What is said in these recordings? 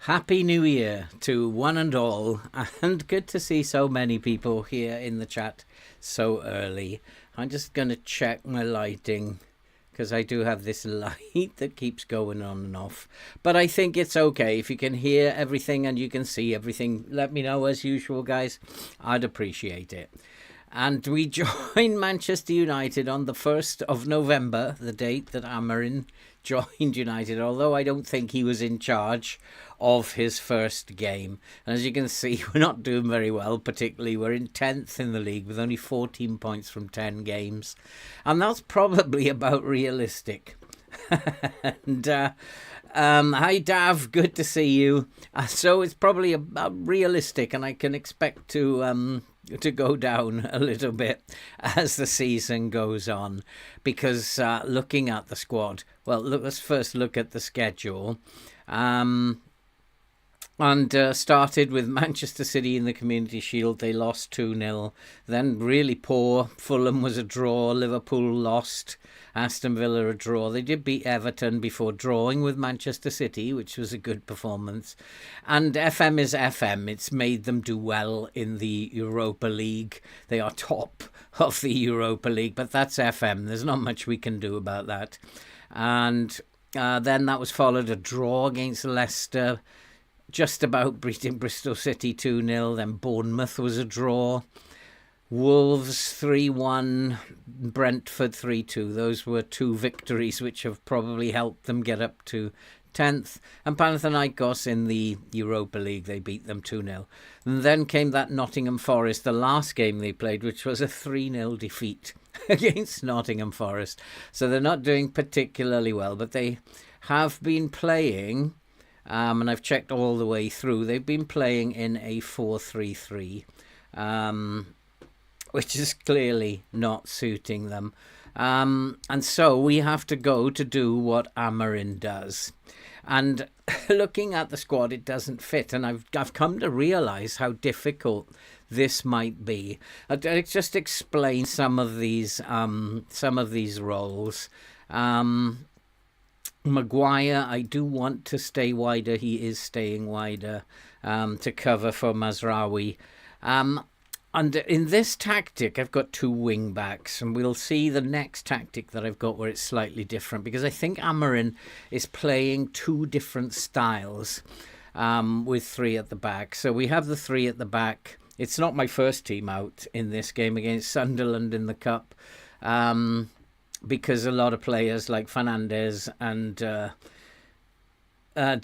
Happy New Year to one and all, and good to see so many people here in the chat so early. I'm just going to check my lighting because I do have this light that keeps going on and off. But I think it's okay. If you can hear everything and you can see everything, let me know as usual, guys. I'd appreciate it. And we join Manchester United on the 1st of November, the date that Amorim joined United, although I don't think he was in charge of his first game. And as you can see, we're not doing very well, particularly. We're in 10th in the league with only 14 points from 10 games. And that's probably about realistic. And hi, Dav. Good to see you. So it's probably about realistic, and I can expect to go down a little bit as the season goes on, because looking at the squad, well, let's first look at the schedule. And started with Manchester City in the Community Shield. They lost 2-0. Then really poor. Fulham was a draw. Liverpool lost. Aston Villa a draw. They did beat Everton before drawing with Manchester City, which was a good performance. And FM is FM. It's made them do well in the Europa League. They are top of the Europa League, but that's FM. There's not much we can do about that. And then that was followed a draw against Leicester, just about beating Bristol City 2-0. Then Bournemouth was a draw. Wolves 3-1, Brentford 3-2. Those were two victories which have probably helped them get up to 10th. And Panathinaikos in the Europa League, they beat them 2-0. And then came that Nottingham Forest, the last game they played, which was a 3-0 defeat against Nottingham Forest. So they're not doing particularly well, but they have been playing, and I've checked all the way through, they've been playing in a 4-3-3, which is clearly not suiting them. And so we have to go to do what Amorim does. And looking at the squad, it doesn't fit. And I've come to realise how difficult this might be. I'll just explain some of these roles. Maguire, I do want to stay wider. He is staying wider to cover for Mazraoui. And in this tactic, I've got two wing backs, and we'll see the next tactic that I've got where it's slightly different, because I think Amorim is playing two different styles with three at the back. So we have the three at the back. It's not my first team out in this game against Sunderland in the Cup, because a lot of players like Fernandes and De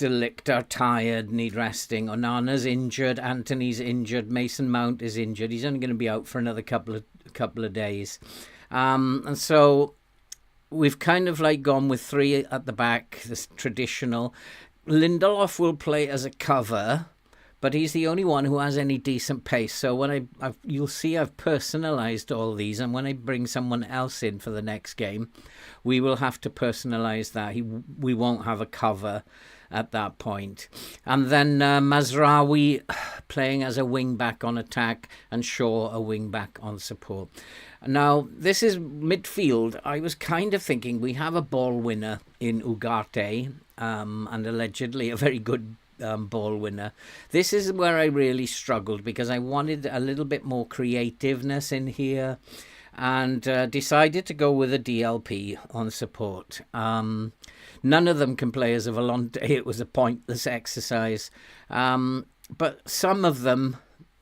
Ligt are tired, need resting. Onana's injured, Anthony's injured, Mason Mount is injured. He's only going to be out for another couple of days. And so we've kind of like gone with three at the back, this traditional. Lindelof will play as a cover, but he's the only one who has any decent pace. So when you'll see I've personalised all these, and when I bring someone else in for the next game, we will have to personalise that. We won't have a cover at that point. And then Mazraoui playing as a wing-back on attack, and Shaw a wing-back on support. Now, this is midfield. I was kind of thinking we have a ball winner in Ugarte, and allegedly a very good ball winner. This is where I really struggled, because I wanted a little bit more creativeness in here, and decided to go with a DLP on support. None of them can play as a volante. It was a pointless exercise. But some of them,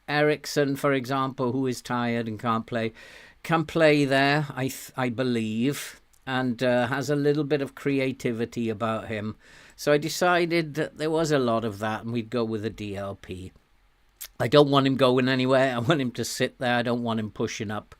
Ericsson, for example, who is tired and can't play, can play there, I believe, and has a little bit of creativity about him. So I decided that there was a lot of that, and we'd go with a DLP. I don't want him going anywhere. I want him to sit there. I don't want him pushing up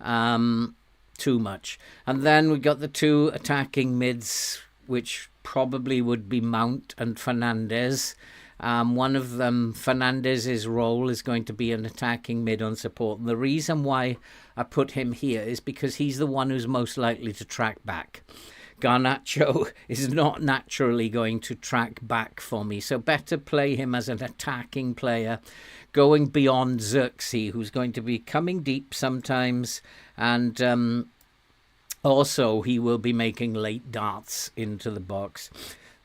too much. And then we got the two attacking mids, which probably would be Mount and Fernandes. One of them, Fernandes' role is going to be an attacking mid on support. And the reason why I put him here is because he's the one who's most likely to track back. Garnacho is not naturally going to track back for me, so better play him as an attacking player, going beyond Xerxes, who's going to be coming deep sometimes, and also he will be making late darts into the box.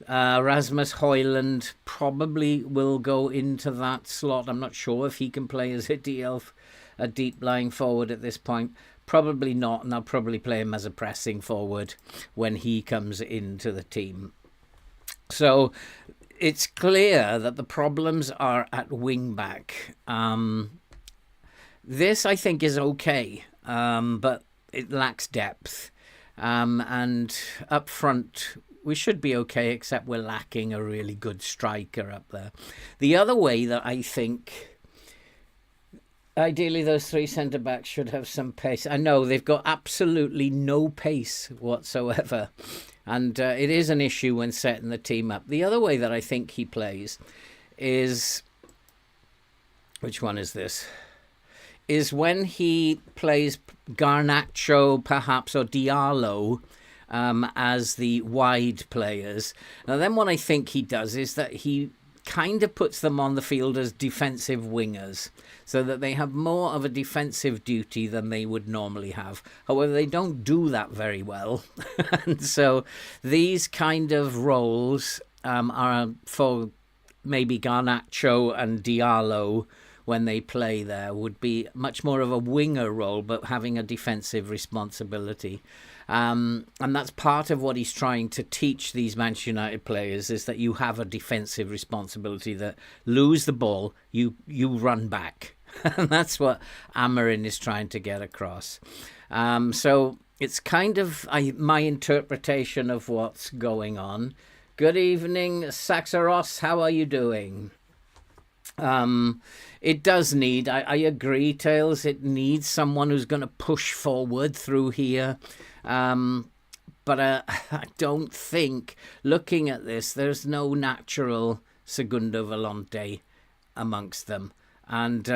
Rasmus Højlund probably will go into that slot. I'm not sure if he can play as a deep lying forward at this point. Probably not, and I'll probably play him as a pressing forward when he comes into the team. So it's clear that the problems are at wing back. This, I think, is okay, but it lacks depth. And up front, we should be okay, except we're lacking a really good striker up there. The other way that I think, ideally, those three centre-backs should have some pace. I know they've got absolutely no pace whatsoever. And it is an issue when setting the team up. The other way that I think he plays is... Which one is this? Is when he plays Garnacho, perhaps, or Diallo as the wide players. Now, then what I think he does is that he kind of puts them on the field as defensive wingers so that they have more of a defensive duty than they would normally have. However, they don't do that very well. And so these kind of roles are for maybe Garnacho and Diallo when they play there would be much more of a winger role, but having a defensive responsibility. And that's part of what he's trying to teach these Manchester United players, is that you have a defensive responsibility, that lose the ball, you run back. And that's what Amorim is trying to get across. So it's kind of my interpretation of what's going on. Good evening, Saxaros. How are you doing? It does need, I agree, Tails, it needs someone who's going to push forward through here. But I don't think, looking at this, there's no natural Segundo Volante amongst them. And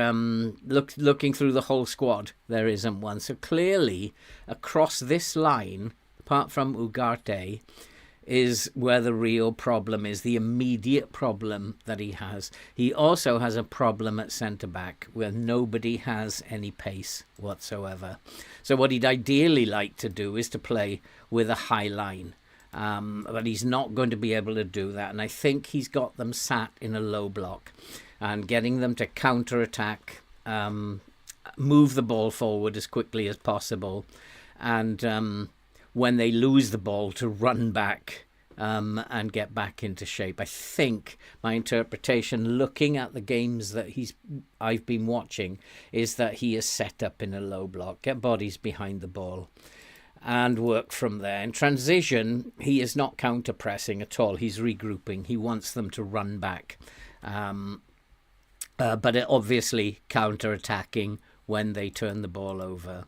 looking through the whole squad, there isn't one. So clearly, across this line, apart from Ugarte, is where the real problem is, the immediate problem that he has. He also has a problem at centre-back where nobody has any pace whatsoever. So what he'd ideally like to do is to play with a high line. But he's not going to be able to do that. And I think he's got them sat in a low block and getting them to counter-attack, move the ball forward as quickly as possible, and when they lose the ball, to run back and get back into shape. I think my interpretation, looking at the games that I've been watching, is that he is set up in a low block, get bodies behind the ball, and work from there. In transition, he is not counter-pressing at all. He's regrouping. He wants them to run back. But obviously counter-attacking when they turn the ball over.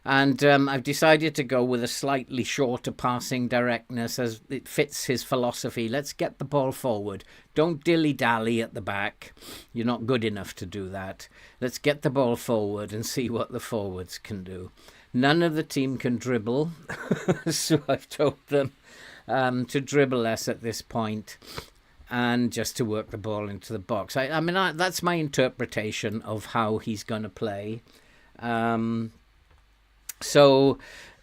And I've decided to go with a slightly shorter passing directness as it fits his philosophy. Let's get the ball forward. Don't dilly-dally at the back. You're not good enough to do that. Let's get the ball forward and see what the forwards can do. None of the team can dribble, so I've told them to dribble less at this point and just to work the ball into the box. I mean, that's my interpretation of how he's going to play. So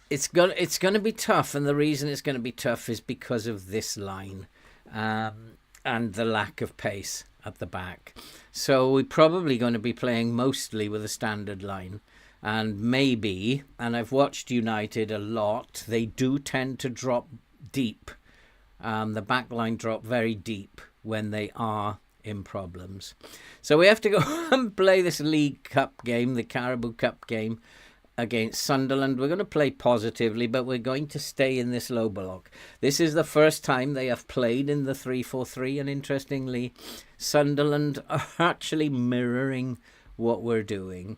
it's going to be tough, and the reason it's going to be tough is because of this line and the lack of pace at the back. So we're probably going to be playing mostly with a standard line, and maybe, and I've watched United a lot, they do tend to drop deep. The back line drop very deep when they are in problems. So we have to go and play this League Cup game, the Carabao Cup game, against Sunderland. We're going to play positively, but we're going to stay in this low block. This is the first time they have played in the 3-4-3, and interestingly, Sunderland are actually mirroring what we're doing.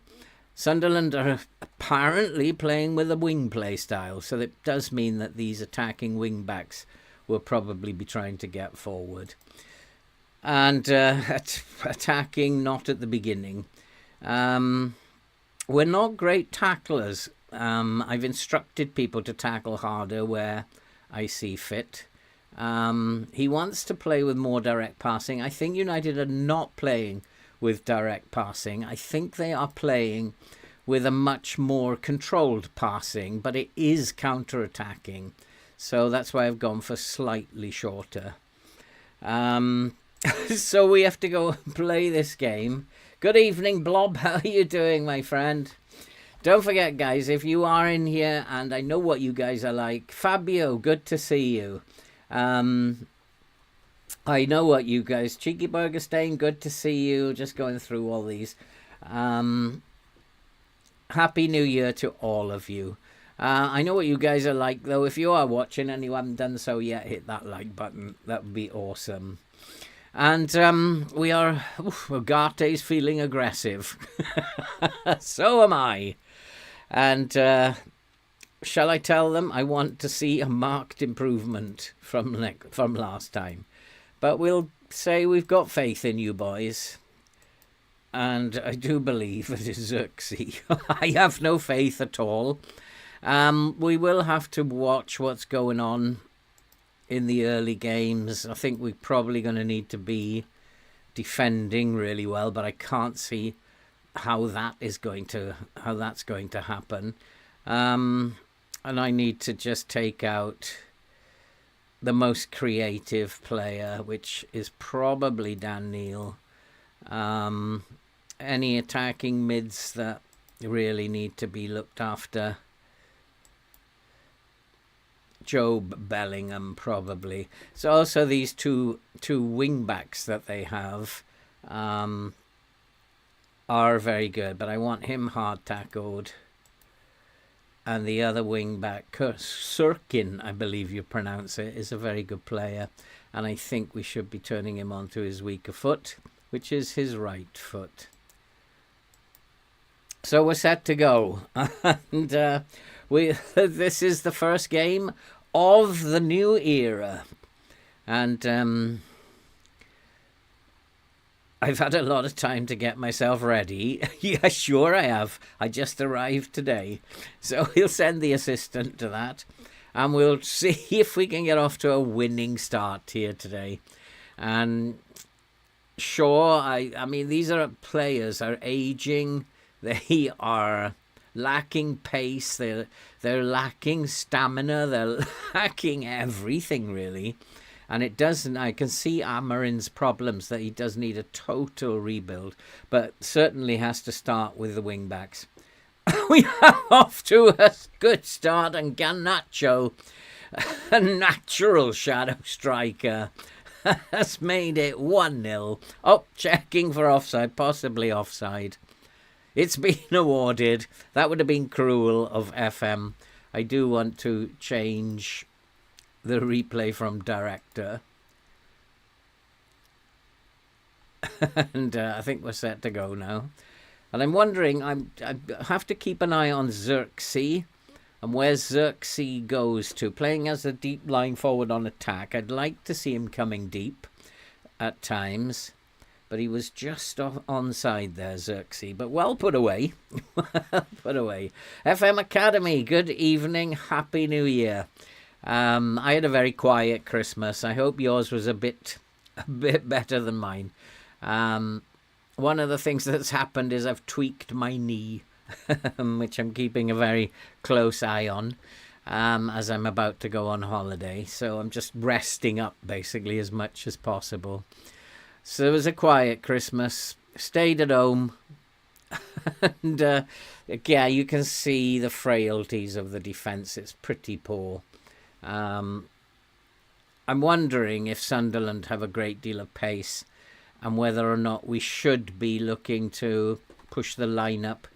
Sunderland are apparently playing with a wing play style, so that does mean that these attacking wing backs will probably be trying to get forward. And attacking not at the beginning. We're not great tacklers. I've instructed people to tackle harder where I see fit. He wants to play with more direct passing. I think United are not playing with direct passing. I think they are playing with a much more controlled passing, but it is counter-attacking. So that's why I've gone for slightly shorter. So we have to go and play this game. Good evening, Blob. How are you doing, my friend? Don't forget, guys, if you are in here, and I know what you guys are like. Fabio, good to see you. I know what you guys... Cheeky Burger Stain, good to see you. Just going through all these. Happy New Year to all of you. I know what you guys are like, though. If you are watching and you haven't done so yet, hit that like button. That would be awesome. And we are... Ugate's feeling aggressive. So am I. And shall I tell them I want to see a marked improvement from last time. But we'll say we've got faith in you boys. And I do believe it is Xerxes. I have no faith at all. We will have to watch what's going on in the early games. I think we're probably going to need to be defending really well, but I can't see how that's going to happen. And I need to just take out the most creative player, which is probably Dan Neil. Any attacking mids that really need to be looked after. Job Bellingham, probably. So also these two wing backs that they have are very good, but I want him hard tackled. And the other wing back, Surkin, I believe you pronounce it, is a very good player. And I think we should be turning him onto his weaker foot, which is his right foot. So we're set to go. And this is the first game of the new era. And I've had a lot of time to get myself ready. Yeah, sure I have. I just arrived today. So we'll send the assistant to that. And we'll see if we can get off to a winning start here today. And sure, I mean, these are players are aging. They are lacking pace. They're lacking stamina. They're lacking everything, really. And it doesn't. I can see Amorim's problems that he does need a total rebuild, but certainly has to start with the wing backs. We are off to a good start, and Garnacho, a natural shadow striker, has made it 1-0. Oh, checking for offside, possibly offside. It's been awarded. That would have been cruel of FM. I do want to change the replay from director. And I think we're set to go now. And I'm wondering, I have to keep an eye on Xerxes and where Xerxes goes to. Playing as a deep line forward on attack. I'd like to see him coming deep at times. But he was just onside there, Xerxes. But well put away. Well put away. FM Academy, good evening. Happy New Year. I had a very quiet Christmas. I hope yours was a bit better than mine. One of the things that's happened is I've tweaked my knee, which I'm keeping a very close eye on as I'm about to go on holiday. So I'm just resting up basically as much as possible. So it was a quiet Christmas, stayed at home, and yeah, you can see the frailties of the defence. It's pretty poor. I'm wondering if Sunderland have a great deal of pace and whether or not we should be looking to push the line up.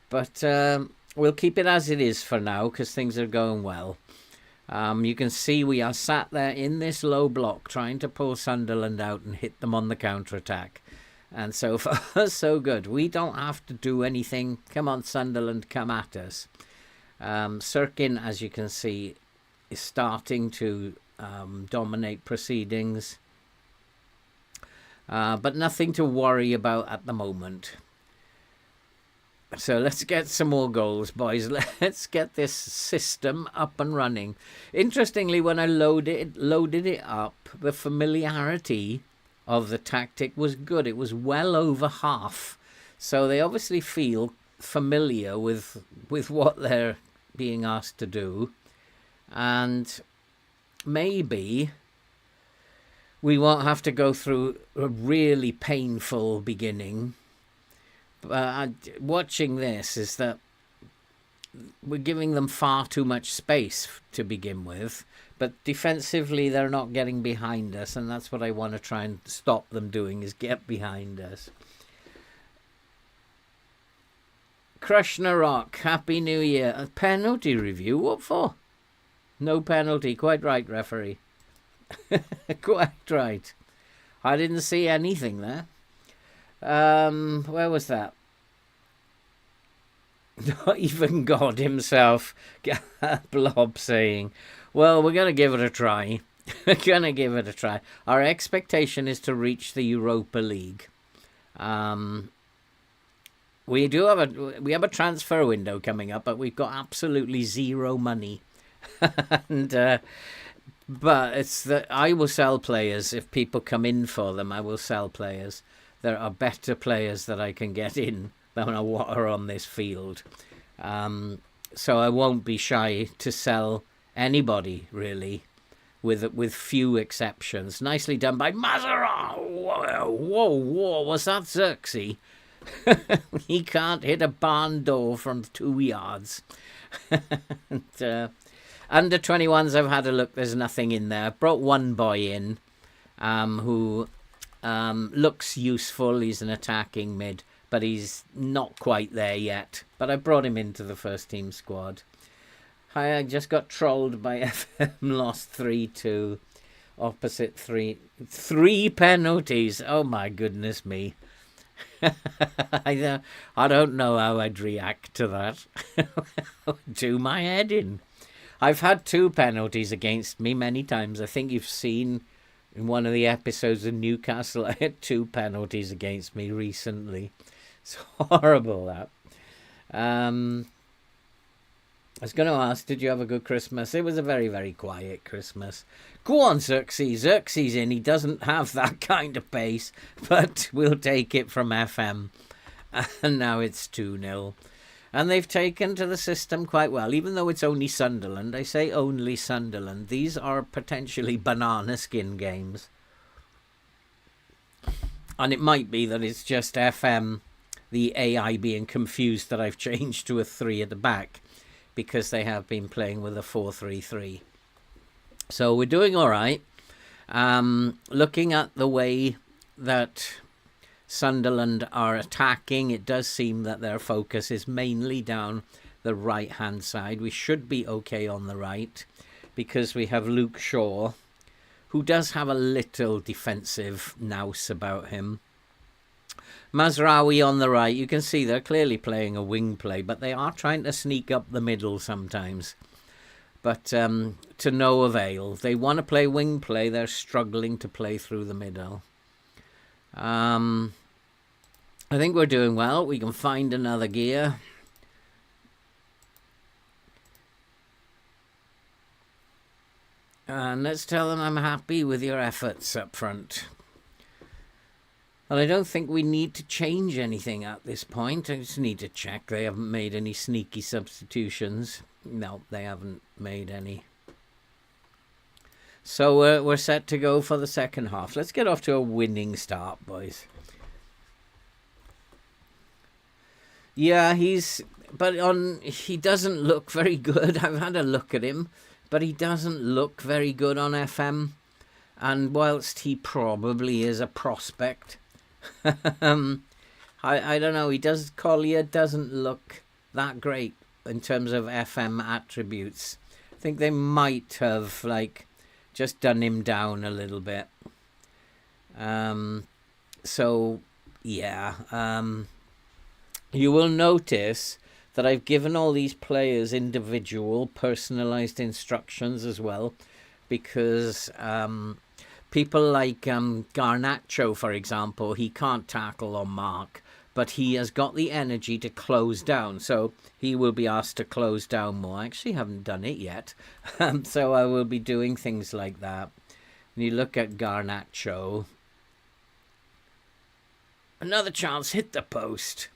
But we'll keep it as it is for now because things are going well. You can see we are sat there in this low block trying to pull Sunderland out and hit them on the counter-attack. And so far, so good. We don't have to do anything. Come on, Sunderland, come at us. Surkin, as you can see, is starting to dominate proceedings. But nothing to worry about at the moment. So let's get some more goals, boys. Let's get this system up and running. Interestingly, when I loaded it up, the familiarity of the tactic was good. It was well over half. So they obviously feel familiar with what they're being asked to do. And maybe we won't have to go through a really painful beginning. Watching this is that we're giving them far too much space to begin with, but defensively they're not getting behind us, and that's what I want to try and stop them doing, is get behind us. Krishna Rock, Happy New Year. A penalty review? What for? No penalty. Quite right, referee. Quite right. I didn't see anything there. Where was that? Not even God himself. Blob saying, well, we're going to give it a try. We're going to give it a try. Our expectation is to reach the Europa League. We have a transfer window coming up, but we've got absolutely zero money. And but it's that I will sell players if people come in for them. I will sell players. There are better players that I can get in than what are on this field. So I won't be shy to sell anybody, really, with few exceptions. Nicely done by Mazara. Whoa, was that Xerxes? He can't hit a barn door from 2 yards. And, under 21s, I've had a look. There's nothing in there. Brought one boy in who looks useful. He's an attacking mid, but he's not quite there yet. But I brought him into the first team squad. I just got trolled by FM, lost 3-2. Opposite 3. 3 penalties. Oh, my goodness me. I don't know how I'd react to that. Do my head in. I've had 2 penalties against me many times. I think you've seen in one of the episodes of Newcastle, I had 2 penalties against me recently. It's horrible, that. I was going to ask, did you have a good Christmas? It was a very, very quiet Christmas. Go on, Xerxes. Xerxes in. He doesn't have that kind of pace, but we'll take it from FM. And now it's 2-0. And they've taken to the system quite well, even though it's only Sunderland. I say only Sunderland. These are potentially banana skin games. And it might be that it's just FM, the AI, being confused that I've changed to a 3 at the back, because they have been playing with a 4-3-3. So we're doing all right. Looking at the way that Sunderland are attacking, it does seem that their focus is mainly down the right-hand side. We should be okay on the right, because we have Luke Shaw, who does have a little defensive nous about him. Mazraoui on the right. You can see they're clearly playing a wing play, but they are trying to sneak up the middle sometimes. But to no avail. They want to play wing play. They're struggling to play through the middle. I think we're doing well. We can find another gear. And let's tell them I'm happy with your efforts up front. And I don't think we need to change anything at this point. I just need to check they haven't made any sneaky substitutions. No, they haven't made any. So we're set to go for the second half. Let's get off to a winning start, boys. Yeah, he doesn't look very good. I've had a look at him, but he doesn't look very good on FM. And whilst he probably is a prospect, I don't know. Collier doesn't look that great in terms of FM attributes. I think they might have just done him down a little bit. So yeah. You will notice that I've given all these players individual personalized instructions as well, because people like Garnacho, for example, he can't tackle or mark, but he has got the energy to close down. So he will be asked to close down more. I actually haven't done it yet. So I will be doing things like that. When you look at Garnacho, another chance, hit the post.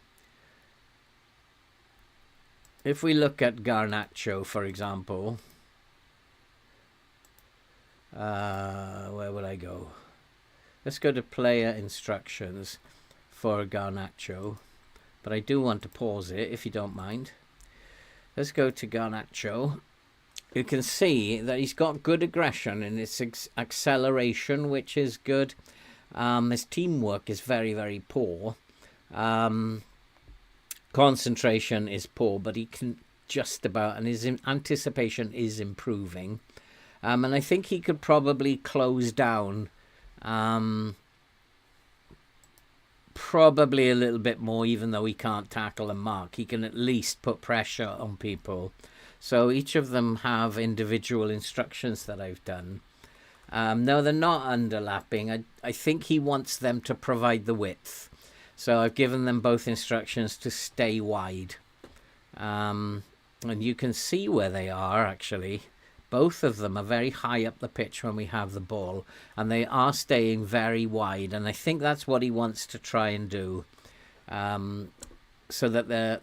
If we look at Garnacho, for example, where would I go? Let's go to player instructions for Garnacho. But I do want to pause it, if you don't mind. Let's go to Garnacho. You can see that he's got good aggression in his acceleration, which is good. His teamwork is very, very poor. Concentration is poor, but he can just about, and his anticipation is improving. And I think he could probably close down probably a little bit more, even though he can't tackle and mark. He can at least put pressure on people. So each of them have individual instructions that I've done. No, they're not underlapping. I think he wants them to provide the width. So I've given them both instructions to stay wide. And you can see where they are, actually. Both of them are very high up the pitch when we have the ball. And they are staying very wide. And I think that's what he wants to try and do. So that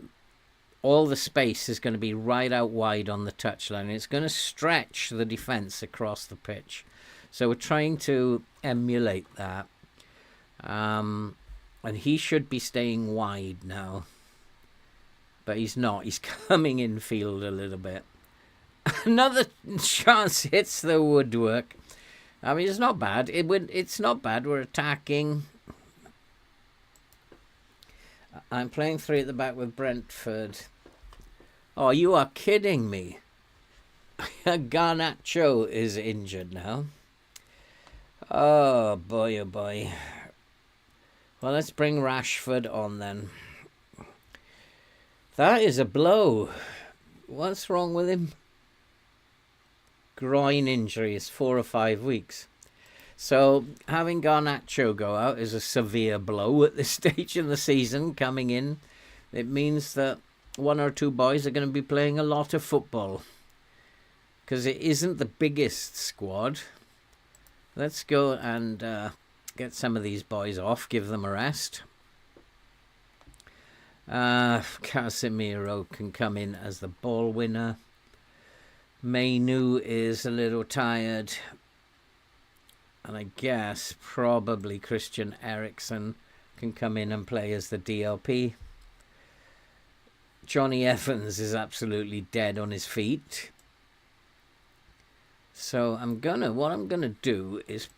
all the space is going to be right out wide on the touchline. It's going to stretch the defence across the pitch. So we're trying to emulate that. And he should be staying wide now. But he's not. He's coming infield a little bit. Another chance hits the woodwork. I mean, it's not bad. It's not bad. We're attacking. I'm playing 3 at the back with Brentford. Oh, you are kidding me. Garnacho is injured now. Oh, boy, oh, boy. Well, let's bring Rashford on then. That is a blow. What's wrong with him? Groin injury is 4 or 5 weeks. So having Garnacho go out is a severe blow at this stage in the season coming in. It means that 1 or 2 boys are going to be playing a lot of football. Because it isn't the biggest squad. Let's go and get some of these boys off, give them a rest. Casemiro can come in as the ball winner. Mainu is a little tired. And I guess probably Christian Eriksen can come in and play as the DLP. Johnny Evans is absolutely dead on his feet. So what I'm gonna do is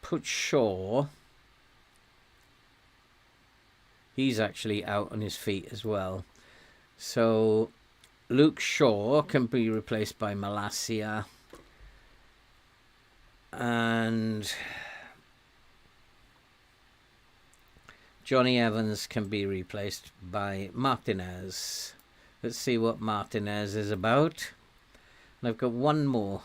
put Shaw. He's actually out on his feet as well. So Luke Shaw can be replaced by Malacia. And Johnny Evans can be replaced by Martinez. Let's see what Martinez is about. And I've got one more.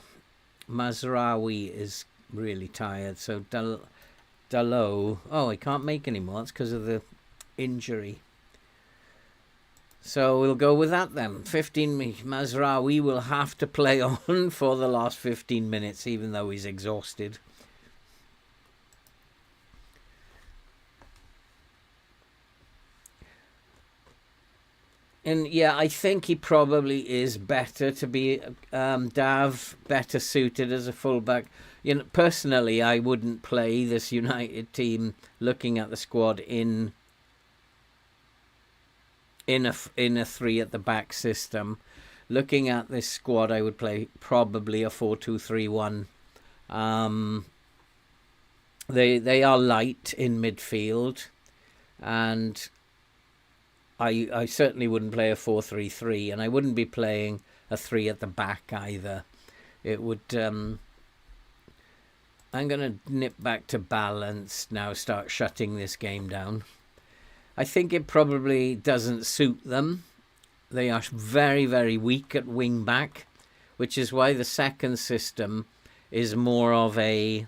Mazraoui is really tired. So Dalot. Oh, I can't make any more. That's because of the injury. So we'll go with that then. Mazraoui will have to play on for the last 15 minutes, even though he's exhausted. And yeah, I think he probably is better to be Dav, better suited as a fullback. You know, personally, I wouldn't play this United team looking at the squad in a 3 at the back system. Looking at this squad, I would play probably a 4-2-3-1. They are light in midfield, and I certainly wouldn't play a 4-3-3, and I wouldn't be playing a 3 at the back either. It would. I'm going to nip back to balance now, start shutting this game down. I think it probably doesn't suit them. They are very, very weak at wing back, which is why the second system is more of a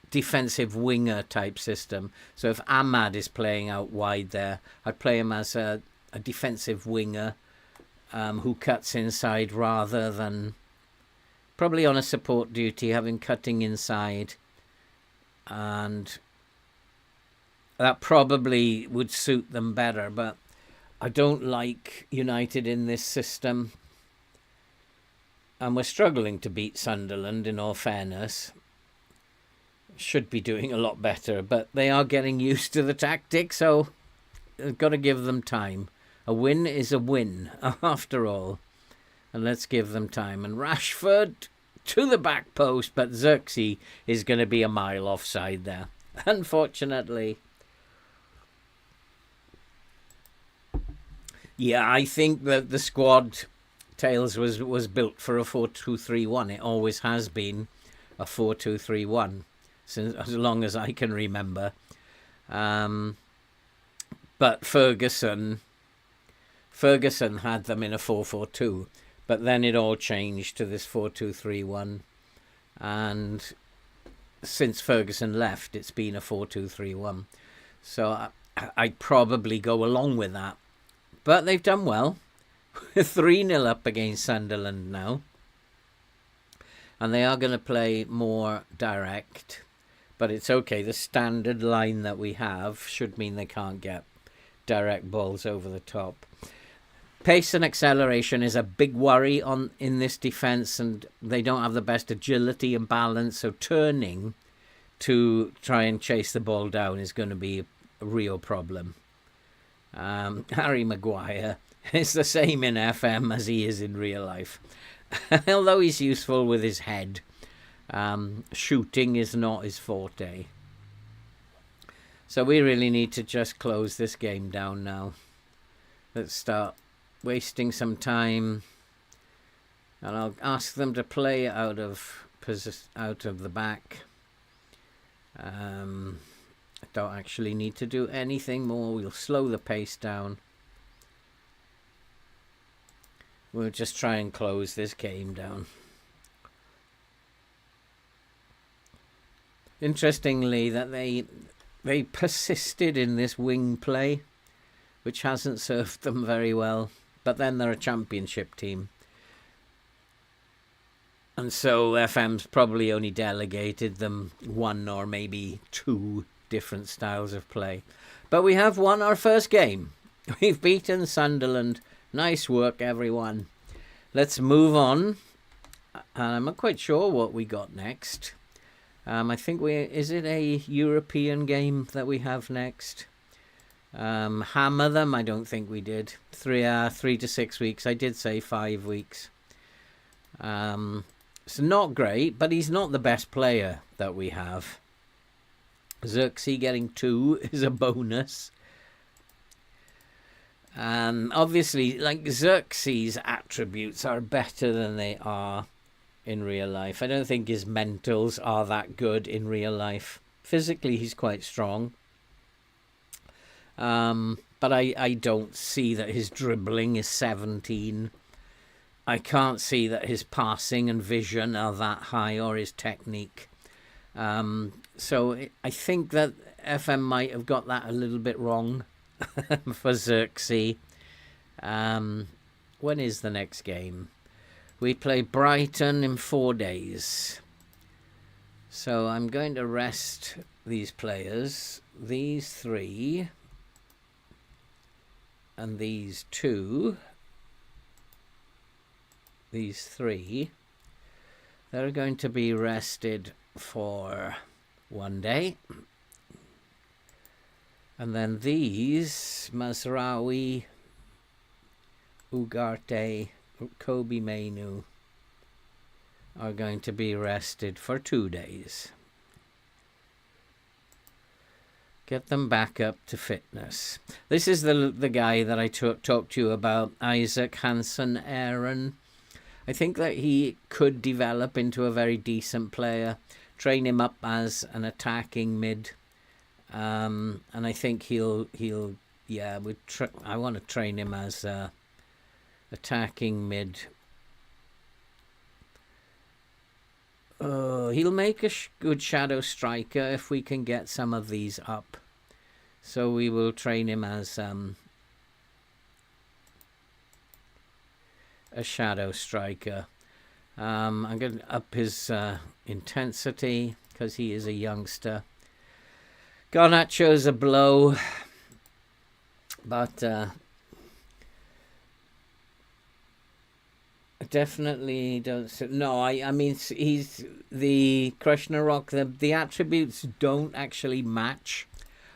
defensive winger type system. So if Ahmad is playing out wide there, I'd play him as a defensive winger who cuts inside rather than probably on a support duty, having cutting inside. And that probably would suit them better, but I don't like United in this system. And we're struggling to beat Sunderland, in all fairness. should be doing a lot better, but they are getting used to the tactic, so I've got to give them time. A win is a win, after all. And let's give them time. And Rashford to the back post, but Xerxes is going to be a mile offside there, unfortunately. Yeah, I think that the squad, Tails, was built for a 4-2-3-1. It always has been a 4-2-3-1, since as long as I can remember. But Ferguson had them in a 4-4-2, but then it all changed to this 4-2-3-1, and since Ferguson left, it's been a 4-2-3-1. So I'd probably go along with that. But they've done well. 3-0 up against Sunderland now. And they are going to play more direct. But it's okay. The standard line that we have should mean they can't get direct balls over the top. Pace and acceleration is a big worry in this defence, and they don't have the best agility and balance. So turning to try and chase the ball down is going to be a real problem. Harry Maguire is the same in FM as he is in real life. Although he's useful with his head, shooting is not his forte. So we really need to just close this game down now. Let's start wasting some time, and I'll ask them to play out of the back. I don't actually need to do anything more. We'll slow the pace down. We'll just try and close this game down. Interestingly, that they persisted in this wing play, which hasn't served them very well. But then they're a championship team. And so FM's probably only delegated them one or maybe two different styles of play. But we have won our first game. We've beaten Sunderland. Nice work, everyone. Let's move on. I'm not quite sure what we got next. I think is it a European game that we have next? Hammer them? I don't think we did. 3 to 6 weeks. I did say 5 weeks. It's not great, but he's not the best player that we have. Xerxes getting 2 is a bonus. Obviously, like, Xerxes' attributes are better than they are in real life. I don't think his mentals are that good in real life. Physically, he's quite strong. But I don't see that his dribbling is 17. I can't see that his passing and vision are that high, or his technique. So I think that FM might have got that a little bit wrong for Xerxes. When is the next game? We play Brighton in 4 days. So I'm going to rest these players. These 3. And these 2. These 3. They're going to be rested for 1 day. And then these, Mazraoui, Ugarte, Kobe Mainu, are going to be rested for 2 days. Get them back up to fitness. This is the guy that I talked to you about, Isaac Hansen Aaron. I think that he could develop into a very decent player. Train him up as an attacking mid. And I think he'll I want to train him as a attacking mid. He'll make a good shadow striker if we can get some of these up. So we will train him as a shadow striker. I'm going to up his intensity because he is a youngster. Garnacho's a blow, but definitely don't. No, I mean, he's the Krishna Rock. The attributes don't actually match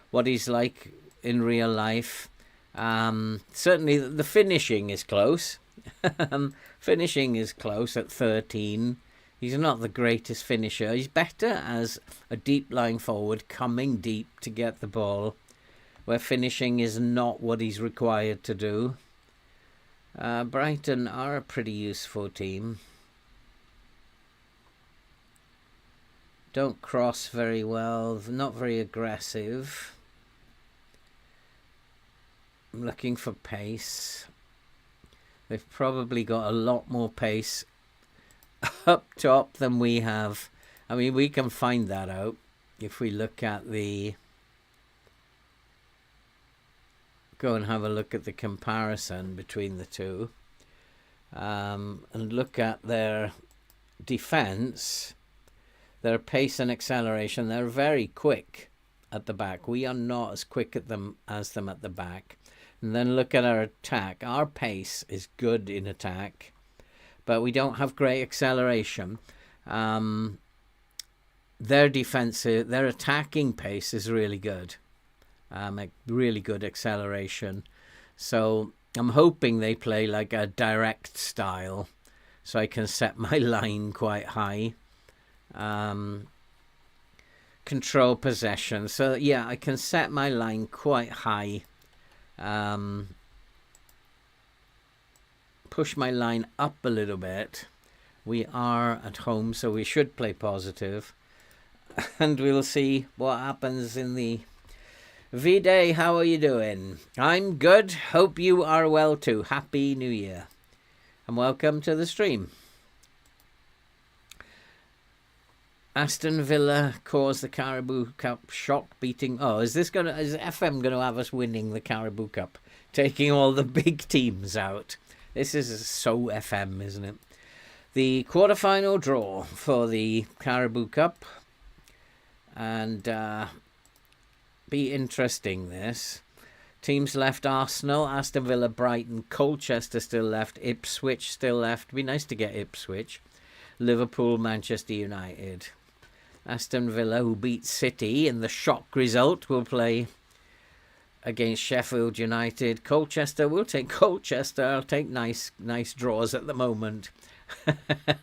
what he's like in real life. Certainly, the finishing is close. Finishing is close at 13. He's not the greatest finisher. He's better as a deep lying forward, coming deep to get the ball, where finishing is not what he's required to do. Brighton are a pretty useful team. Don't cross very well, not very aggressive. I'm looking for pace. They've probably got a lot more pace up top than we have. I mean, we can find that out if we look at the... Go and have a look at the comparison between the two. And look at their defence. Their pace and acceleration. They're very quick at the back. We are not as quick at them as them at the back. And then look at our attack. Our pace is good in attack, but we don't have great acceleration. Their defensive, their attacking pace is really good. Really good acceleration. So I'm hoping they play like a direct style, so I can set my line quite high. Control possession. So yeah, I can set my line quite high. Push my line up a little bit. We are at home, so we should play positive. And we'll see what happens in the V-Day. How are you doing? I'm good. Hope you are well too. Happy New Year. And welcome to the stream. Aston Villa caused the Carabao Cup shock beating. Oh, is FM going to have us winning the Carabao Cup? Taking all the big teams out. This is so FM, isn't it? The quarterfinal draw for the Carabao Cup. And be interesting, this. Teams left: Arsenal, Aston Villa, Brighton, Colchester still left, Ipswich still left. Be nice to get Ipswich. Liverpool, Manchester United. Aston Villa, who beat City in the shock result, will play against Sheffield United. Colchester, we'll take Colchester. I'll take nice draws at the moment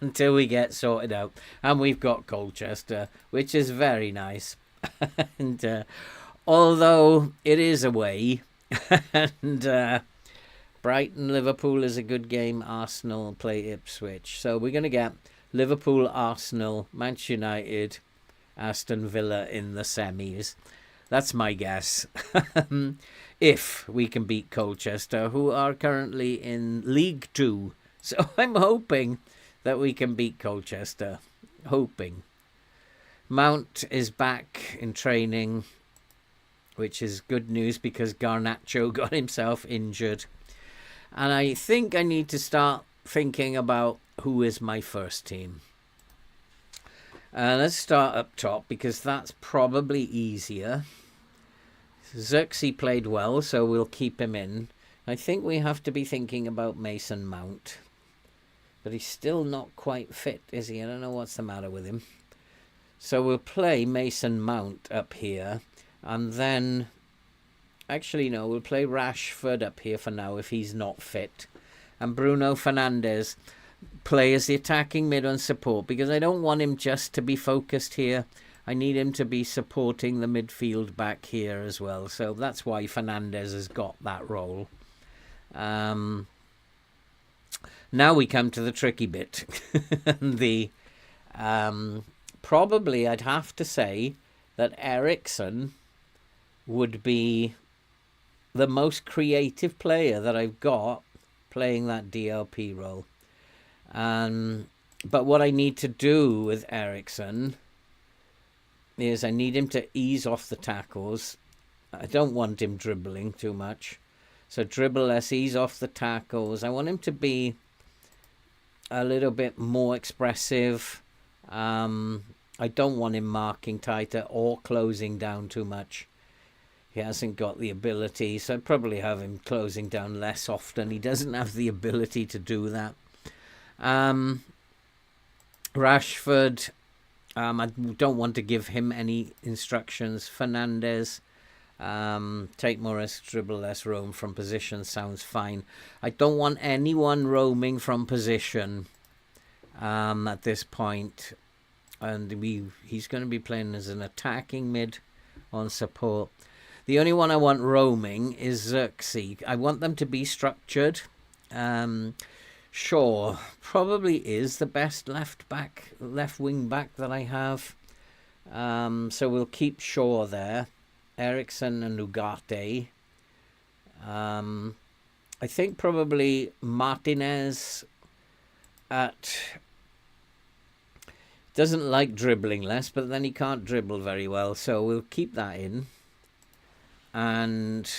until we get sorted out. And we've got Colchester, which is very nice. And although it is away, and Brighton, Liverpool is a good game. Arsenal play Ipswich. So we're going to get Liverpool, Arsenal, Manchester United, Aston Villa in the semis. That's my guess. If we can beat Colchester, who are currently in League 2. So I'm hoping that we can beat Colchester. Hoping. Mount is back in training, which is good news because Garnacho got himself injured. And I think I need to start thinking about who is my first team. Let's start up top because that's probably easier. Xerxes played well, so we'll keep him in. I think we have to be thinking about Mason Mount. But he's still not quite fit, is he? I don't know what's the matter with him. So we'll play Mason Mount up here. And then... Actually, no, we'll play Rashford up here for now if he's not fit. And Bruno Fernandes play as the attacking mid on support because I don't want him just to be focused here. I need him to be supporting the midfield back here as well. So that's why Fernandes has got that role. Now we come to the tricky bit. Probably I'd have to say that Eriksen would be the most creative player that I've got playing that DLP role. But what I need to do with Eriksen is I need him to ease off the tackles. I don't want him dribbling too much. So dribble less, ease off the tackles. I want him to be a little bit more expressive. I don't want him marking tighter or closing down too much. He hasn't got the ability, so I'd probably have him closing down less often. He doesn't have the ability to do that. Rashford, I don't want to give him any instructions. Fernandes, take more risks, dribble less, roam from position, sounds fine. I don't want anyone roaming from position at this point. And he's going to be playing as an attacking mid on support. The only one I want roaming is Xerxes. I want them to be structured. Shaw probably is the best left wing back that I have. So we'll keep Shaw there. Ericsson and Ugarte. I think probably Martinez doesn't like dribbling less, but then he can't dribble very well, so we'll keep that in. And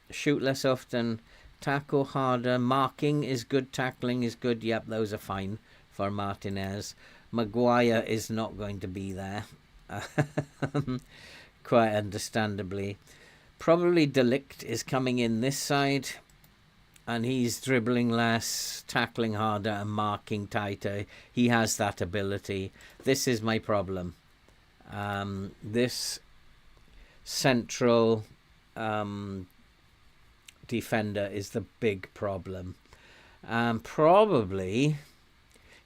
shoot less often, tackle harder, marking is good, tackling is good. Yep, those are fine for Martinez. Maguire is not going to be there, quite understandably. Probably De Ligt is coming in this side, and he's dribbling less, tackling harder, and marking tighter. He has that ability. This is my problem. This central defender is the big problem. Probably,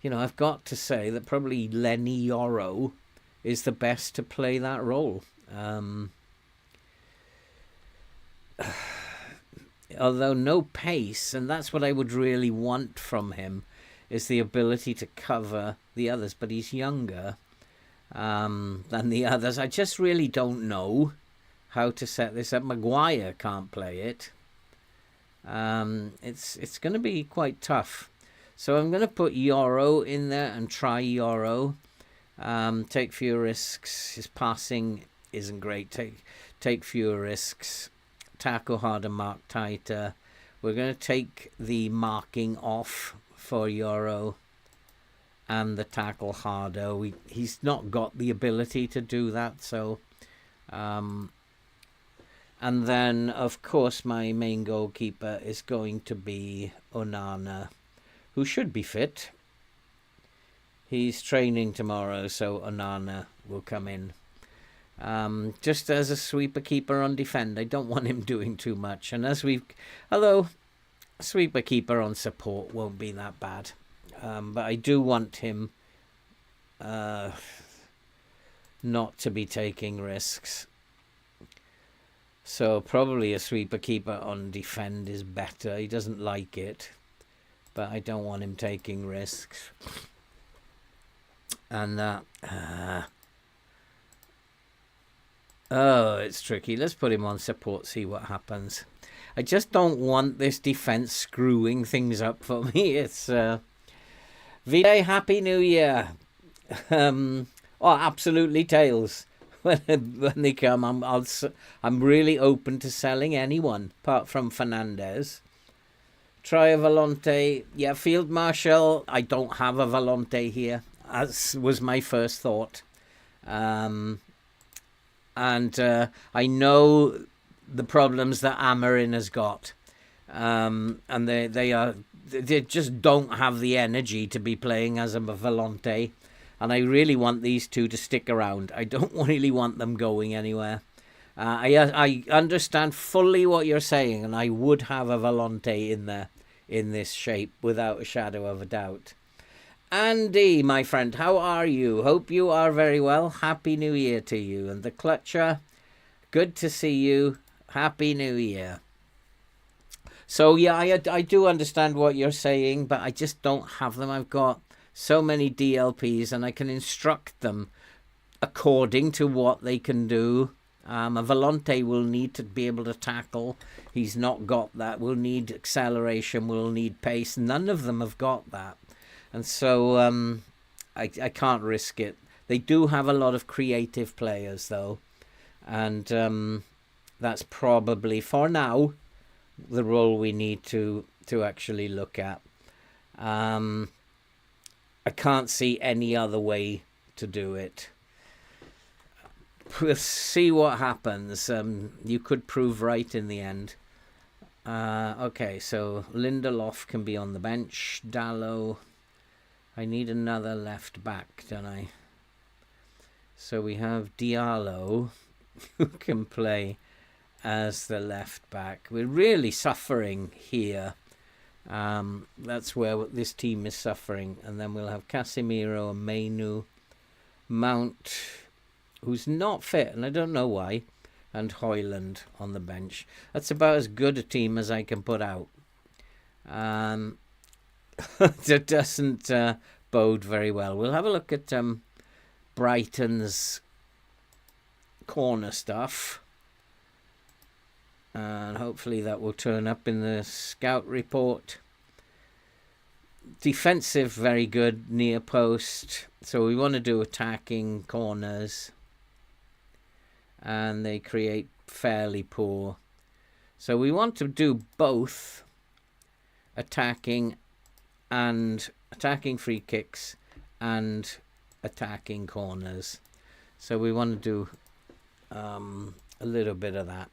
I've got to say that probably Lenny Yoro is the best to play that role. Although no pace, and that's what I would really want from him, is the ability to cover the others. But he's younger than the others. I just really don't know how to set this up. Maguire can't play it. It's going to be quite tough. So I'm going to put Yoro in there and try Yoro. Take fewer risks. His passing isn't great. Take fewer risks. Tackle harder, mark tighter. We're going to take the marking off for Yoro and the tackle harder. He's not got the ability to do that, so and then of course my main goalkeeper is going to be Onana, who should be fit. He's training tomorrow, so Onana will come in. Just as a sweeper keeper on defend. I don't want him doing too much. And although sweeper keeper on support won't be that bad. But I do want him not to be taking risks. So probably a sweeper keeper on defend is better. He doesn't like it, but I don't want him taking risks. And it's tricky. Let's put him on support, see what happens. I just don't want this defense screwing things up for me. It's V-Day, Happy New Year. Absolutely tails. When they come, I'm really open to selling anyone apart from Fernandes. Try a Volante. Yeah, Field Marshal. I don't have a Volante here, as was my first thought. And I know the problems that Amorim has got. And they just don't have the energy to be playing as a Volante. And I really want these two to stick around. I don't really want them going anywhere. I understand fully what you're saying, and I would have a Volante in there in this shape without a shadow of a doubt. Andy, my friend, how are you? Hope you are very well. Happy New Year to you. And the Clutcher, good to see you. Happy New Year. So, yeah, I do understand what you're saying, but I just don't have them. I've got so many DLPs, and I can instruct them according to what they can do. A Volante will need to be able to tackle. He's not got that. We'll need acceleration. We'll need pace. None of them have got that. And so I can't risk it. They do have a lot of creative players, though. And that's probably, for now, the role we need to actually look at. I can't see any other way to do it. We'll see what happens. You could prove right in the end. Okay, so Lindelof can be on the bench. Dallo, I need another left back, don't I? So we have Diallo, who can play as the left back. We're really suffering here. That's where this team is suffering. And then we'll have Casemiro and Mainu, Mount, who's not fit, and I don't know why, and Højlund on the bench. That's about as good a team as I can put out. That doesn't bode very well. We'll have a look at Brighton's corner stuff, and hopefully that will turn up in the scout report. Defensive, very good, near post. So we want to do attacking corners, and they create fairly poor. So we want to do both attacking free kicks and attacking corners. So we want to do a little bit of that.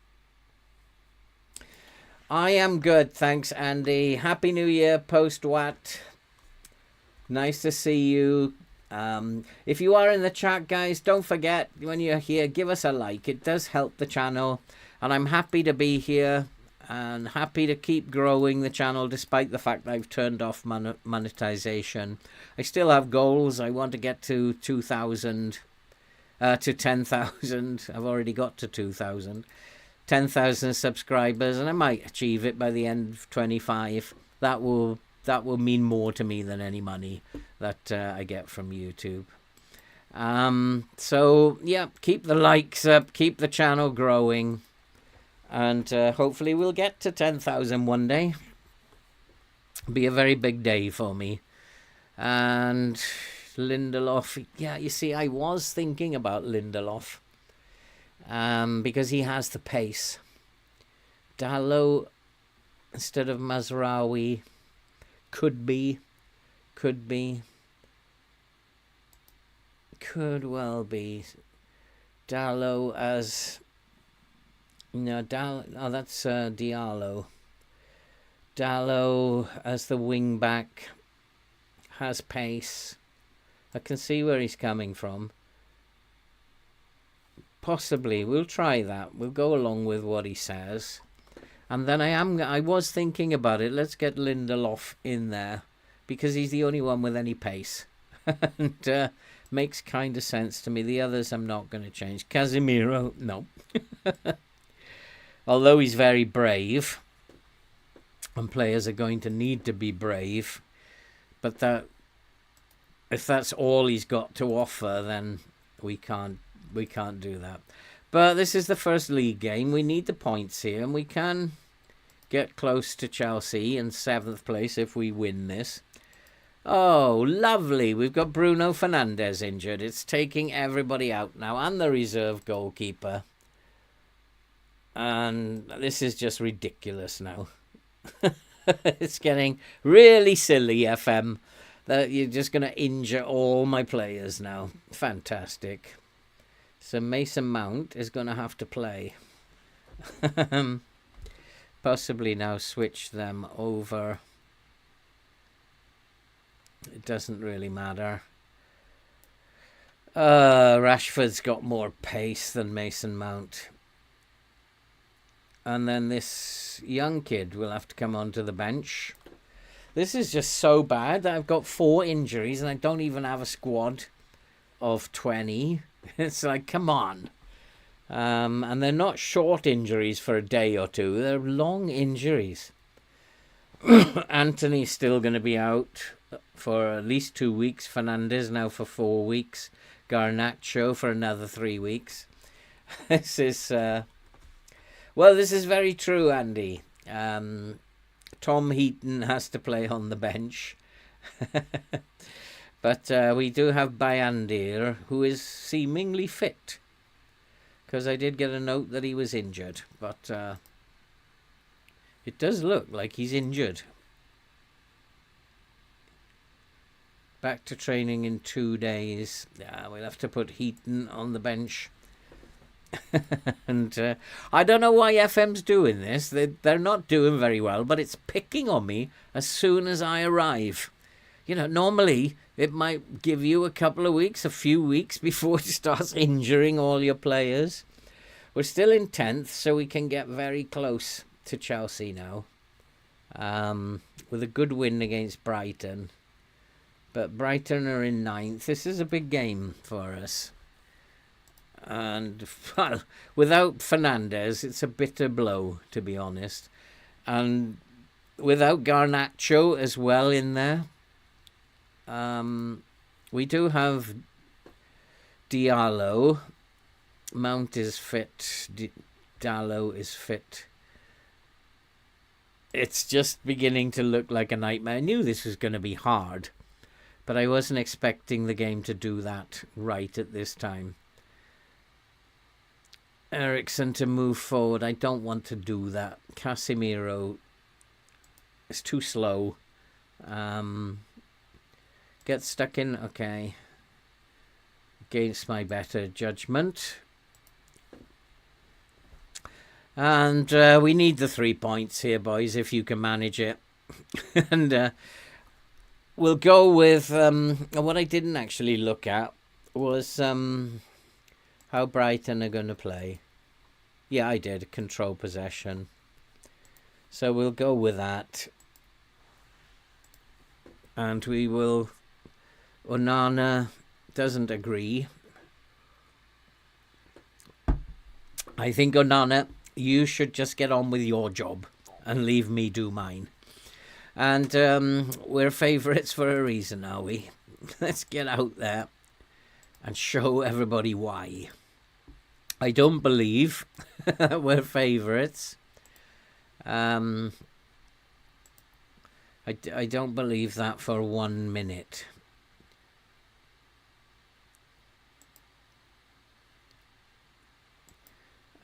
I am good, thanks, Andy. Happy New Year, Post-Wat. Nice to see you. If you are in the chat, guys, don't forget, when you're here, give us a like. It does help the channel, and I'm happy to be here and happy to keep growing the channel despite the fact that I've turned off monetization. I still have goals. I want to get to 2,000, to 10,000. I've already got to 2,000. 10,000 subscribers, and I might achieve it by the end of 25. That will mean more to me than any money that I get from YouTube. So yeah, keep the likes up, keep the channel growing, and hopefully we'll get to 10,000 one day. Be a very big day for me. And Lindelof, yeah, you see, I was thinking about Lindelof. Because he has the pace. Dalot instead of Mazraoui could well be Dalot as that's Diallo. Dalot as the wing back has pace. I can see where he's coming from. Possibly, we'll try that. We'll go along with what he says. And then I was thinking about it. Let's get Lindelof in there, because he's the only one with any pace. And makes kind of sense to me. The others I'm not going to change. Casemiro, no. Although he's very brave, and players are going to need to be brave, but if that's all he's got to offer, then we can't do that. But this is the first league game. We need the points here, and we can get close to Chelsea in 7th place if we win this. Oh, lovely. We've got Bruno Fernandes injured. It's taking everybody out now, and the reserve goalkeeper. And this is just ridiculous now. It's getting really silly, FM, that you're just going to injure all my players now. Fantastic. So Mason Mount is going to have to play. Possibly now switch them over. It doesn't really matter. Rashford's got more pace than Mason Mount. And then this young kid will have to come onto the bench. This is just so bad that I've got 4 injuries and I don't even have a squad of 20. It's like, come on. And they're not short injuries for a day or two. They're long injuries. Anthony's still going to be out for at least 2 weeks. Fernandes now for 4 weeks. Garnacho for another 3 weeks. This is... well, this is very true, Andy. Tom Heaton has to play on the bench. But we do have Bayandir, who is seemingly fit. Because I did get a note that he was injured. But it does look like he's injured. Back to training in 2 days. Yeah, we'll have to put Heaton on the bench. And I don't know why FM's doing this. They're not doing very well, but it's picking on me as soon as I arrive. normally it might give you a couple of weeks, a few weeks before it starts injuring all your players. We're still in 10th, so we can get very close to Chelsea now. With a good win against Brighton. But Brighton are in 9th. This is a big game for us. And, well, without Fernandes, it's a bitter blow, to be honest. And without Garnacho as well in there. We do have Diallo. Mount is fit. Diallo is fit. It's just beginning to look like a nightmare. I knew this was going to be hard, but I wasn't expecting the game to do that right at this time. Ericsson to move forward. I don't want to do that. Casemiro is too slow. Get stuck in. Okay. Against my better judgment. And we need the 3 points here, boys, if you can manage it. And we'll go with... what I didn't actually look at was how Brighton are going to play. Yeah, I did. Control possession. So we'll go with that. And we will... Onana doesn't agree. I think, Onana, you should just get on with your job and leave me do mine. And we're favourites for a reason, are we? Let's get out there and show everybody why. I don't believe we're favourites. I don't believe that for 1 minute.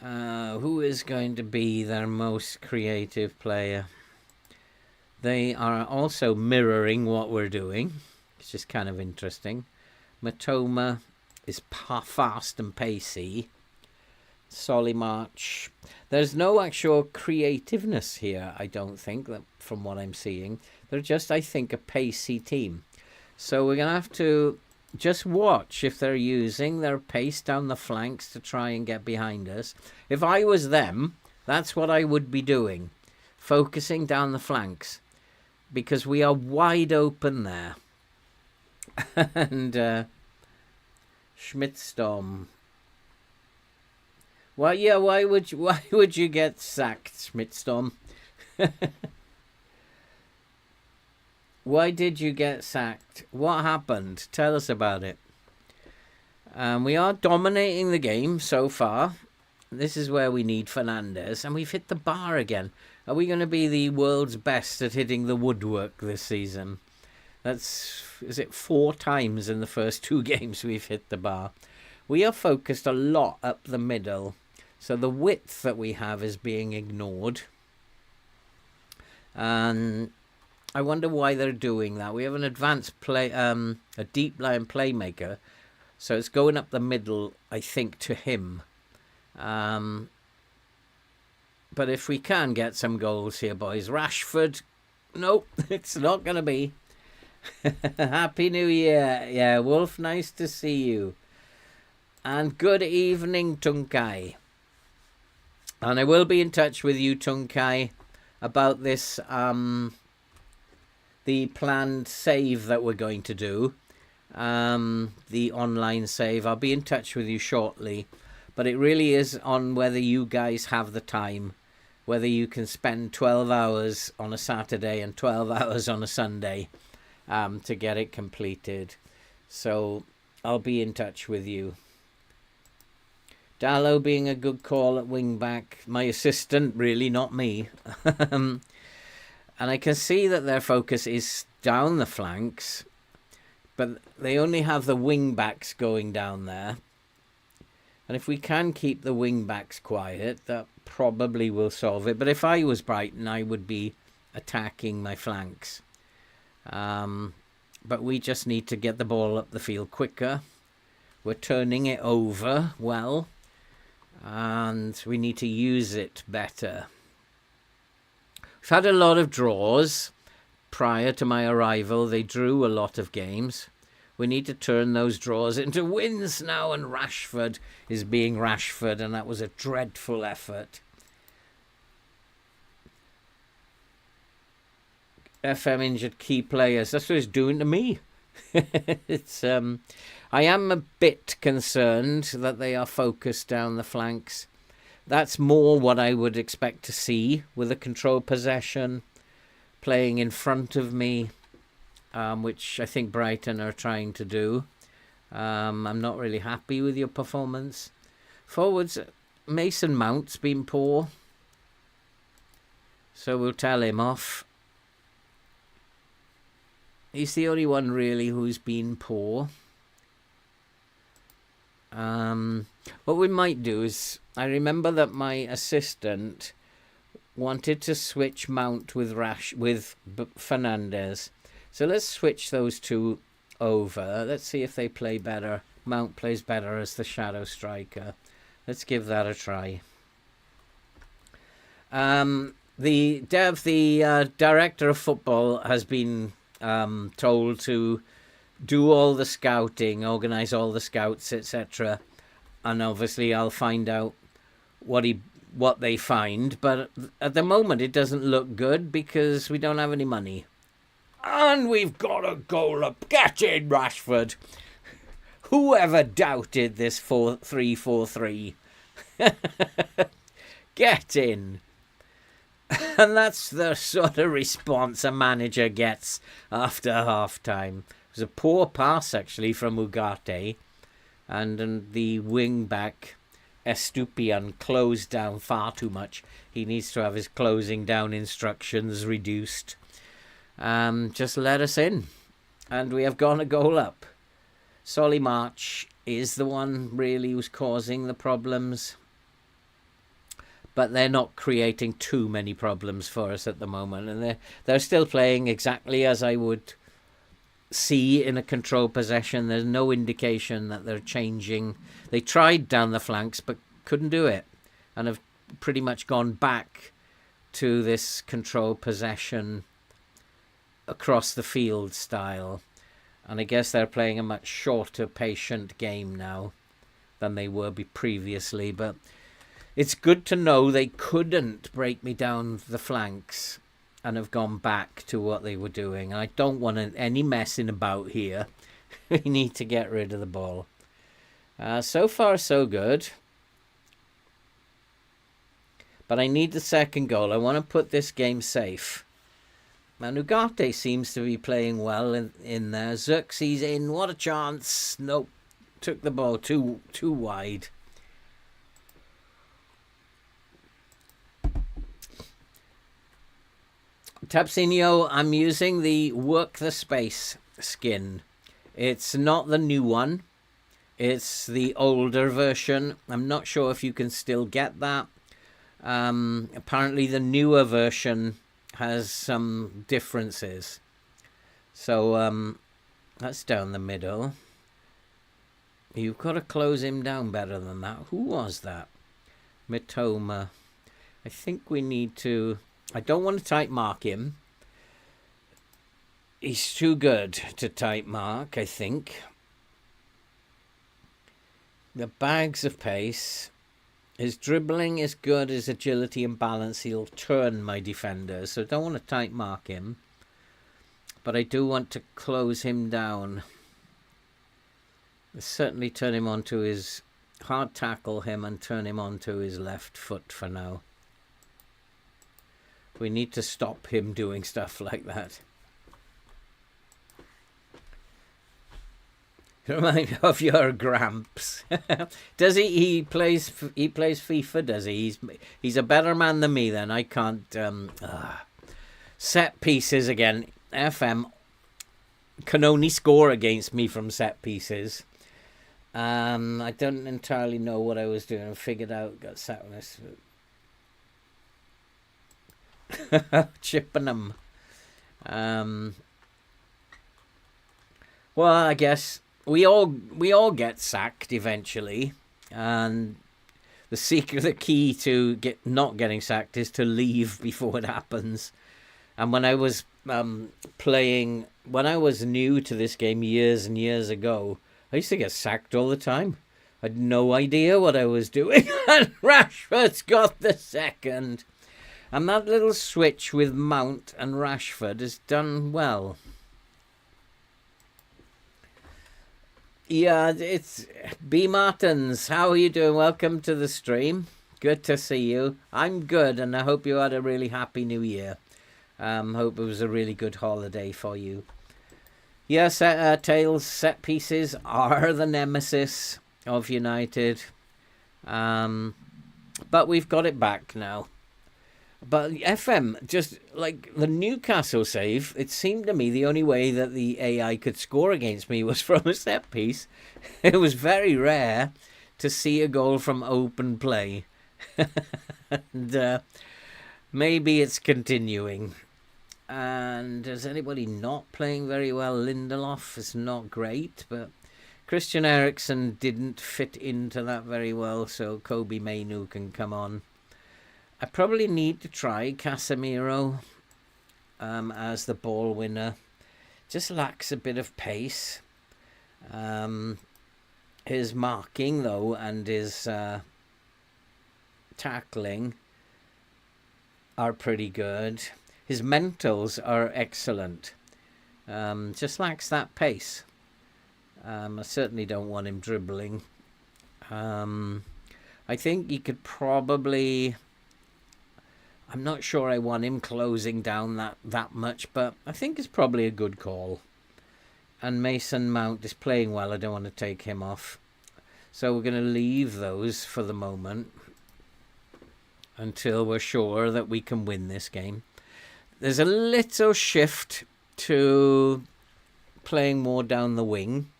Who is going to be their most creative player? They are also mirroring what we're doing, which is kind of interesting. Matoma is fast and pacey. Solimarch. There's no actual creativeness here, I don't think, that from what I'm seeing. They're just, I think, a pacey team. So we're going to have to just watch if they're using their pace down the flanks to try and get behind us. If I was them, that's what I would be doing. Focusing down the flanks. Because we are wide open there. And Schmidtstorm. Well, yeah, why would you get sacked, Schmidtstorm? Why did you get sacked? What happened? Tell us about it. We are dominating the game so far. This is where we need Fernandes. And we've hit the bar again. Are we going to be the world's best at hitting the woodwork this season? Is it 4 times in the first 2 games we've hit the bar? We are focused a lot up the middle. So the width that we have is being ignored. And I wonder why they're doing that. We have an advanced a deep line playmaker. So it's going up the middle, I think, to him. But if we can get some goals here, boys. Rashford. Nope, it's not going to be. Happy New Year. Yeah, Wolf, nice to see you. And good evening, Tunkai. And I will be in touch with you, Tunkai, about this, the planned save that we're going to do. The online save. I'll be in touch with you shortly. But it really is on whether you guys have the time. Whether you can spend 12 hours on a Saturday and 12 hours on a Sunday to get it completed. So I'll be in touch with you. Dallo being a good call at wing back. My assistant, really, not me. And I can see that their focus is down the flanks. But they only have the wing backs going down there. And if we can keep the wing backs quiet, that probably will solve it. But if I was Brighton, I would be attacking my flanks. But we just need to get the ball up the field quicker. We're turning it over well. And we need to use it better. We've had a lot of draws. prior to my arrival, they drew a lot of games. We need to turn those draws into wins now, and Rashford is being Rashford, and that was a dreadful effort. FM injured key players. That's what it's doing to me. It's I am a bit concerned that they are focused down the flanks. That's more what I would expect to see with a control possession, playing in front of me, which I think Brighton are trying to do. I'm not really happy with your performance. Forwards, Mason Mount's been poor, so we'll tell him off. He's the only one really who's been poor. What we might do is, I remember that my assistant wanted to switch Mount with Fernandez. So let's switch those two over. Let's see if they play better. Mount plays better as the shadow striker. Let's give that a try. The director of football has been told to do all the scouting, organise all the scouts, etc. And obviously I'll find out what they find. But at the moment it doesn't look good because we don't have any money. And we've got a goal up. Get in, Rashford. Whoever doubted this 4-3-4-3? Get in. And that's the sort of response a manager gets after half-time. It was a poor pass, actually, from Ugarte. And the wing-back, Estupian, closed down far too much. He needs to have his closing down instructions reduced. Just let us in. And we have gone a goal up. Solly March is the one really who's causing the problems. But they're not creating too many problems for us at the moment. And they're still playing exactly as I would see in a control possession. There's no indication that they're changing. They tried down the flanks but couldn't do it. And have pretty much gone back to this control possession across the field style. And I guess they're playing a much shorter, patient game now than they were previously. But it's good to know they couldn't break me down the flanks and have gone back to what they were doing. I don't want any messing about here. We need to get rid of the ball. So far, so good. But I need the second goal. I want to put this game safe. Man Utd seems to be playing well in there. Xerxes in. What a chance. Nope. Took the ball too wide. Tapsinho, I'm using the Work the Space skin. It's not the new one. It's the older version. I'm not sure if you can still get that. Apparently the newer version has some differences. So that's down the middle. You've got to close him down better than that. Who was that? Mitoma. I think we need to... I don't want to tight mark him. He's too good to tight mark, I think. The bags of pace. His dribbling is good, his agility and balance. He'll turn my defenders, so I don't want to tight mark him. But I do want to close him down. Certainly turn him onto his... hard tackle him and turn him onto his left foot for now. We need to stop him doing stuff like that. Remind me of your Gramps. Does he? He plays FIFA. Does he? He's a better man than me. Then I can't. Set pieces again. FM can only score against me from set pieces. I don't entirely know what I was doing. I figured out. Got sat on this. Chippenham. Well, I guess we all get sacked eventually, and the key to not getting sacked is to leave before it happens. And when I was playing, when I was new to this game years and years ago, I used to get sacked all the time. I had no idea what I was doing. And Rashford's got the second. And that little switch with Mount and Rashford has done well. Yeah, it's B. Martins. How are you doing? Welcome to the stream. Good to see you. I'm good, and I hope you had a really happy New Year. Hope it was a really good holiday for you. Yes, Tails, set pieces are the nemesis of United. But we've got it back now. But FM, just like the Newcastle save, it seemed to me the only way that the AI could score against me was from a set piece. It was very rare to see a goal from open play. And maybe it's continuing. And is anybody not playing very well? Lindelof is not great, but Christian Eriksen didn't fit into that very well, so Kobe Mainu can come on. I probably need to try Casemiro as the ball winner. Just lacks a bit of pace. His marking, though, and his tackling are pretty good. His mentals are excellent. Just lacks that pace. I certainly don't want him dribbling. I think he could probably... I'm not sure I want him closing down that much, but I think it's probably a good call. And Mason Mount is playing well. I don't want to take him off. So we're going to leave those for the moment until we're sure that we can win this game. There's a little shift to playing more down the wing.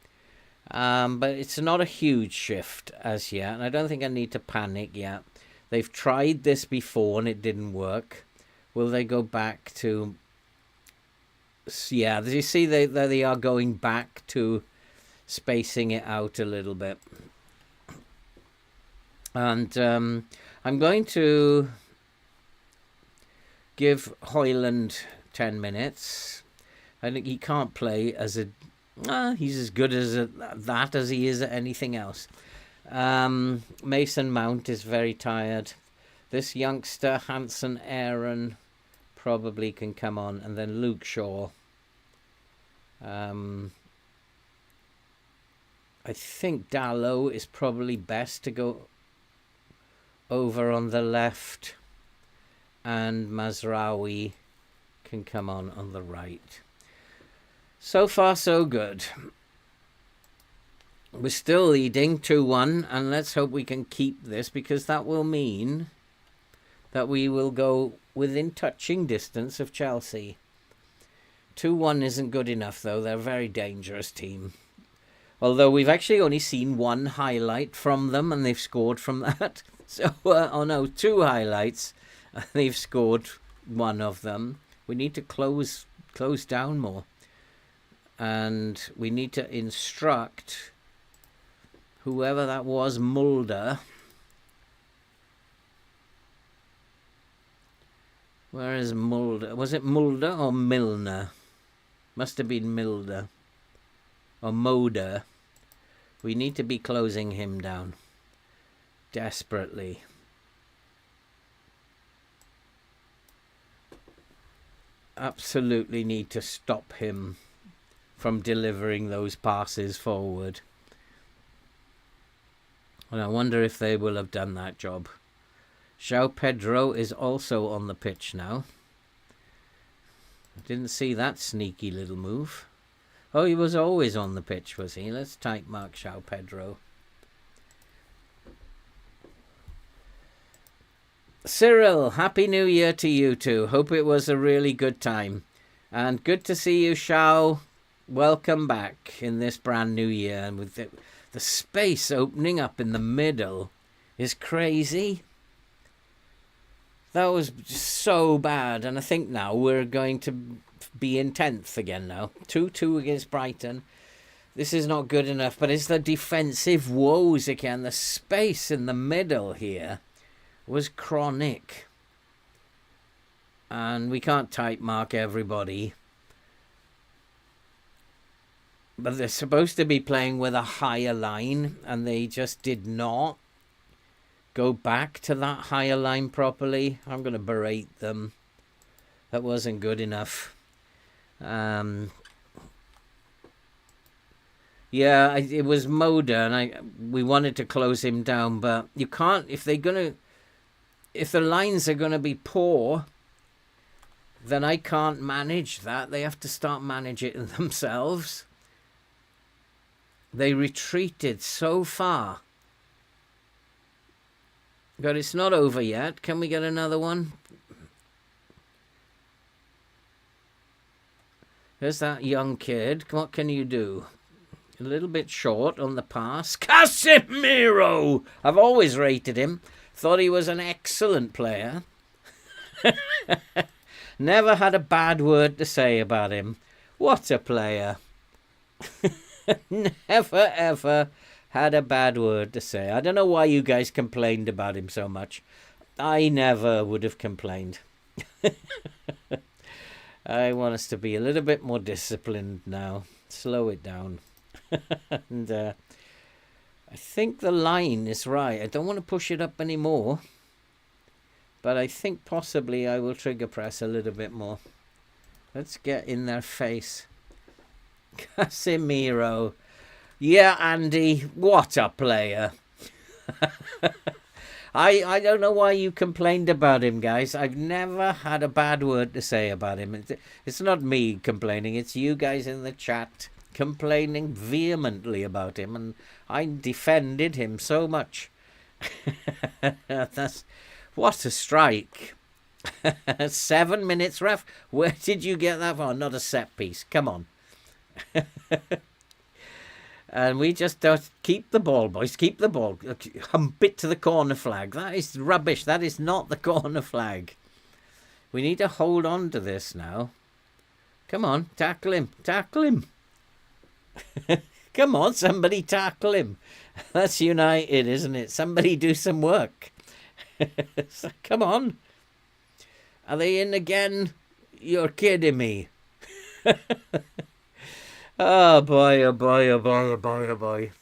But it's not a huge shift as yet. And I don't think I need to panic yet. They've tried this before and it didn't work. Will they go back to... Yeah, you see they are going back to spacing it out a little bit. And I'm going to give Højlund 10 minutes. I think he can't play as a... he's as good as that as he is at anything else. Mason Mount is very tired. This youngster, Hansen Aaron, probably can come on. And then Luke Shaw. I think Dallo is probably best to go over on the left. And Mazraoui can come on the right. So far, so good. We're still leading 2-1, and let's hope we can keep this, because that will mean that we will go within touching distance of Chelsea. 2-1 isn't good enough, though. They're a very dangerous team. Although we've actually only seen one highlight from them, and they've scored from that. So, oh no, 2 highlights. They've scored one of them. We need to close down more. And we need to instruct... whoever that was, Mulder. Where is Mulder? Was it Mulder or Milner? Must have been Milder. Or Moder. We need to be closing him down. Desperately. Absolutely need to stop him from delivering those passes forward. And I wonder if they will have done that job. João Pedro is also on the pitch now. I didn't see that sneaky little move. Oh, he was always on the pitch, was he? Let's type mark João Pedro. Cyril, Happy New Year to you too. Hope it was a really good time. And good to see you, Xiao. Welcome back in this brand new year. And with the space opening up in the middle is crazy. That was just so bad. And I think now we're going to be in 10th again now. 2-2 against Brighton. This is not good enough. But it's the defensive woes again. The space in the middle here was chronic. And we can't type mark everybody. But they're supposed to be playing with a higher line, and they just did not go back to that higher line properly. I'm going to berate them. That wasn't good enough. Yeah, it was Moda, and we wanted to close him down, but you can't. If the lines are gonna be poor, then I can't manage that. They have to start managing it themselves. They retreated so far. But it's not over yet. Can we get another one? There's that young kid. What can you do? A little bit short on the pass. Casemiro! I've always rated him. Thought he was an excellent player. Never had a bad word to say about him. What a player. Never, ever had a bad word to say. I don't know why you guys complained about him so much. I never would have complained. I want us to be a little bit more disciplined now. Slow it down. And I think the line is right. I don't want to push it up anymore. But I think possibly I will trigger press a little bit more. Let's get in their face. Casemiro. Yeah, Andy, what a player. I don't know why you complained about him, guys. I've never had a bad word to say about him. It's not me complaining. It's you guys in the chat complaining vehemently about him. And I defended him so much. What a strike. 7 minutes, ref. Where did you get that from? Not a set piece. Come on. And we just keep the ball, boys. Keep the ball. Hump it to the corner flag. That is rubbish. That is not the corner flag. We need to hold on to this now. Come on. Tackle him. Tackle him. Come on. Somebody tackle him. That's United, isn't it? Somebody do some work. Come on. Are they in again? You're kidding me. Oh boy, oh boy, oh boy, oh boy, oh boy.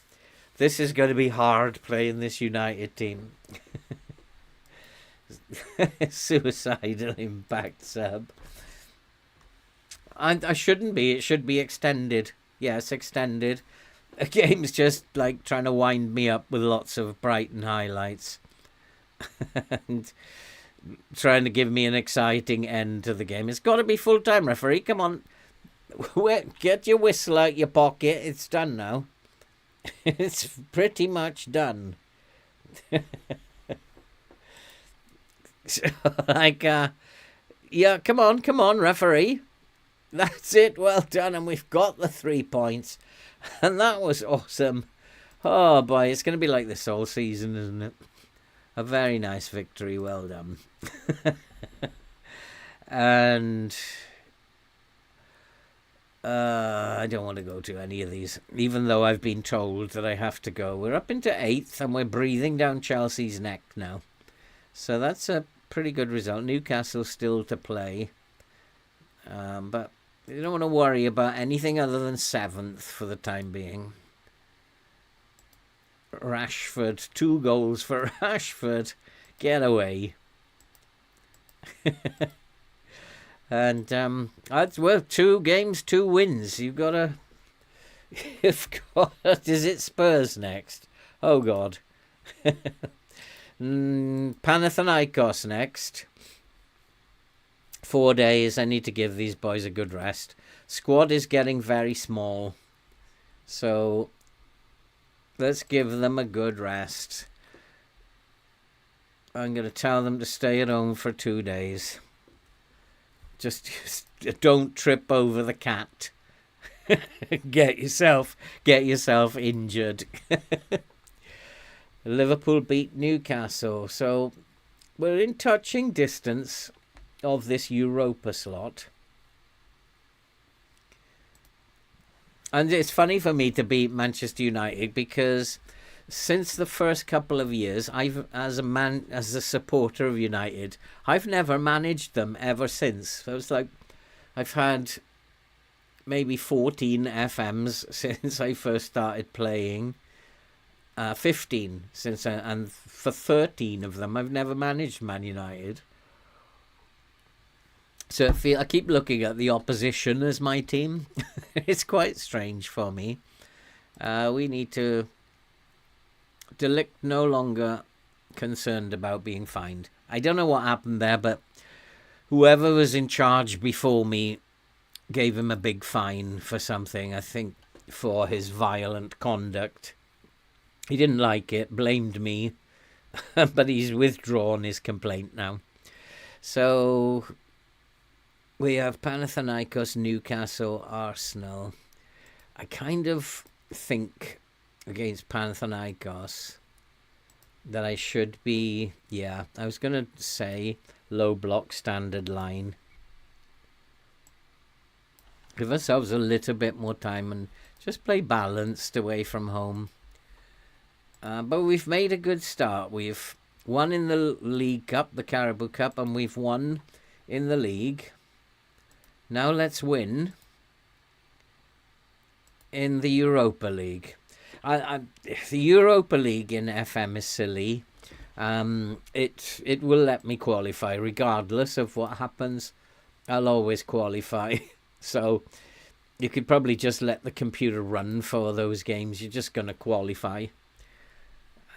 This is going to be hard playing this United team. Suicidal impact sub. And I shouldn't be. It should be extended. Yes, extended. A game's just like trying to wind me up with lots of Brighton highlights. And trying to give me an exciting end to the game. It's got to be full-time, referee. Come on. Get your whistle out your pocket. It's done now. It's pretty much done. Yeah, come on, referee. That's it. Well done. And we've got the 3 points. And that was awesome. Oh, boy. It's going to be like this all season, isn't it? A very nice victory. Well done. And I don't want to go to any of these, even though I've been told that I have to go. We're up into 8th, and we're breathing down Chelsea's neck now. So that's a pretty good result. Newcastle still to play. But you don't want to worry about anything other than 7th for the time being. Rashford, 2 goals for Rashford. Get away. And that's, well, 2 games, 2 wins. You've got to. Is it Spurs next? Oh God. Panathinaikos next. 4 days. I need to give these boys a good rest. Squad is getting very small, so let's give them a good rest. I'm going to tell them to stay at home for 2 days. Just don't trip over the cat. Get yourself injured. Liverpool beat Newcastle, so we're in touching distance of this Europa slot. And it's funny for me to beat Manchester United because since the first couple of years, as a supporter of United, I've never managed them ever since. So it's like I've had maybe 14 FMs since I first started playing. 15 and for 13 of them I've never managed Man United. So I keep looking at the opposition as my team. It's quite strange for me. We need to... De Ligt no longer concerned about being fined. I don't know what happened there, but whoever was in charge before me gave him a big fine for something, I think for his violent conduct. He didn't like it, blamed me, but he's withdrawn his complaint now. So we have Panathinaikos, Newcastle, Arsenal. I kind of think against Panathinaikos that I should be, I was going to say low block standard line. Give ourselves a little bit more time and just play balanced away from home. But we've made a good start. We've won in the League Cup, the Carabao Cup, and we've won in the league. Now let's win in the Europa League. The Europa League in FM is silly. It will let me qualify regardless of what happens. I'll always qualify. So you could probably just let the computer run for those games. You're just going to qualify.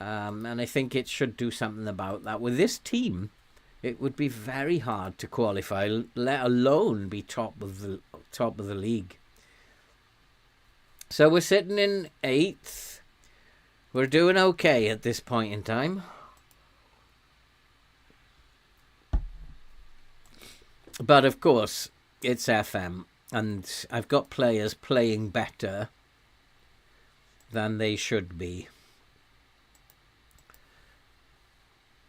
And I think it should do something about that. With this team, it would be very hard to qualify, let alone be top of the league. So we're sitting in 8th. We're doing okay at this point in time. But of course, it's FM, and I've got players playing better than they should be.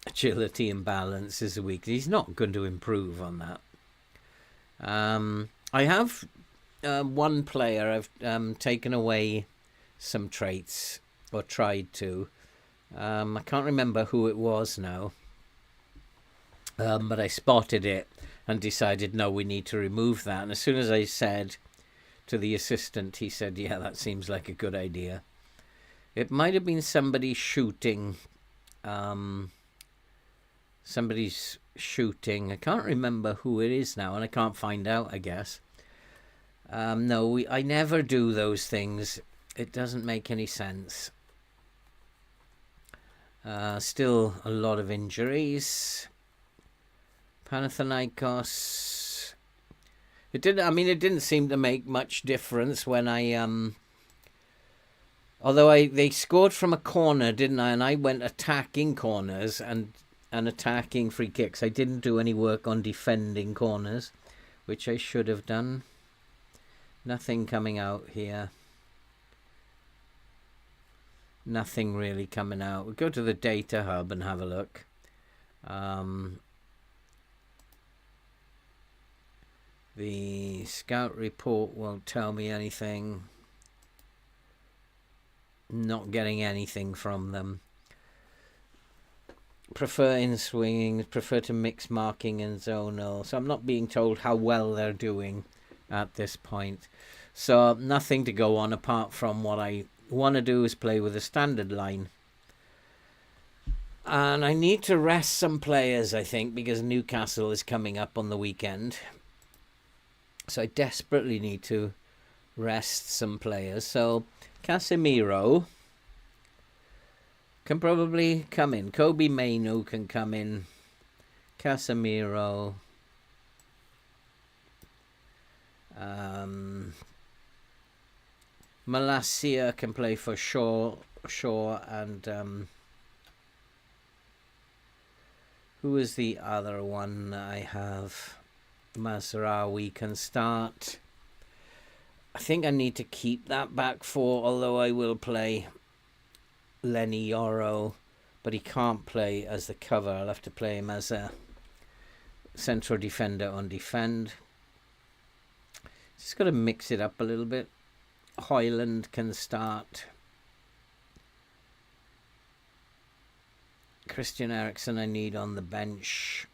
Agility and balance is a weak. He's not going to improve on that. I have one player I've taken away some traits, or tried to. I can't remember who it was now. But I spotted it and decided, no, we need to remove that. And as soon as I said to the assistant, he said, yeah, that seems like a good idea. It might have been somebody shooting... somebody's shooting. I can't remember who it is now, and I can't find out, I guess. No, I never do those things. It doesn't make any sense. Still a lot of injuries. Panathinaikos. It didn't seem to make much difference when I although they scored from a corner, didn't I? And I went attacking corners and attacking free kicks. I didn't do any work on defending corners, which I should have done. Nothing coming out here. Nothing really coming out. We'll go to the data hub and have a look. The scout report won't tell me anything. Not getting anything from them. Prefer in swinging, prefer to mix marking and zonal. So I'm not being told how well they're doing at this point. So nothing to go on apart from what I want to do is play with a standard line. And I need to rest some players, I think, because Newcastle is coming up on the weekend. So I desperately need to rest some players. So Casemiro can probably come in. Kobe Mainu can come in. Casemiro. Malacia can play for Shaw and who is the other one I have? Mazraoui can start. I think I need to keep that back four, although I will play Lenny Yoro, but he can't play as the cover. I'll have to play him as a central defender on defend. Just got to mix it up a little bit. Hoyland can start. Christian Eriksen I need on the bench.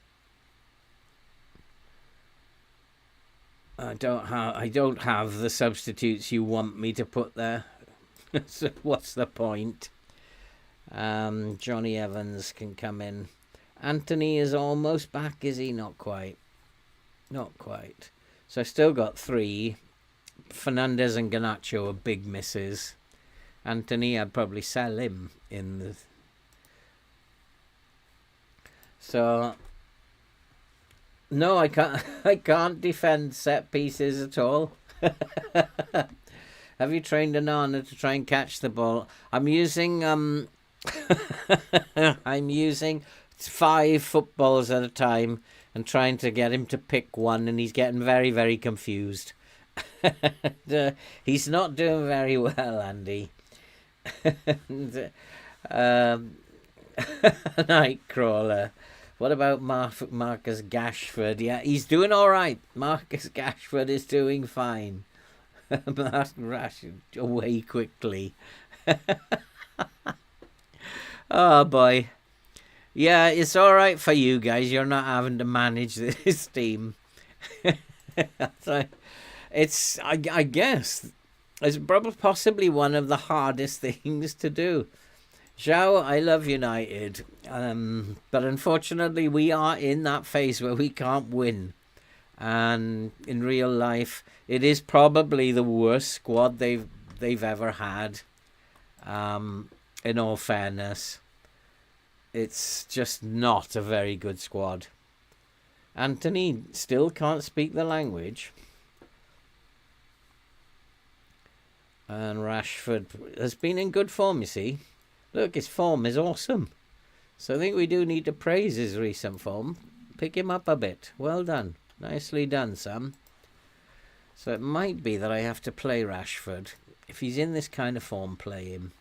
I don't have the substitutes you want me to put there. So what's the point? Johnny Evans can come in. Anthony is almost back, is he? Not quite. Not quite. So I still got 3. Fernandez and Garnacho are big misses. Anthony, I'd probably sell him in the... So... No, I can't. I can't defend set pieces at all. Have you trained Onana to try and catch the ball? I'm using I'm using 5 footballs at a time and trying to get him to pick one, and he's getting very, very confused. He's not doing very well, Andy. Nightcrawler. What about Marcus Rashford? Yeah, he's doing all right. Marcus Rashford is doing fine. Marcus Rashford away quickly. Oh, boy. Yeah, it's all right for you guys. You're not having to manage this team. It's, I guess, it's probably possibly one of the hardest things to do. Zhao, I love United, but unfortunately we are in that phase where we can't win. And in real life, it is probably the worst squad they've ever had. In all fairness, it's just not a very good squad. Anthony still can't speak the language. And Rashford has been in good form, you see. Look, his form is awesome. So I think we do need to praise his recent form. Pick him up a bit. Well done. Nicely done, Sam. So it might be that I have to play Rashford. If he's in this kind of form, play him.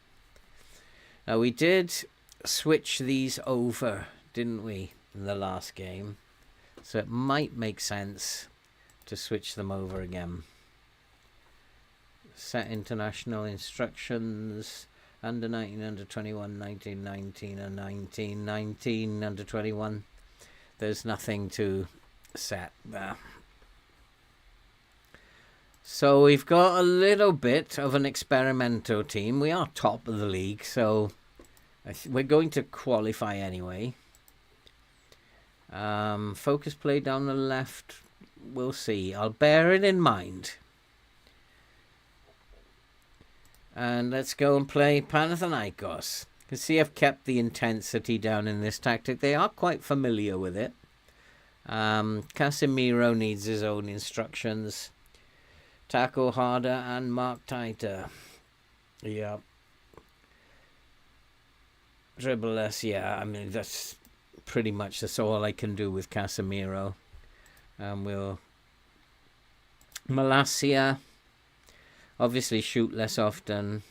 Now, we did switch these over, didn't we, in the last game? So it might make sense to switch them over again. Set international instructions. Under 19, under 21, 19, 19, and 19, 19, under 21. There's nothing to set there. So we've got a little bit of an experimental team. We are top of the league, so we're going to qualify anyway. Focus play down the left. We'll see. I'll bear it in mind. And let's go and play Panathinaikos. You can see I've kept the intensity down in this tactic. They are quite familiar with it. Casemiro needs his own instructions. Tackle harder and mark tighter. Yeah. Dribble less. Yeah, I mean, that's all I can do with Casemiro. We'll... Malacia. Obviously, shoot less often.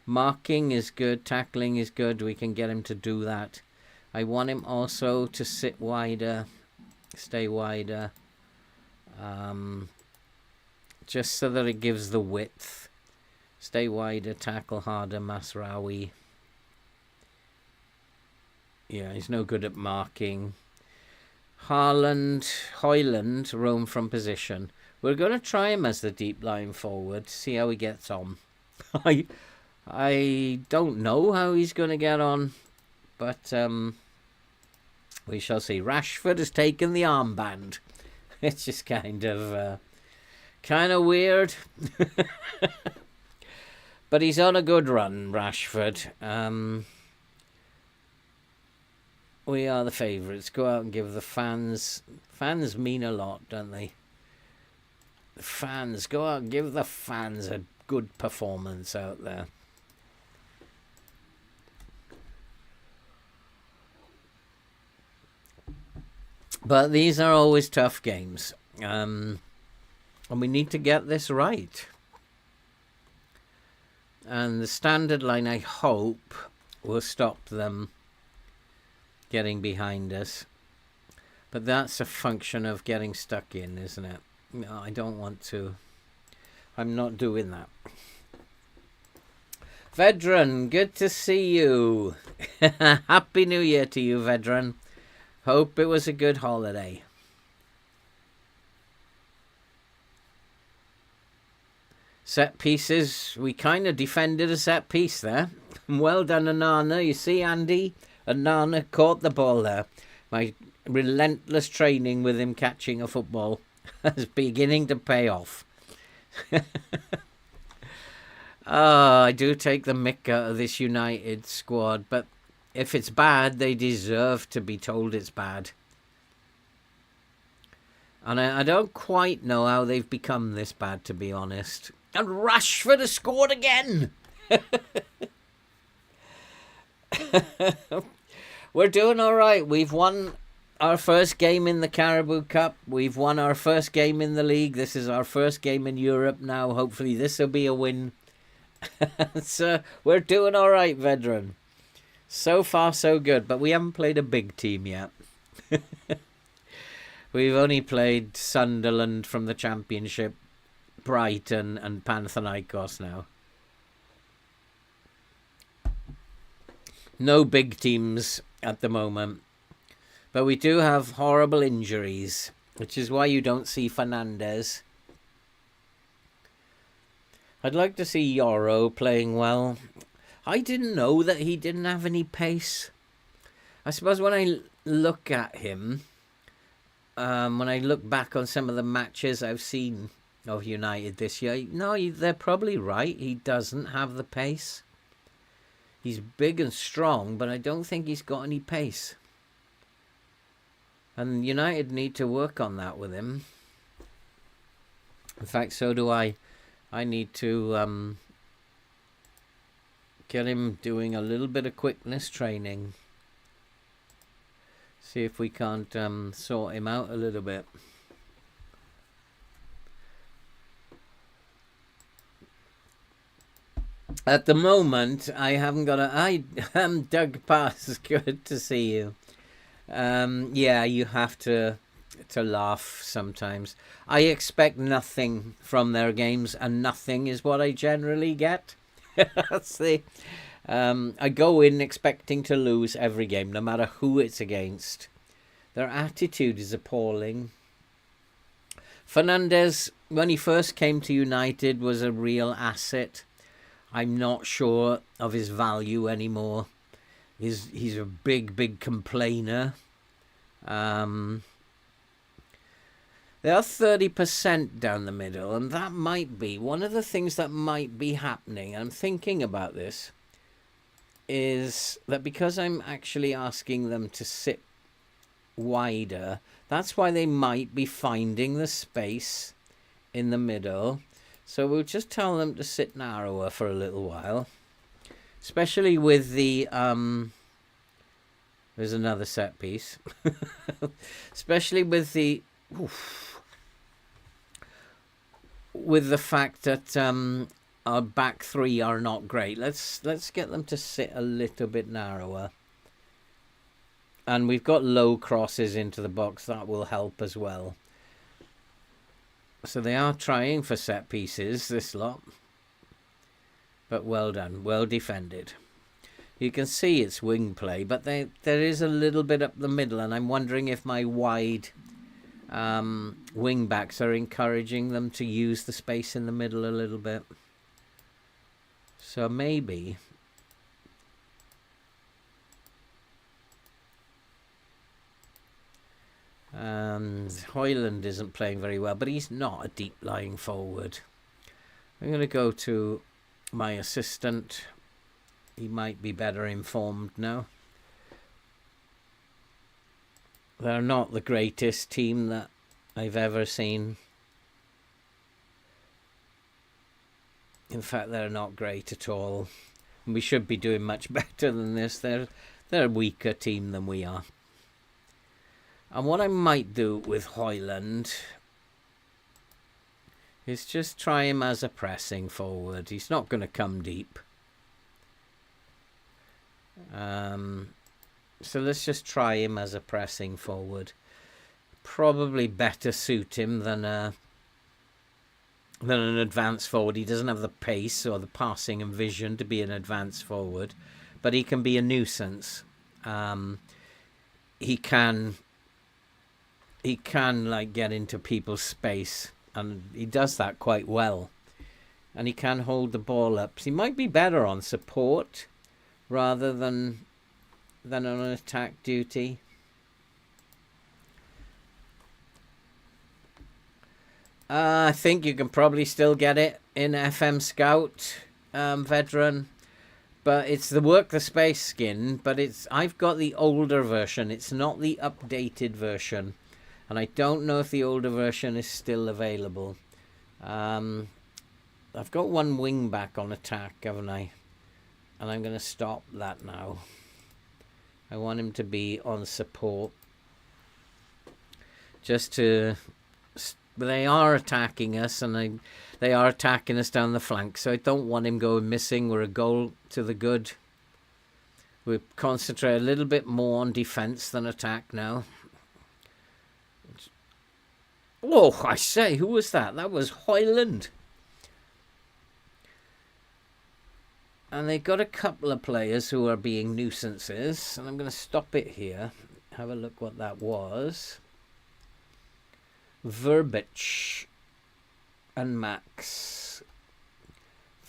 Marking is good. Tackling is good. We can get him to do that. I want him also to sit wider. Stay wider. Just so that it gives the width. Stay wider. Tackle harder. Masraoui. Yeah, he's no good at marking. Hoyland roam from position. We're going to try him as the deep line forward, see how he gets on. I don't know how he's going to get on, but we shall see. Rashford has taken the armband. It's just kind of weird. But he's on a good run, Rashford. We are the favourites. Go out and give the fans... Fans mean a lot, don't they? The fans, go out and give the fans a good performance out there. But these are always tough games. And we need to get this right. And the standard line, I hope, will stop them getting behind us. But that's a function of getting stuck in, isn't it? No, I don't want to. I'm not doing that. Vedran, good to see you. Happy New Year to you, Vedran. Hope it was a good holiday. Set pieces, we kind of defended a set piece there. Well done, Anana. You see, Andy? Anana caught the ball there. My relentless training with him catching a football is beginning to pay off. I do take the mick out of this United squad, but if it's bad, they deserve to be told it's bad. And I don't quite know how they've become this bad, to be honest. And Rashford has scored again! We're doing all right. We've won our first game in the Carabao Cup. We've won our first game in the league. This is our first game in Europe now. Hopefully this will be a win. So we're doing all right, Vedran. So far, so good. But we haven't played a big team yet. We've only played Sunderland from the Championship, Brighton and Panathinaikos now. No big teams at the moment. But we do have horrible injuries, which is why you don't see Fernandes. I'd like to see Yoro playing well. I didn't know that he didn't have any pace. I suppose when I look at him, when I look back on some of the matches I've seen of United this year, no, they're probably right. He doesn't have the pace. He's big and strong, but I don't think he's got any pace. And United need to work on that with him. In fact, so do I. I need to get him doing a little bit of quickness training. See if we can't sort him out a little bit. At the moment, I haven't got a... Doug Pass, good to see you. Yeah, you have to laugh sometimes. I expect nothing from their games, and nothing is what I generally get. That's the... I go in expecting to lose every game, no matter who it's against. Their attitude is appalling. Fernandes, when he first came to United, was a real asset. I'm not sure of his value anymore. He's a big complainer. They are 30% down the middle, and that might be one of the things that might be happening. I'm thinking about this. Is that because I'm actually asking them to sit wider, that's why they might be finding the space in the middle. So we'll just tell them to sit narrower for a little while, especially with the there's another set piece. Especially with the with the fact that our back three are not great. Let's get them to sit a little bit narrower. And we've got low crosses into the box. That will help as well. So they are trying for set pieces, this lot. But well done. Well defended. You can see it's wing play, but there is a little bit up the middle. And I'm wondering if my wide wing backs are encouraging them to use the space in the middle a little bit. So maybe... And Højlund isn't playing very well, but he's not a deep lying forward. I'm going to go to my assistant. He might be better informed now. They're not the greatest team that I've ever seen. In fact, they're not great at all. We should be doing much better than this. They're a weaker team than we are. And what I might do with Højlund is just try him as a pressing forward. He's not going to come deep. So let's just try him as a pressing forward. Probably better suit him than a than an advanced forward. He doesn't have the pace or the passing and vision to be an advanced forward, but he can be a nuisance. He can like get into people's space, and he does that quite well. And he can hold the ball up. So he might be better on support rather than on attack duty. I think you can probably still get it in FM Scout veteran, but it's the work the space skin. But I've got the older version. It's not the updated version, and I don't know if the older version is still available. I've got one wing back on attack, haven't I? And I'm going to stop that now. I want him to be on support. Just to... They are attacking us, and they are attacking us down the flank, so I don't want him going missing. We're a goal to the good. We concentrate a little bit more on defence than attack now. Oh, I say, who was that? That was Hoyland. And they've got a couple of players who are being nuisances. And I'm going to stop it here. Have a look what that was. Verbic and Max.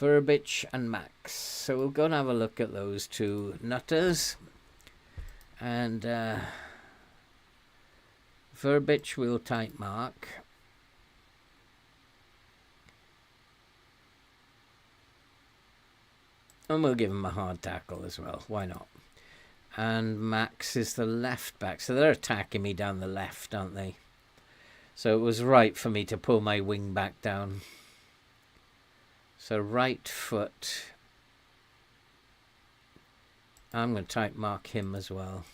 Verbic and Max. So we'll go and have a look at those two nutters. And Verbic will type mark. And we'll give him a hard tackle as well. Why not? And Max is the left back. So they're attacking me down the left, aren't they? So it was right for me to pull my wing back down. So right foot. I'm going to type mark him as well.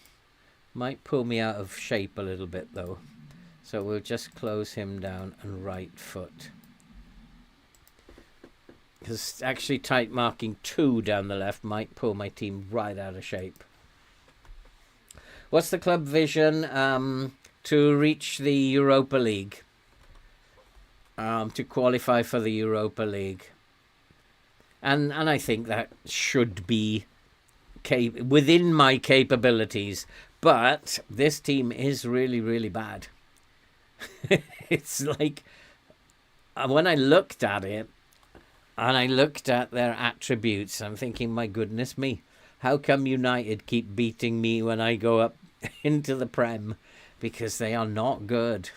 Might pull me out of shape a little bit though. So we'll just close him down and right foot. Because actually tight marking 2 down the left might pull my team right out of shape. What's the club vision? To reach the Europa League. To qualify for the Europa League. And I think that should be within my capabilities. But this team is really, really bad. It's like, when I looked at it, and I looked at their attributes, I'm thinking, my goodness me, how come United keep beating me when I go up into the Prem? Because they are not good.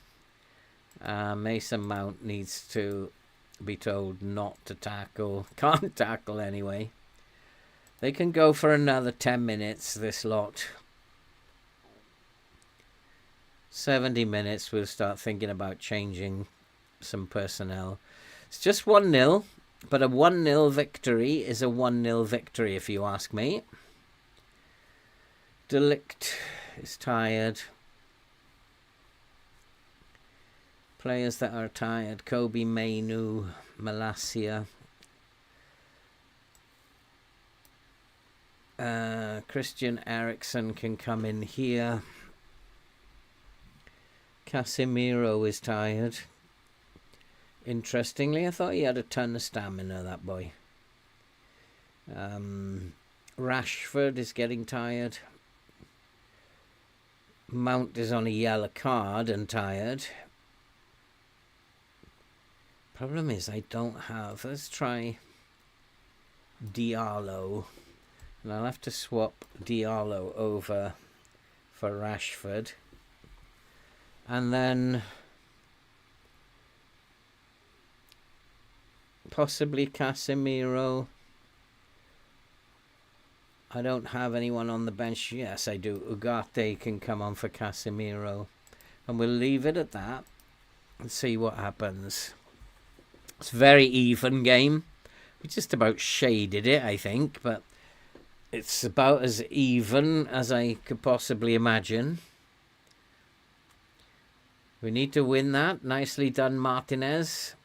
Mason Mount needs to be told not to tackle. Can't tackle anyway. They can go for another 10 minutes, this lot. 70 minutes, we'll start thinking about changing some personnel. It's just 1-0. But a 1-0 victory is a 1-0 victory, if you ask me. Delict is tired. Players that are tired. Kobe Mainu, Malasia. Christian Eriksen can come in here. Casemiro is tired. Interestingly, I thought he had a ton of stamina, that boy. Rashford is getting tired. Mount is on a yellow card and tired. Problem is I don't have... Let's try Diallo. And I'll have to swap Diallo over for Rashford. And then... possibly Casemiro. I don't have anyone on the bench. Yes, I do. Ugarte can come on for Casemiro. And we'll leave it at that and see what happens. It's a very even game. We just about shaded it, I think. But it's about as even as I could possibly imagine. We need to win that. Nicely done, Martinez.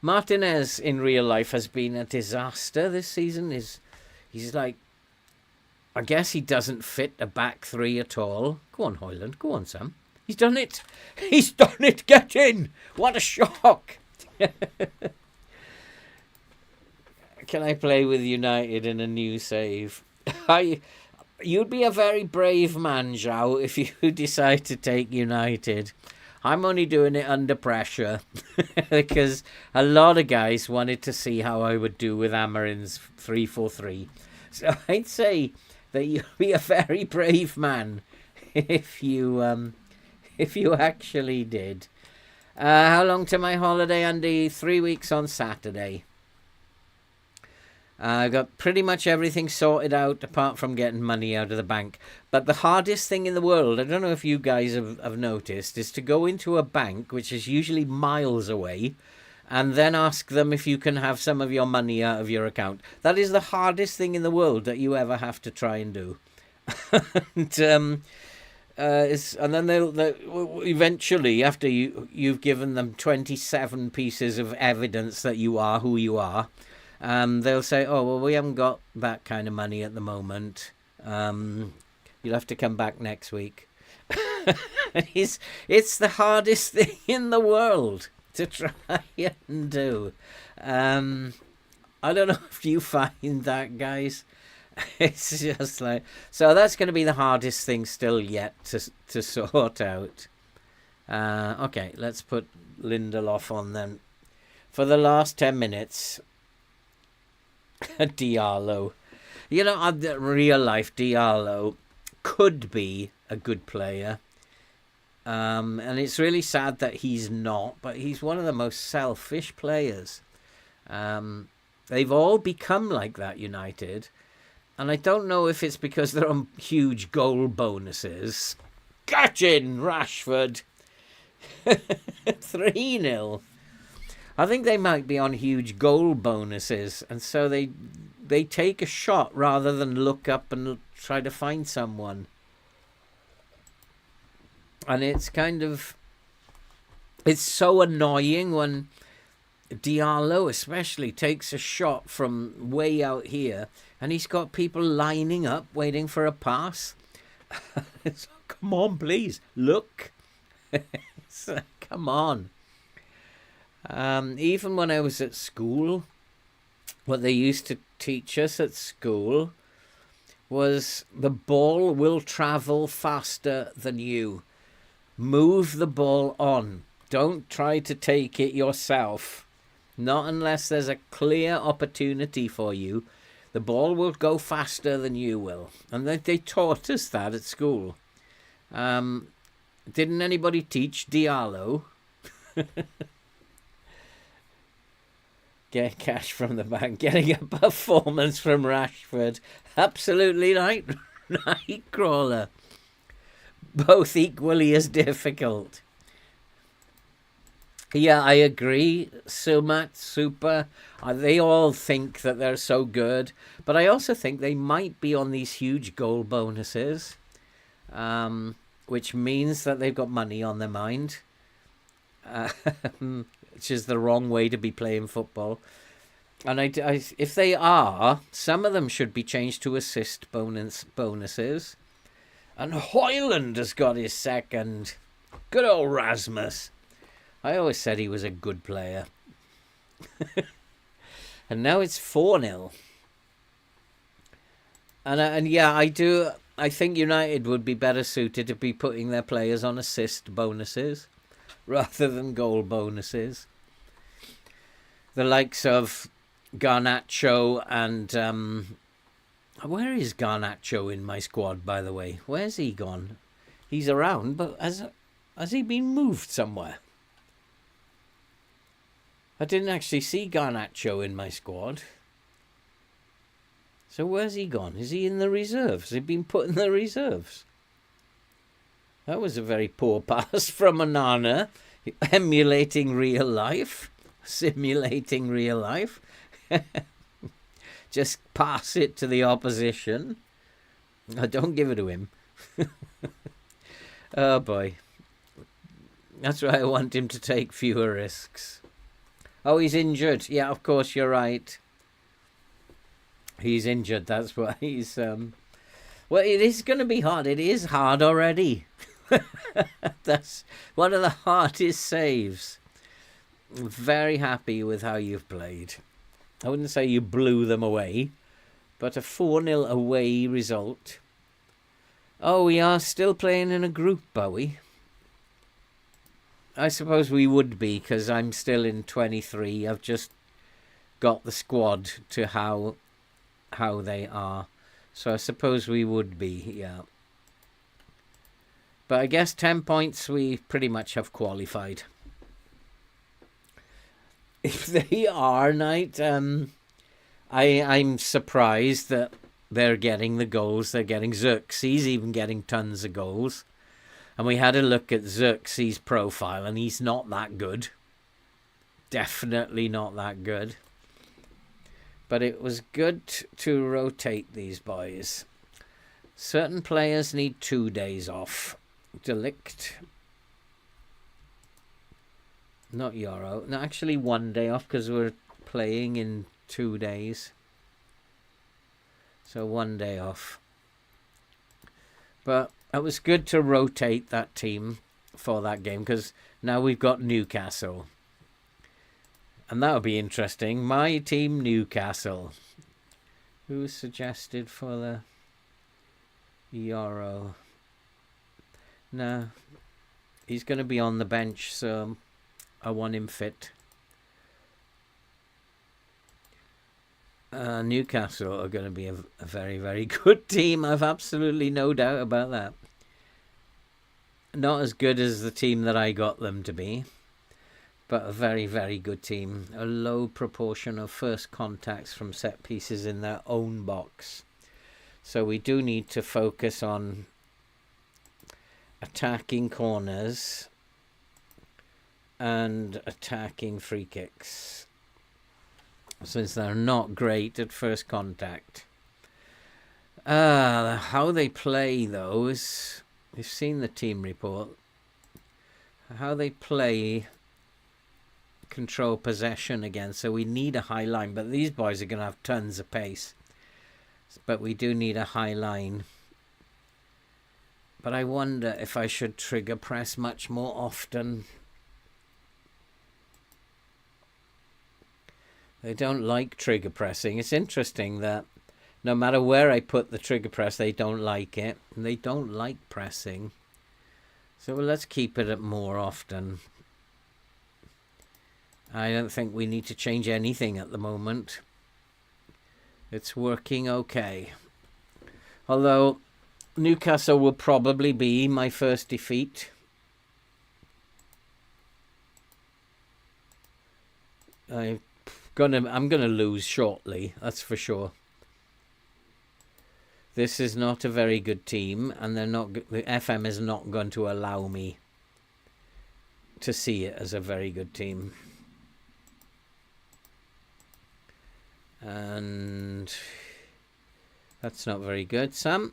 Martinez in real life has been a disaster this season. He's like, I guess he doesn't fit a back three at all. Go on, Hoyland. Go on, Sam. He's done it. He's done it. Get in. What a shock. can I play with United in a new save? You'd be a very brave man, Zhao, if you decide to take United. I'm only doing it under pressure because a lot of guys wanted to see how I would do with Amorim's 3-4-3. So I'd say that you'd be a very brave man if you actually did. How long to my holiday, Andy? 3 weeks on Saturday. I got pretty much everything sorted out apart from getting money out of the bank. But the hardest thing in the world, I don't know if you guys have noticed, is to go into a bank, which is usually miles away, and then ask them if you can have some of your money out of your account. That is the hardest thing in the world that you ever have to try and do. And then they'll eventually, after you've given them 27 pieces of evidence that you are who you are, they'll say, oh, well, we haven't got that kind of money at the moment. You'll have to come back next week. It's the hardest thing in the world to try and do. I don't know if you find that, guys. It's just like... So that's going to be the hardest thing still yet to sort out. Okay, let's put Lindelof on then. For the last 10 minutes... Diallo. You know, real life Diallo could be a good player. And it's really sad that he's not, but he's one of the most selfish players. They've all become like that, United. And I don't know if it's because they're on huge goal bonuses. Catch in, Rashford. 3-0. I think they might be on huge goal bonuses, and so they take a shot rather than look up and try to find someone. And it's it's so annoying when Diallo especially takes a shot from way out here, and he's got people lining up waiting for a pass. Come on, please, look. Come on. Even when I was at school, what they used to teach us at school was the ball will travel faster than you. Move the ball on. Don't try to take it yourself. Not unless there's a clear opportunity for you. The ball will go faster than you will. And they taught us that at school. Didn't anybody teach Diallo? Get cash from the bank, getting a performance from Rashford. Absolutely right, Nightcrawler. Both equally as difficult. Yeah, I agree. Sumat, Super, they all think that they're so good. But I also think they might be on these huge goal bonuses, which means that they've got money on their mind. Which is the wrong way to be playing football. And if they are, some of them should be changed to assist bonuses. And Hoyland has got his second. Good old Rasmus. I always said he was a good player. And now it's 4-0. And yeah, I think United would be better suited to be putting their players on assist bonuses rather than goal bonuses. The likes of Garnacho and... where is Garnacho in my squad, by the way? Where's he gone? He's around, but has he been moved somewhere? I didn't actually see Garnacho in my squad. So where's he gone? Is he in the reserves? Has he been put in the reserves? That was a very poor pass from Onana. Emulating real life. Simulating real life. Just pass it to the opposition. Don't give it to him. Oh boy. That's why I want him to take fewer risks. Oh, he's injured. Yeah, of course, you're right. He's injured. That's why he's... Well, it is going to be hard. It is hard already. That's one of the hardest saves. I'm very happy with how you've played. I wouldn't say you blew them away, but a 4-0 away result. Oh, we are still playing in a group, are we? I suppose we would be, because I'm still in 23. I've just got the squad to how they are. So I suppose we would be, yeah. But I guess 10 points, we pretty much have qualified. If they are, Knight, I'm surprised that they're getting the goals. They're getting Xerxes, even getting tons of goals. And we had a look at Xerxes' profile, and he's not that good. Definitely not that good. But it was good to rotate these boys. Certain players need 2 days off. Delict. Not Euro. No, actually 1 day off, because we're playing in 2 days. So 1 day off. But it was good to rotate that team for that game, because now we've got Newcastle. And that'll be interesting. My team, Newcastle. Who suggested for the Euro? No. He's going to be on the bench, so I want him fit. Newcastle are going to be a very, very good team. I've absolutely no doubt about that. Not as good as the team that I got them to be, but a very, very good team. A low proportion of first contacts from set pieces in their own box. So we do need to focus on attacking corners and attacking free kicks, since they're not great at first contact. How they play, though, is... You've seen the team report. How they play, control possession again. So we need a high line. But these boys are going to have tons of pace. But we do need a high line. But I wonder if I should trigger press much more often. They don't like trigger pressing. It's interesting that no matter where I put the trigger press, they don't like it. And they don't like pressing. So let's keep it more often. I don't think we need to change anything at the moment. It's working okay. Although Newcastle will probably be my first defeat. I'm gonna lose shortly, that's for sure. This is not a very good team, and the FM is not going to allow me to see it as a very good team. And that's not very good. Sam,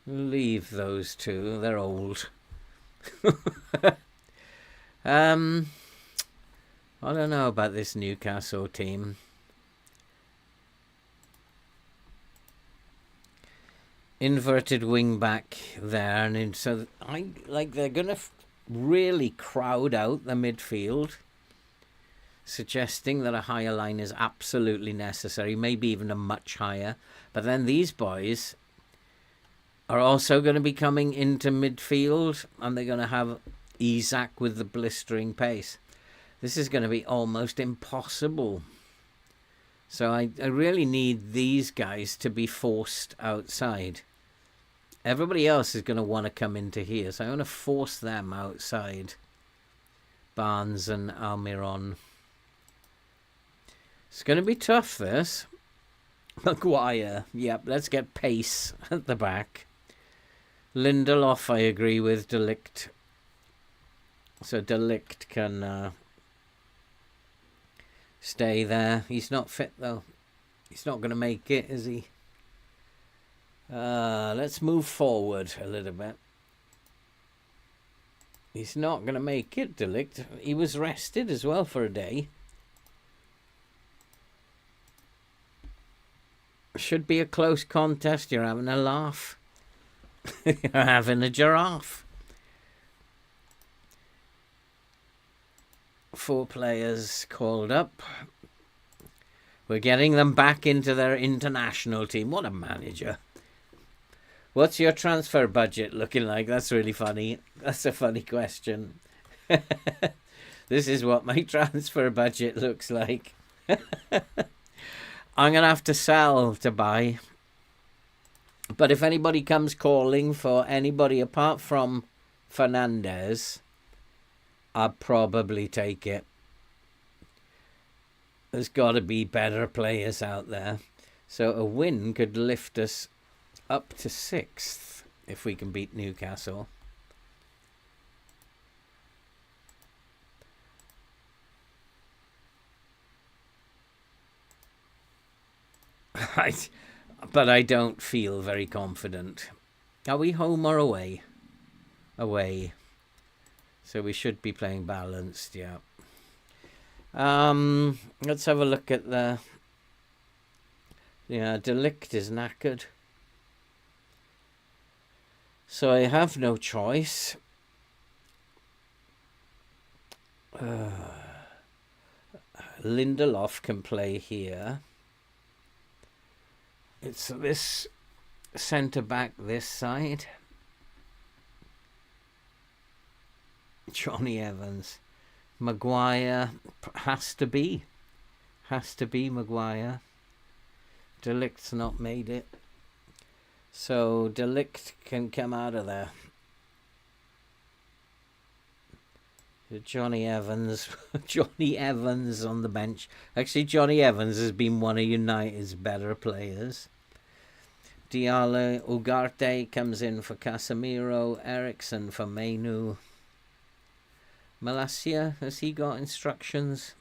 leave those two. They're old. I don't know about this Newcastle team. Inverted wing back there, and so they're gonna really crowd out the midfield, suggesting that a higher line is absolutely necessary, maybe even a much higher. But then these boys are also going to be coming into midfield, and they're going to have Isak with the blistering pace. This is going to be almost impossible. So I really need these guys to be forced outside. Everybody else is going to want to come into here, so I'm going to force them outside. Barnes and Almiron. It's going to be tough, this. Maguire. Yep, let's get pace at the back. Lindelof, I agree with. Delict. So Delict can stay there. He's not fit, though. He's not going to make it, is he? Let's move forward a little bit. He's not going to make it, Delict. He was rested as well for a day. Should be a close contest. You're having a laugh. You're having a giraffe. 4 players called up. We're getting them back into their international team. What a manager. What's your transfer budget looking like? That's really funny. That's a funny question. This is what my transfer budget looks like. I'm going to have to sell to buy. But if anybody comes calling for anybody apart from Fernandez, I'll probably take it. There's got to be better players out there. So a win could lift us up to 6th if we can beat Newcastle. But I don't feel very confident. Are we home or away? Away. So we should be playing balanced, yeah. Let's have a look at the... Yeah, De Ligt is knackered. So I have no choice. Lindelof can play here. It's this centre-back this side. Johnny Evans. Maguire has to be Maguire. De Ligt's not made it. So De Ligt can come out of there. Johnny Evans. Johnny Evans on the bench. Actually, Johnny Evans has been one of United's better players. Diallo, Ugarte comes in for Casemiro. Eriksson for Mainu. Malacia, has he got instructions?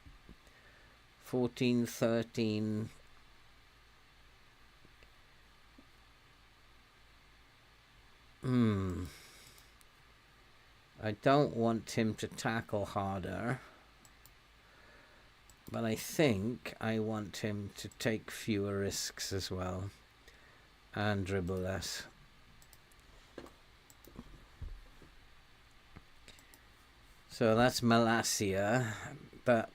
14-13. I don't want him to tackle harder, but I think I want him to take fewer risks as well and dribble less. So that's Malacia, but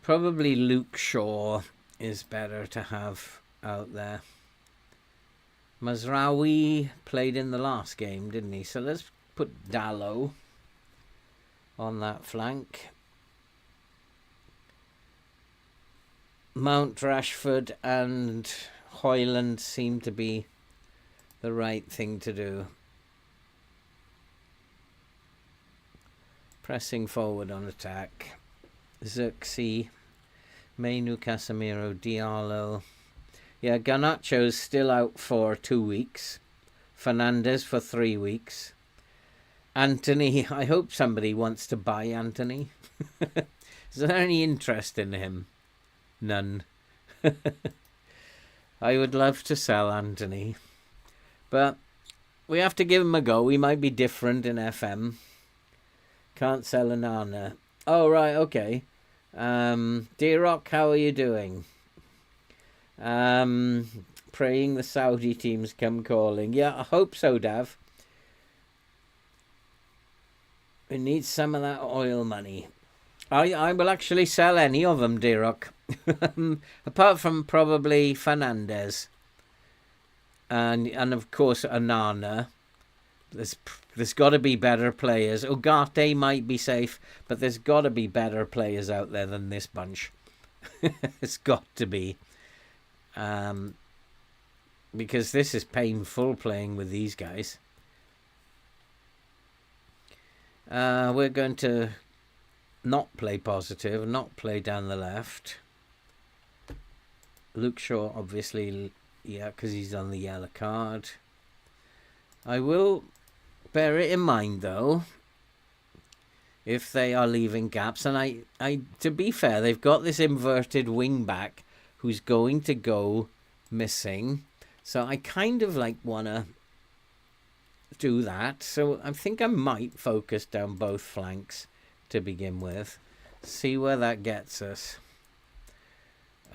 probably Luke Shaw is better to have out there. Mazraoui played in the last game, didn't he? So let's put Dallo on that flank. Mount, Rashford and Højlund seem to be the right thing to do. Pressing forward on attack. Xerxes, Mainu, Casemiro, Diallo. Yeah, Garnacho's still out for 2 weeks. Fernandez for 3 weeks. Anthony, I hope somebody wants to buy Anthony. Is there any interest in him? None. I would love to sell Anthony. But we have to give him a go. We might be different in FM. Can't sell Onana. Oh, right, okay. D-Rock, how are you doing? Praying the Saudi teams come calling. Yeah, I hope so, Dav. We need some of that oil money. I will actually sell any of them, D-Rock. Apart from probably Fernandez. And of course, Onana. There's got to be better players. Ugarte might be safe, but there's got to be better players out there than this bunch. It's got to be. Because this is painful playing with these guys. We're going to not play positive, not play down the left. Luke Shaw, obviously, yeah, because he's on the yellow card. I will bear it in mind, though, if they are leaving gaps. And I to be fair, they've got this inverted wing back who's going to go missing. So I kind of want to do that. So I think I might focus down both flanks to begin with. See where that gets us.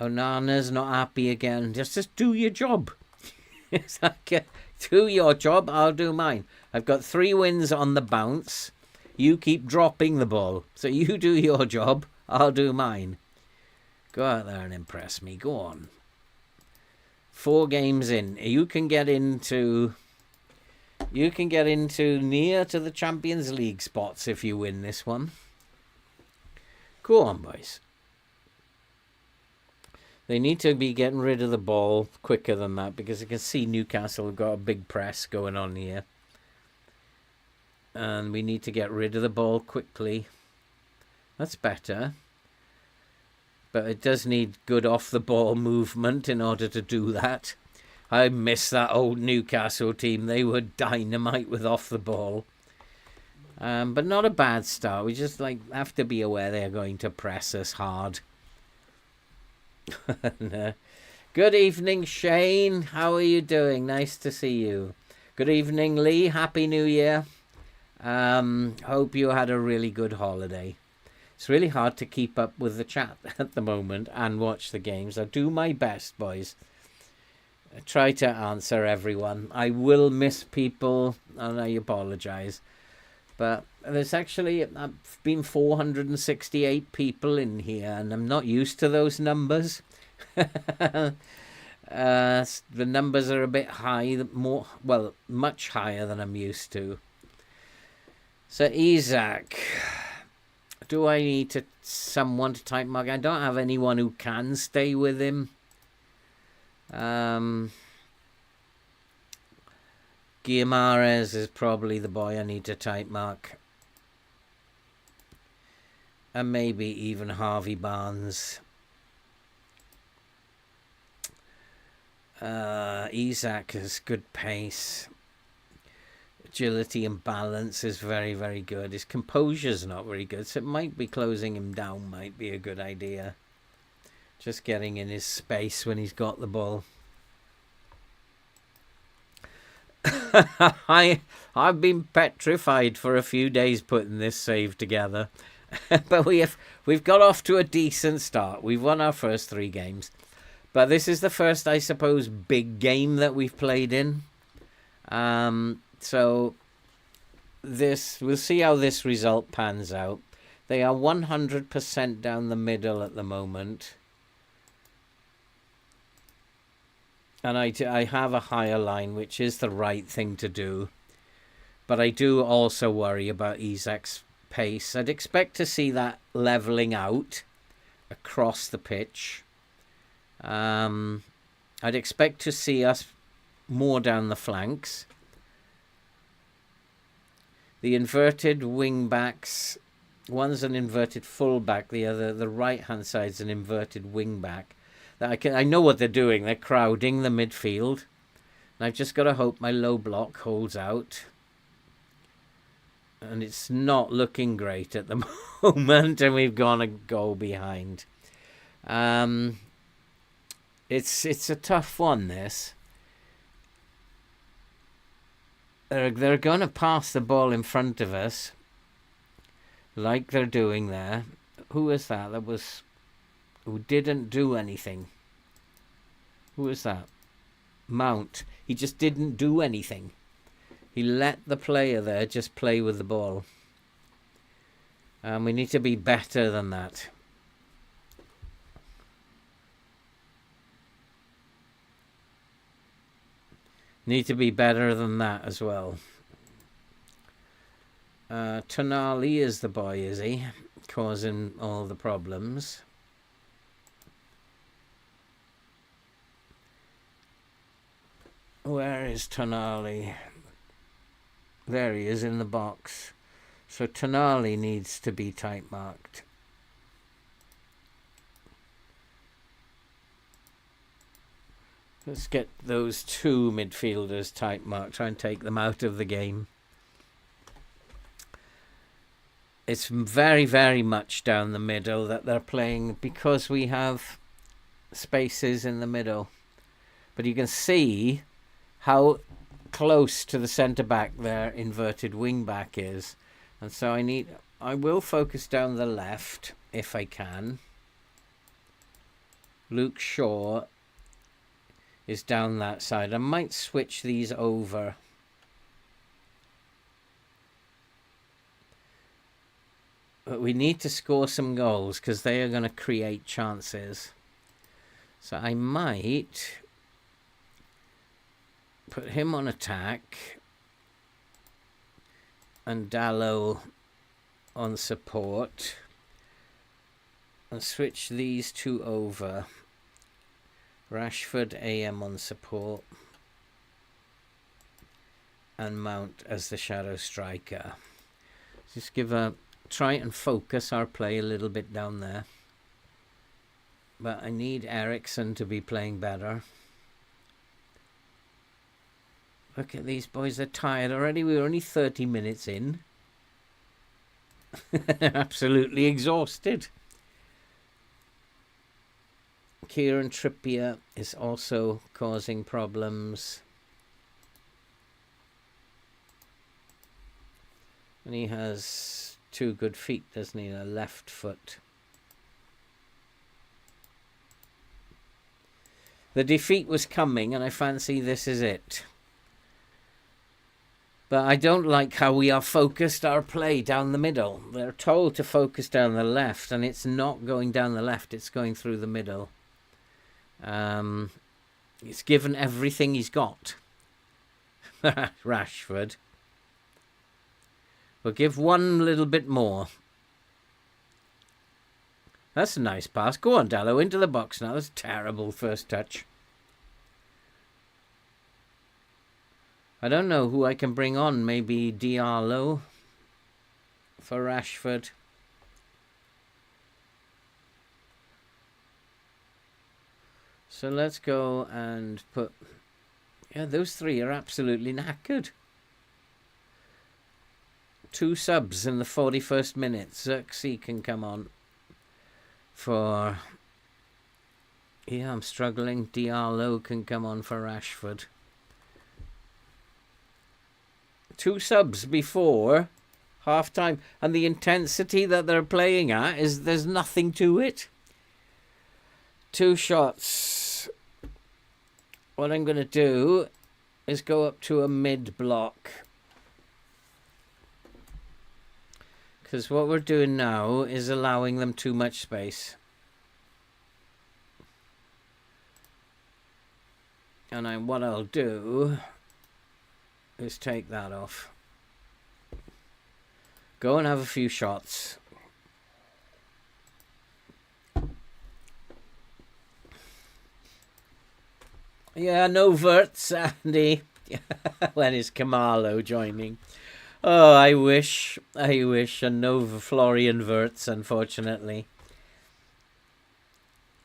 Onana's not happy again. Just do your job. It's like, do your job, I'll do mine. I've got 3 wins on the bounce. You keep dropping the ball. So you do your job, I'll do mine. Go out there and impress me. Go on. 4 games in. You can get into near to the Champions League spots if you win this one. Go on, boys. They need to be getting rid of the ball quicker than that, because you can see Newcastle have got a big press going on here. And we need to get rid of the ball quickly. That's better. But it does need good off-the-ball movement in order to do that. I miss that old Newcastle team. They were dynamite with off-the-ball. But not a bad start. We just have to be aware they're going to press us hard. Good evening, Shane. How are you doing? Nice to see you. Good evening, Lee. Happy New Year. Hope you had a really good holiday. It's really hard to keep up with the chat at the moment and watch the games. I do my best, boys. I try to answer everyone. I will miss people, and I apologise. But there's actually been 468 people in here, and I'm not used to those numbers. The numbers are a bit high, much higher than I'm used to. So Isaac, do I need someone to type mark? I don't have anyone who can stay with him. Guimarães is probably the boy I need to type mark. And maybe even Harvey Barnes. Isaac has good pace. Agility and balance is very, very good. His composure's not very good, so it might be closing him down might be a good idea. Just getting in his space when he's got the ball. I've been petrified for a few days putting this save together. But we've got off to a decent start. We've won our first 3 games. But this is the first, I suppose, big game that we've played in. So we'll see how this result pans out. They are 100% down the middle at the moment. And I have a higher line, which is the right thing to do. But I do also worry about Isaac's pace. I'd expect to see that levelling out across the pitch. I'd expect to see us more down the flanks. The inverted wing backs, one's an inverted full back, the right hand side's an inverted wing back. I know what they're doing. They're crowding the midfield. And I've just got to hope my low block holds out. And it's not looking great at the moment, and we've gone a goal behind. It's a tough one, this. They're going to pass the ball in front of us, like they're doing there. Who was that? Who didn't do anything? Who was that? Mount. He just didn't do anything. He let the player there just play with the ball. We need to be better than that. Need to be better than that as well. Tonali is the boy, is he? Causing all the problems. Where is Tonali? There he is in the box. So Tonali needs to be type marked. Let's get those 2 midfielders type marked. Try and take them out of the game. It's very, very much down the middle that they're playing because we have spaces in the middle. But you can see how close to the centre-back their inverted wing-back is. And so I will focus down the left if I can. Luke Shaw is down that side. I might switch these over. But we need to score some goals because they are going to create chances. So I might put him on attack and Dallow on support and switch these two over. Rashford AM on support and Mount as the shadow striker. Just try and focus our play a little bit down there. But I need Ericsson to be playing better. Look at these boys, they're tired already. We were only 30 minutes in. Absolutely exhausted. Kieran Trippier is also causing problems. And he has 2 good feet, doesn't he? A left foot. The defeat was coming, and I fancy this is it. But I don't like how we are focused our play down the middle. They're told to focus down the left, and it's not going down the left, it's going through the middle. He's given everything he's got. Rashford. We'll give one little bit more. That's a nice pass. Go on, Dallow, into the box now. That's a terrible first touch. I don't know who I can bring on. Maybe Diallo for Rashford. So let's go and put... Yeah, those 3 are absolutely knackered. 2 subs in the 41st minute. Xerxes can come on for... Yeah, I'm struggling. Diallo can come on for Rashford. 2 subs before half-time. And the intensity that they're playing at is there's nothing to it. 2 shots. What I'm going to do is go up to a mid-block. Because what we're doing now is allowing them too much space. And what I'll do is take that off. Go and have a few shots. Yeah, no verts, Andy. When is Kamalo joining? Oh, I wish, and no Florian verts, unfortunately.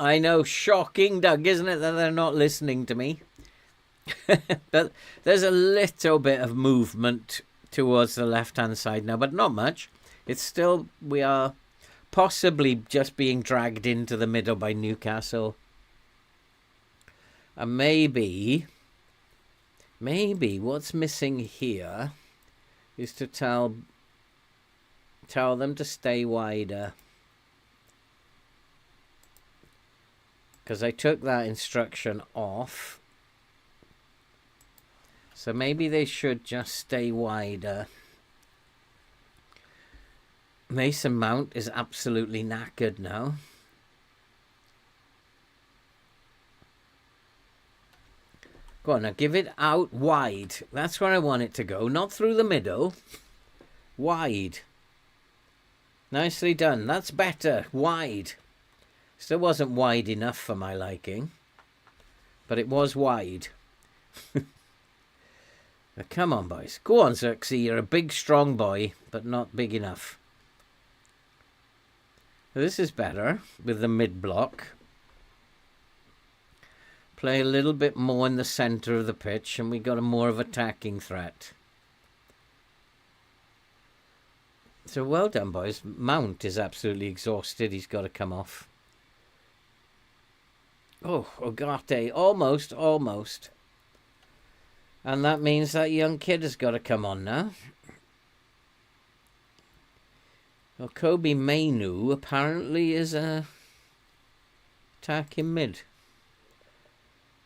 I know, shocking, Doug, isn't it, that they're not listening to me? But there's a little bit of movement towards the left-hand side now, but not much. It's still, we are possibly just being dragged into the middle by Newcastle. And maybe what's missing here is to tell them to stay wider. Because I took that instruction off. So maybe they should just stay wider. Mason Mount is absolutely knackered now. Go on, now give it out wide. That's where I want it to go. Not through the middle. Wide. Nicely done. That's better. Wide. Still wasn't wide enough for my liking. But it was wide. Now, come on, boys. Go on, Xerxes. You're a big, strong boy, but not big enough. This is better with the mid-block. Play a little bit more in the centre of the pitch, and we got a more of attacking threat. So well done, boys. Mount is absolutely exhausted. He's got to come off. Oh, Ogate. Almost. And that means that young kid has got to come on now. Well, Kobe Mainu apparently is attacking mid.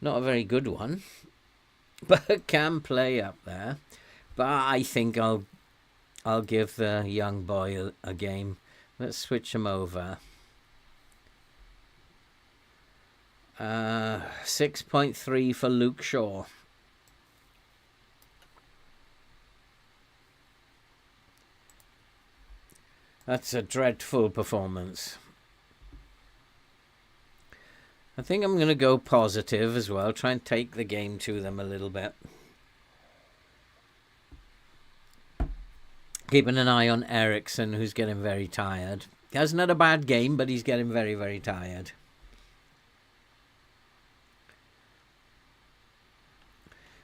Not a very good one, but can play up there. But I think I'll give the young boy a game. Let's switch them over. 6.3 for Luke Shaw. That's a dreadful performance. I think I'm going to go positive as well. Try and take the game to them a little bit. Keeping an eye on Ericsson, who's getting very tired. He hasn't had a bad game, but he's getting very, very tired.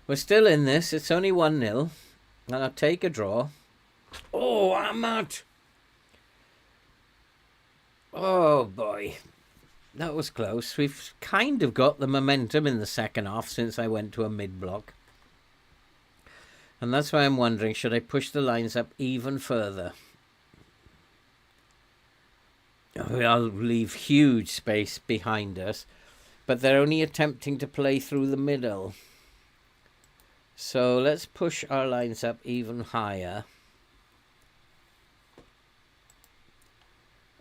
We're still in this. It's only 1-0. And I'll take a draw. Oh, I'm out. Oh, boy. That was close. We've kind of got the momentum in the second half since I went to a mid-block. And that's why I'm wondering, should I push the lines up even further? I'll leave huge space behind us. But they're only attempting to play through the middle. So let's push our lines up even higher.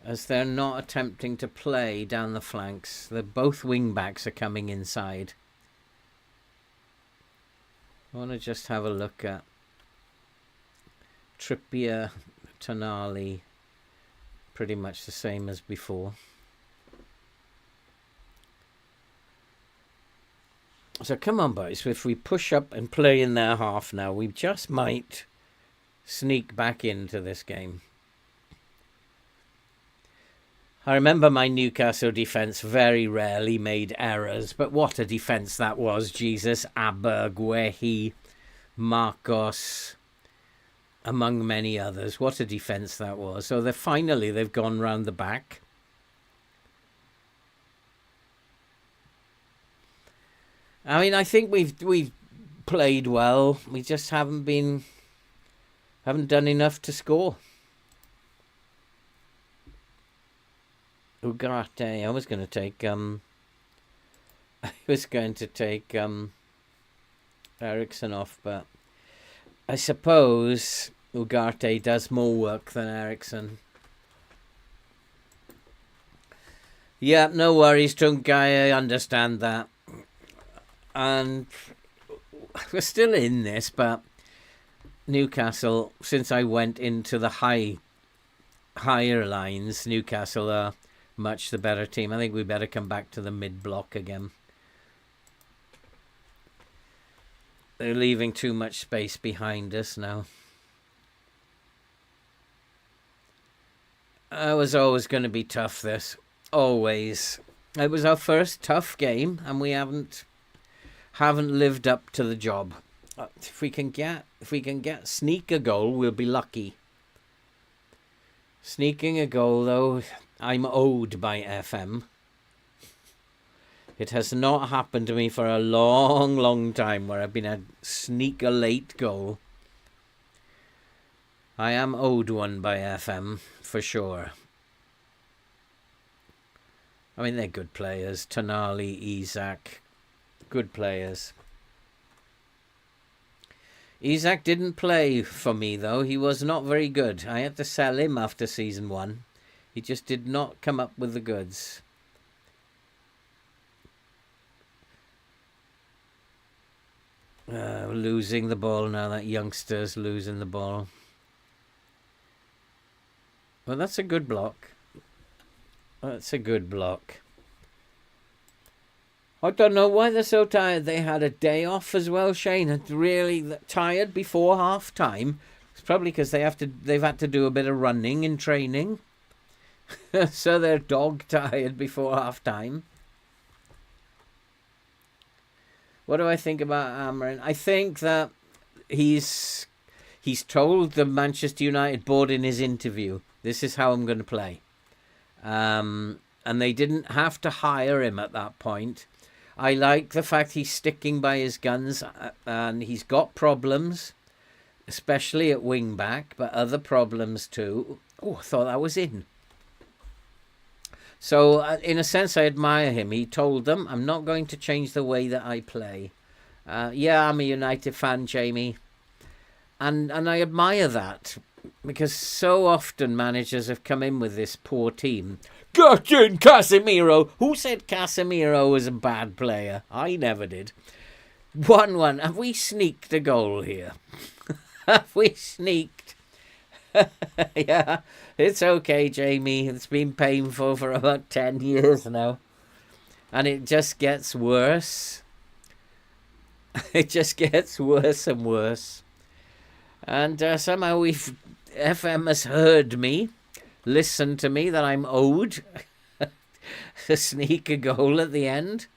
As they're not attempting to play down the flanks. Both wing backs are coming inside. I want to just have a look at Trippier, Tonali. Pretty much the same as before. So come on, boys. If we push up and play in their half now, we just might sneak back into this game. I remember my Newcastle defence very rarely made errors, but what a defence that was. Jesus, Aber, Guehi, Marcos, among many others. What a defence that was. So they've gone round the back. I mean, I think we've played well. We just haven't done enough to score. Ugarte. I was going to take Ericsson off, but I suppose Ugarte does more work than Ericsson. Yeah, no worries, Tunkai. I understand that. And we're still in this, but Newcastle, since I went into the higher lines, Newcastle are much the better team. I think we better come back to the mid-block again. They're leaving too much space behind us now. It was always going to be tough, this. Always. It was our first tough game, and we haven't lived up to the job. If we can sneak a goal, we'll be lucky. Sneaking a goal, though, I'm owed by FM. It has not happened to me for a long, long time where I've been a sneak a late goal. I am owed one by FM, for sure. I mean, they're good players. Tonali, Isak, good players. Isak didn't play for me, though. He was not very good. I had to sell him after season 1. He just did not come up with the goods. Losing the ball now. That youngster's losing the ball. Well, that's a good block. That's a good block. I don't know why they're so tired. They had a day off as well, Shane. And really tired before half time. It's probably because they've had to do a bit of running and training. So they're dog tired before half time. What do I think about Amorim? I think that he's told the Manchester United board in his interview, this is how I'm going to play. And they didn't have to hire him at that point. I like the fact he's sticking by his guns, and he's got problems, especially at wing back, but other problems too. Oh, I thought that was in. So, in a sense, I admire him. He told them, I'm not going to change the way that I play. Yeah, I'm a United fan, Jamie. And I admire that. Because so often managers have come in with this poor team. Get in, Casemiro! Who said Casemiro was a bad player? I never did. 1-1. Have we sneaked a goal here? Have we sneaked? Yeah, it's okay, Jamie. It's been painful for about 10 years now. And it just gets worse. It just gets worse and worse. And somehow FM has heard me, listened to me, that I'm owed to sneak a goal at the end.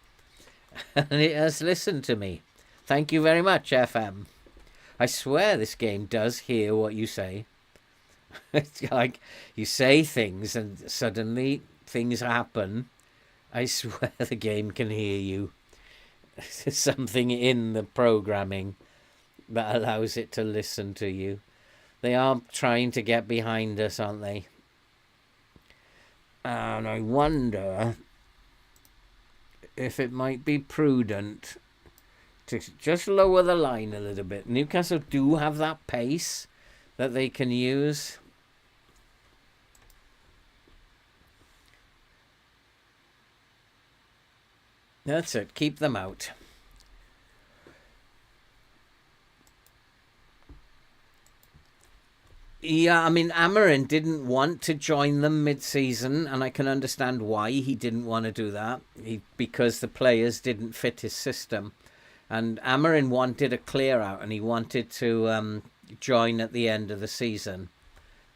And it has listened to me. Thank you very much, FM. I swear this game does hear what you say. It's like you say things and suddenly things happen. I swear the game can hear you. There's something in the programming that allows it to listen to you. They are trying to get behind us, aren't they? And I wonder if it might be prudent to just lower the line a little bit. Newcastle do have that pace that they can use. That's it. Keep them out. Yeah, I mean, Amorim didn't want to join them mid-season, and I can understand why he didn't want to do that. Because the players didn't fit his system. And Amorim wanted a clear-out, and he wanted to join at the end of the season.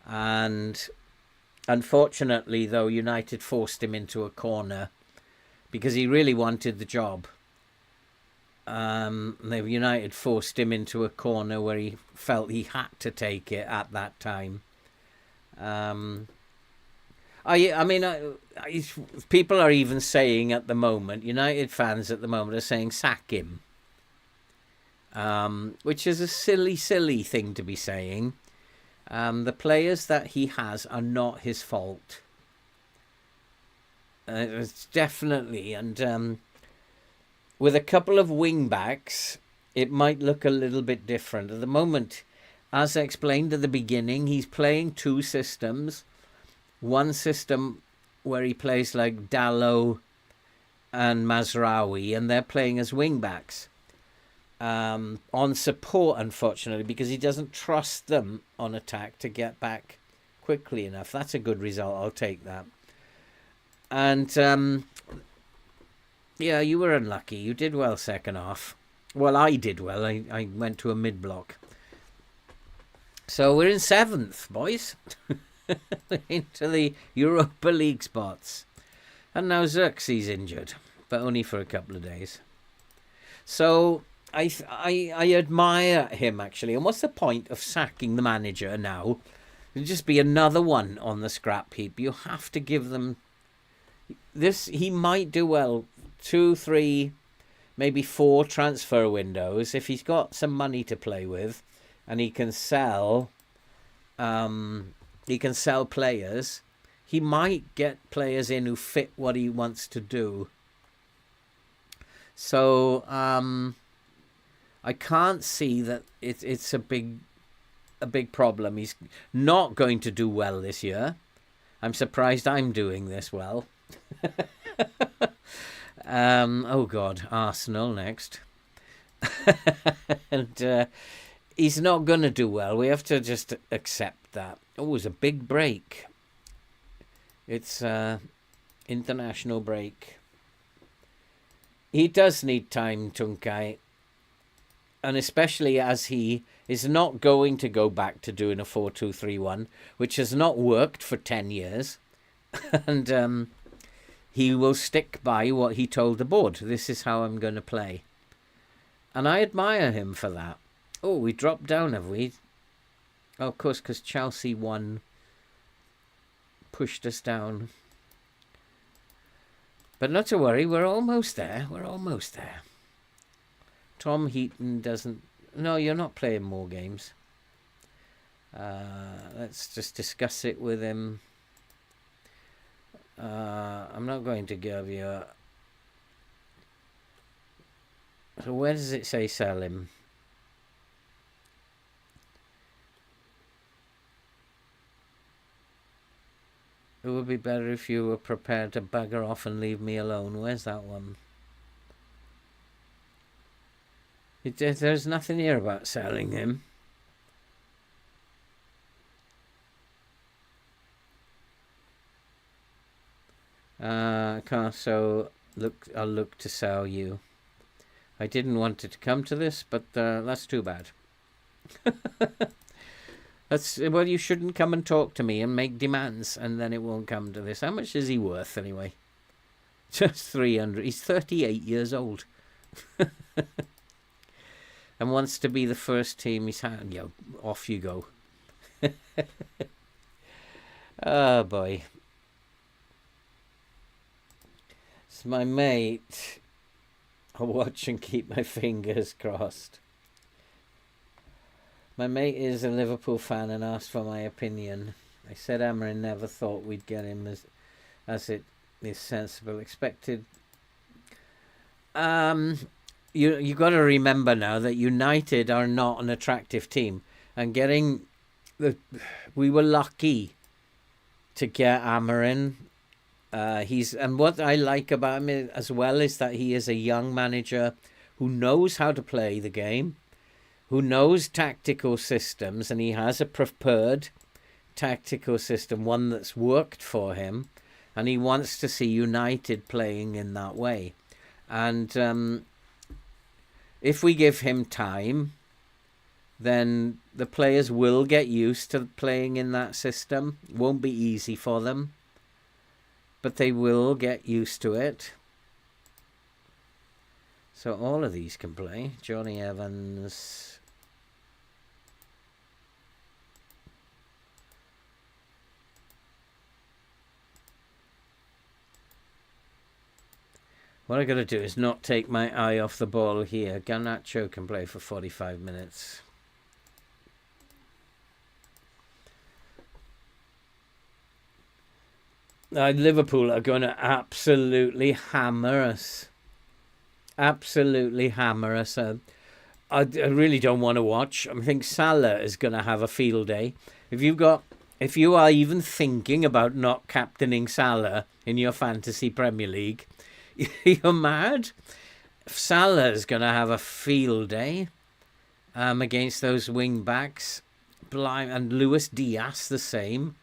And unfortunately, though, United forced him into a corner because he really wanted the job. United forced him into a corner where he felt he had to take it at that time. People are even saying at the moment, United fans at the moment are saying sack him, which is a silly thing to be saying. The players that he has are not his fault. It's definitely, and with a couple of wing backs, it might look a little bit different. At the moment, as I explained at the beginning, he's playing two systems. One system where he plays like Dallo and Mazraoui, and they're playing as wing backs. On support, unfortunately, because he doesn't trust them on attack to get back quickly enough. That's a good result. I'll take that. And yeah, you were unlucky. You did well second half. Well, I did well. I went to a mid-block. So we're in 7th, boys. Into the Europa League spots. And now Xerxes injured, but only for a couple of days. So I admire him, actually. And what's the point of sacking the manager now? It'll just be another one on the scrap heap. You have to give them this. He might do well 2, 3, maybe 4 transfer windows if he's got some money to play with, and he can sell. He can sell players. He might get players in who fit what he wants to do. So I can't see that it's a big problem. He's not going to do well this year. I'm surprised I'm doing this well. Oh God, Arsenal next. And he's not going to do well. We have to just accept that. Oh, it's a big break. It's international break. He does need time, Tunkai. And especially as he is not going to go back to doing a 4-2-3-1, which has not worked for 10 years. And he will stick by what he told the board. This is how I'm going to play. And I admire him for that. Oh, we dropped down, have we? Oh, of course, because Chelsea won. Pushed us down. But not to worry, we're almost there. We're almost there. Tom Heaton doesn't... No, you're not playing more games. Let's just discuss it with him. I'm not going to give you a... So where does it say sell him? It would be better if you were prepared to bugger off and leave me alone. Where's that one? There's nothing here about selling him. So I'll look to sell you. I didn't want it to come to this, but that's too bad. Well, you shouldn't come and talk to me and make demands, and then it won't come to this. How much is he worth anyway? Just 300. He's 38 years old. And wants to be the first team he's had. Yo, off you go. Oh boy. It's my mate. I'll watch and keep my fingers crossed. My mate is a Liverpool fan and asked for my opinion. I said Amorim never thought we'd get him as it is sensible. Expected. You got to remember now that United are not an attractive team, and we were lucky to get Amorim. And what I like about him as well is that he is a young manager who knows how to play the game, who knows tactical systems, and he has a preferred tactical system, one that's worked for him, and he wants to see United playing in that way. And if we give him time, then the players will get used to playing in that system. It won't be easy for them, but they will get used to it. So all of these can play. Johnny Evans. What I got to do is not take my eye off the ball here. Garnacho can play for 45 minutes. Liverpool are going to absolutely hammer us. Absolutely hammer us. I really don't want to watch. I think Salah is going to have a field day. If you are even thinking about not captaining Salah in your fantasy Premier League, you're mad. Salah is going to have a field day against those wing backs. And Luis Diaz the same.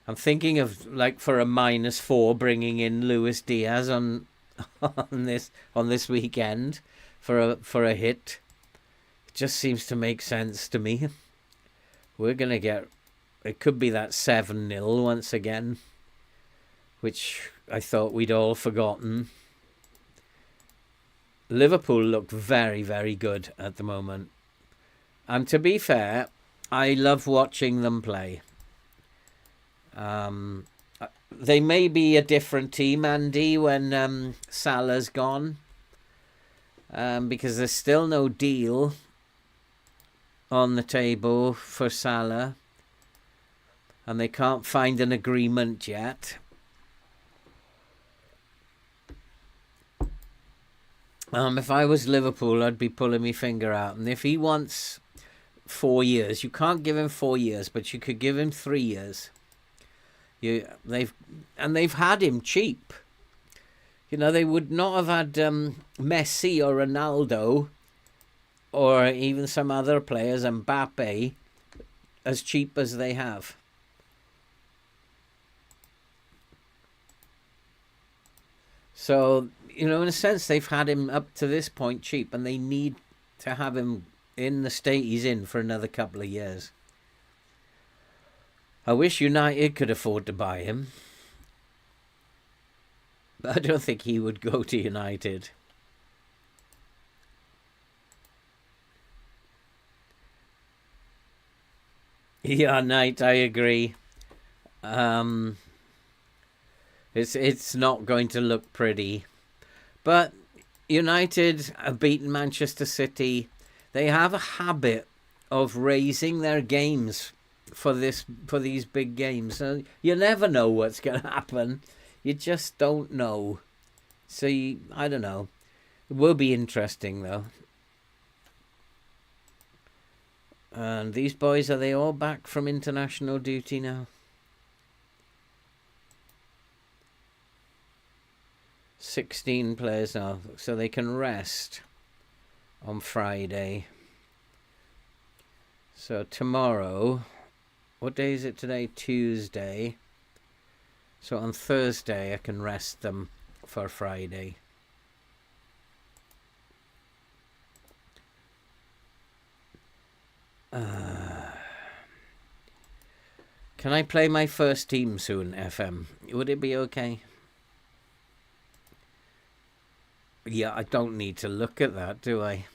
I'm thinking of, like, for a -4, bringing in Luis Diaz on this weekend for a hit. It just seems to make sense to me. We're gonna get. It could be that 7-0 once again, which I thought we'd all forgotten. Liverpool look very, very good at the moment. And to be fair, I love watching them play. They may be a different team, Andy, when Salah's gone. Because there's still no deal on the table for Salah. And they can't find an agreement yet. If I was Liverpool, I'd be pulling my finger out. And if he wants 4 years, you can't give him 4 years, but you could give him 3 years. They've had him cheap. They would not have had Messi or Ronaldo or even some other players, Mbappe, as cheap as they have. So, in a sense, they've had him up to this point cheap, and they need to have him in the state he's in for another couple of years. I wish United could afford to buy him. But I don't think he would go to United. Yeah, Knight, I agree. It's not going to look pretty. But United have beaten Manchester City. They have a habit of raising their games for these big games. So you never know what's going to happen. You just don't know. So I don't know. It will be interesting though. And these boys, are they all back from international duty now? 16 players now, so they can rest on Friday. So tomorrow, what day is it today? Tuesday. So on Thursday I can rest them for Friday. Can I play my first team soon, FM? Would it be okay? Yeah, I don't need to look at that, do I?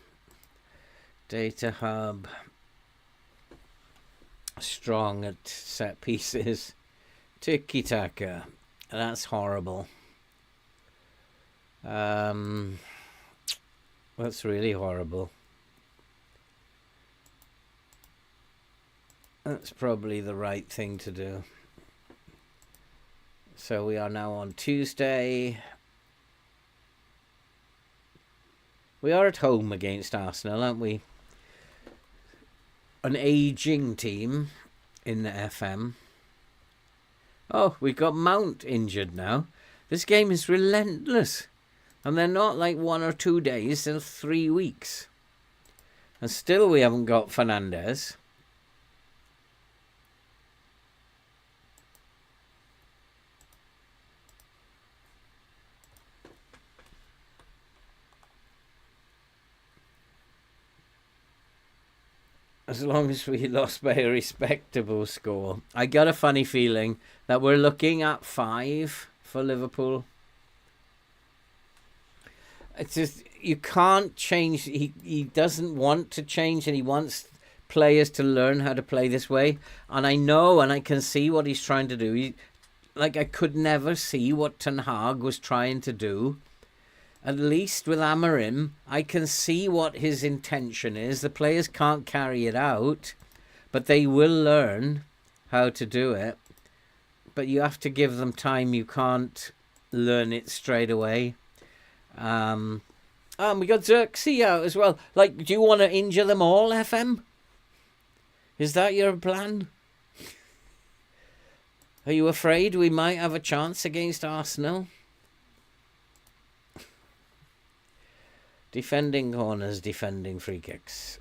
Data hub. Strong at set pieces. Tiki-taka. That's horrible. That's really horrible. That's probably the right thing to do. So we are now on Tuesday. We are at home against Arsenal, aren't we? An ageing team in the FM. Oh, we've got Mount injured now. This game is relentless. And they're not like 1 or 2 days, they're 3 weeks. And still we haven't got Fernandes. As long as we lost by a respectable score. I got a funny feeling that we're looking at 5 for Liverpool. It's just, you can't change. He doesn't want to change, and he wants players to learn how to play this way. And I know, and I can see what he's trying to do. I could never see what Ten Hag was trying to do. At least with Amorim, I can see what his intention is. The players can't carry it out, but they will learn how to do it. But you have to give them time. You can't learn it straight away. We got Xerxes out as well. Do you want to injure them all, FM? Is that your plan? Are you afraid we might have a chance against Arsenal? Defending corners, defending free kicks.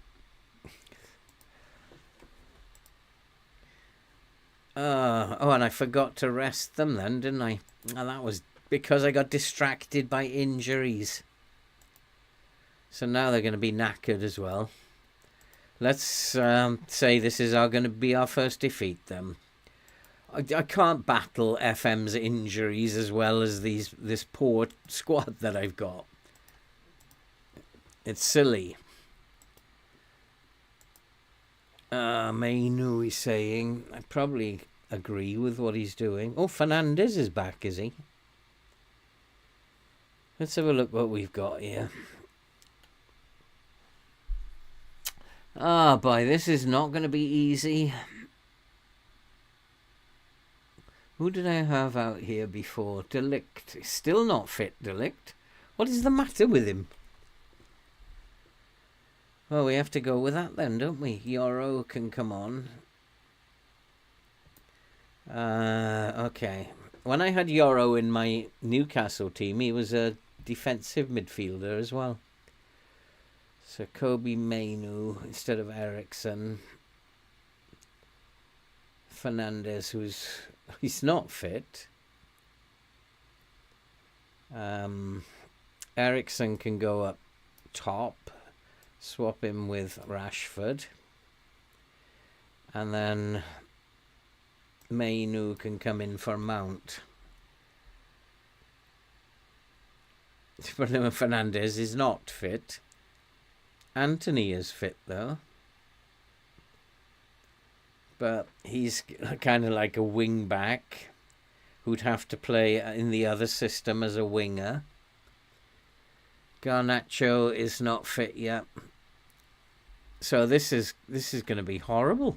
And I forgot to rest them then, didn't I? And that was because I got distracted by injuries. So now they're going to be knackered as well. Let's say this is going to be our first defeat then. I can't battle FM's injuries as well as this poor squad that I've got. It's silly. Mainu is saying, I probably agree with what he's doing. Oh, Fernandes is back, is he? Let's have a look what we've got here. Boy, this is not going to be easy. Who did I have out here before? Delict. Still not fit, Delict. What is the matter with him? Well, we have to go with that then, don't we? Euro can come on. Okay. When I had Euro in my Newcastle team, he was a defensive midfielder as well. So Kobe Mainu instead of Ericsson. Fernandes, he's not fit. Ericsson can go up top. Swap him with Rashford. And then Mainu can come in for Mount. Bruno Fernandes is not fit. Anthony is fit though. But he's kind of like a wing back who'd have to play in the other system as a winger. Garnacho is not fit yet. So this is going to be horrible.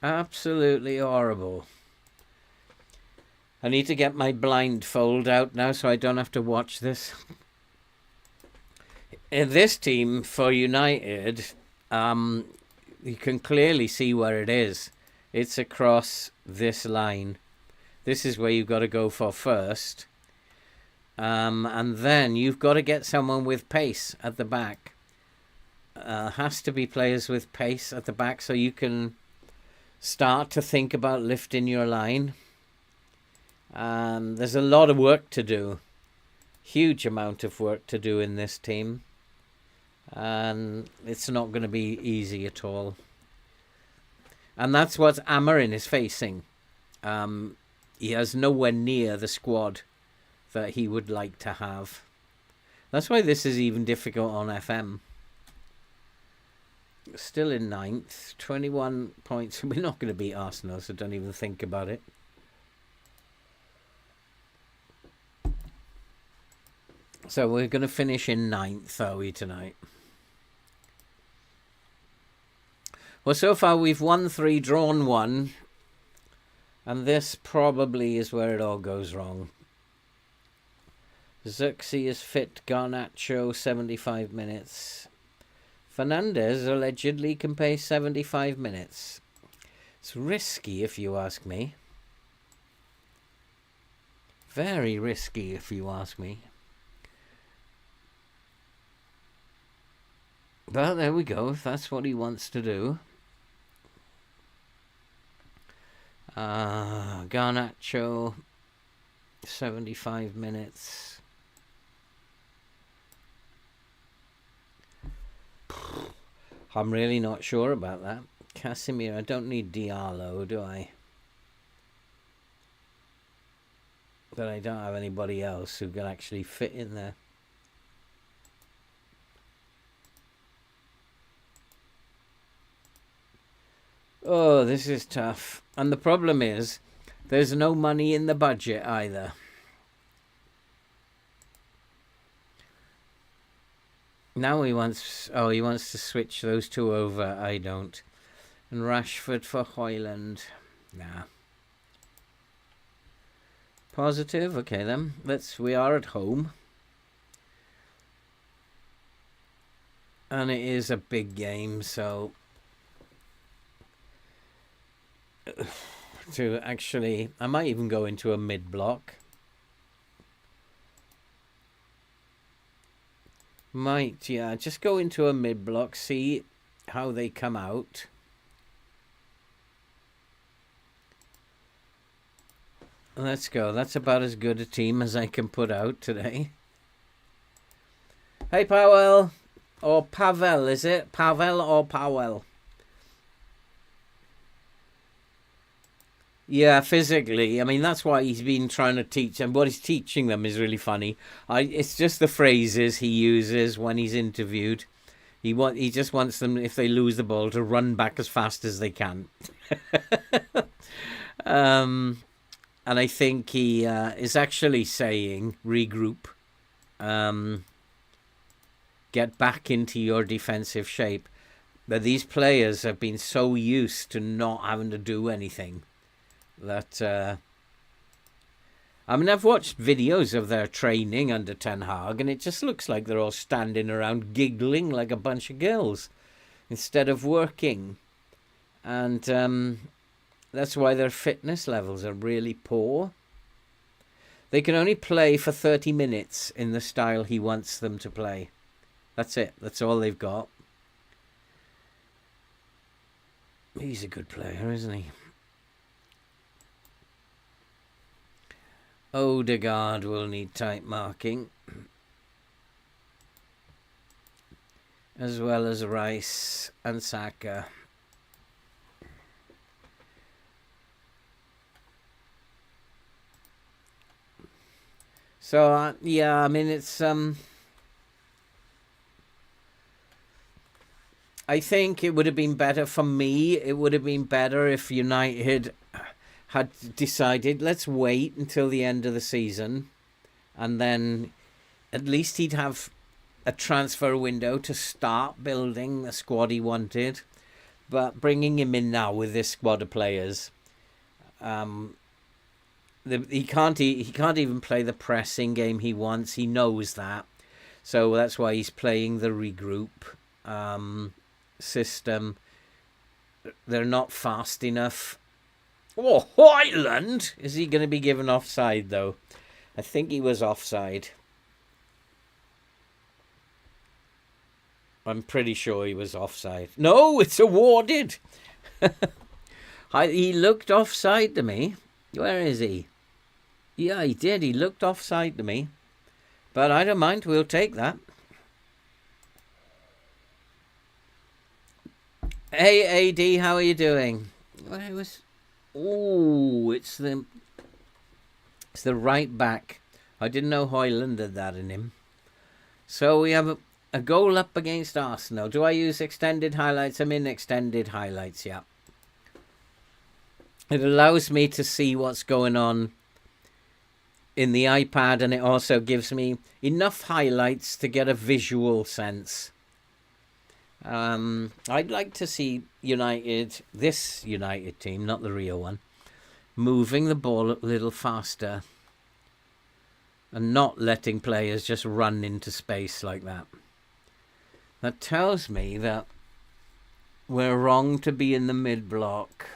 Absolutely horrible. I need to get my blindfold out now so I don't have to watch this. In this team for United, you can clearly see where it is. It's across this line. This is where you've got to go for first. And then you've got to get someone with pace at the back. Has to be players with pace at the back so you can start to think about lifting your line. There's a lot of work to do. Huge amount of work to do in this team. And it's not going to be easy at all. And that's what Amorim is facing. He has nowhere near the squad that he would like to have. That's why this is even difficult on FM. Still in 9th, 21 points. We're not going to beat Arsenal, so don't even think about it. So we're going to finish in 9th, are we, tonight? Well, so far we've won 3, drawn 1. And this probably is where it all goes wrong. Xerxes is fit, Garnacho 75 minutes. Fernandez allegedly can pay 75 minutes. It's risky if you ask me. Very risky if you ask me. But there we go, if that's what he wants to do. Garnacho 75 minutes. I'm really not sure about that. Casemiro, I don't need Diallo, do I? But I don't have anybody else who can actually fit in there. Oh, this is tough. And the problem is, there's no money in the budget either. Now he wants to switch those two over. I don't. And Rashford for Højlund. Nah. Positive. Okay then. We are at home. And it is a big game, so to actually, I might even go into a mid block. Yeah, just go into a mid block, see how they come out. Let's go. That's about as good a team as I can put out today. Hey, Powell. Or Pavel, is it? Pavel or Powell? Yeah, physically. I mean, that's why he's been trying to teach them. What he's teaching them is really funny. It's just the phrases he uses when he's interviewed. He just wants them, if they lose the ball, to run back as fast as they can. And I think he is actually saying, regroup. Get back into your defensive shape. But these players have been so used to not having to do anything that I mean, I've watched videos of their training under Ten Hag, and it just looks like they're all standing around giggling like a bunch of girls instead of working. And that's why their fitness levels are really poor. They can only play for 30 minutes in the style he wants them to play. That's it. That's all they've got. He's a good player, isn't he? Odegaard will need tight marking, as well as Rice and Saka. So, yeah, I mean, it's... I think it would have been better for me. It would have been better if United had decided, let's wait until the end of the season, and then at least he'd have a transfer window to start building the squad he wanted. But bringing him in now with this squad of players, he can't even play the pressing game he wants. He knows that, so that's why he's playing the regroup system. They're not fast enough Oh, Hoyland! Is he going to be given offside, though? I think he was offside. I'm pretty sure he was offside. No, it's awarded! He looked offside to me. Where is he? Yeah, he did. He looked offside to me. But I don't mind. We'll take that. Hey, AD, how are you doing? Where was... Oh, it's the right back. I didn't know Hoyland had that in him. So we have a goal up against Arsenal. Do I use extended highlights? I'm in extended highlights, yeah. It allows me to see what's going on in the iPad, and it also gives me enough highlights to get a visual sense. I'd like to see this United team, not the real one, moving the ball a little faster and not letting players just run into space like that. That tells me that we're wrong to be in the mid-block.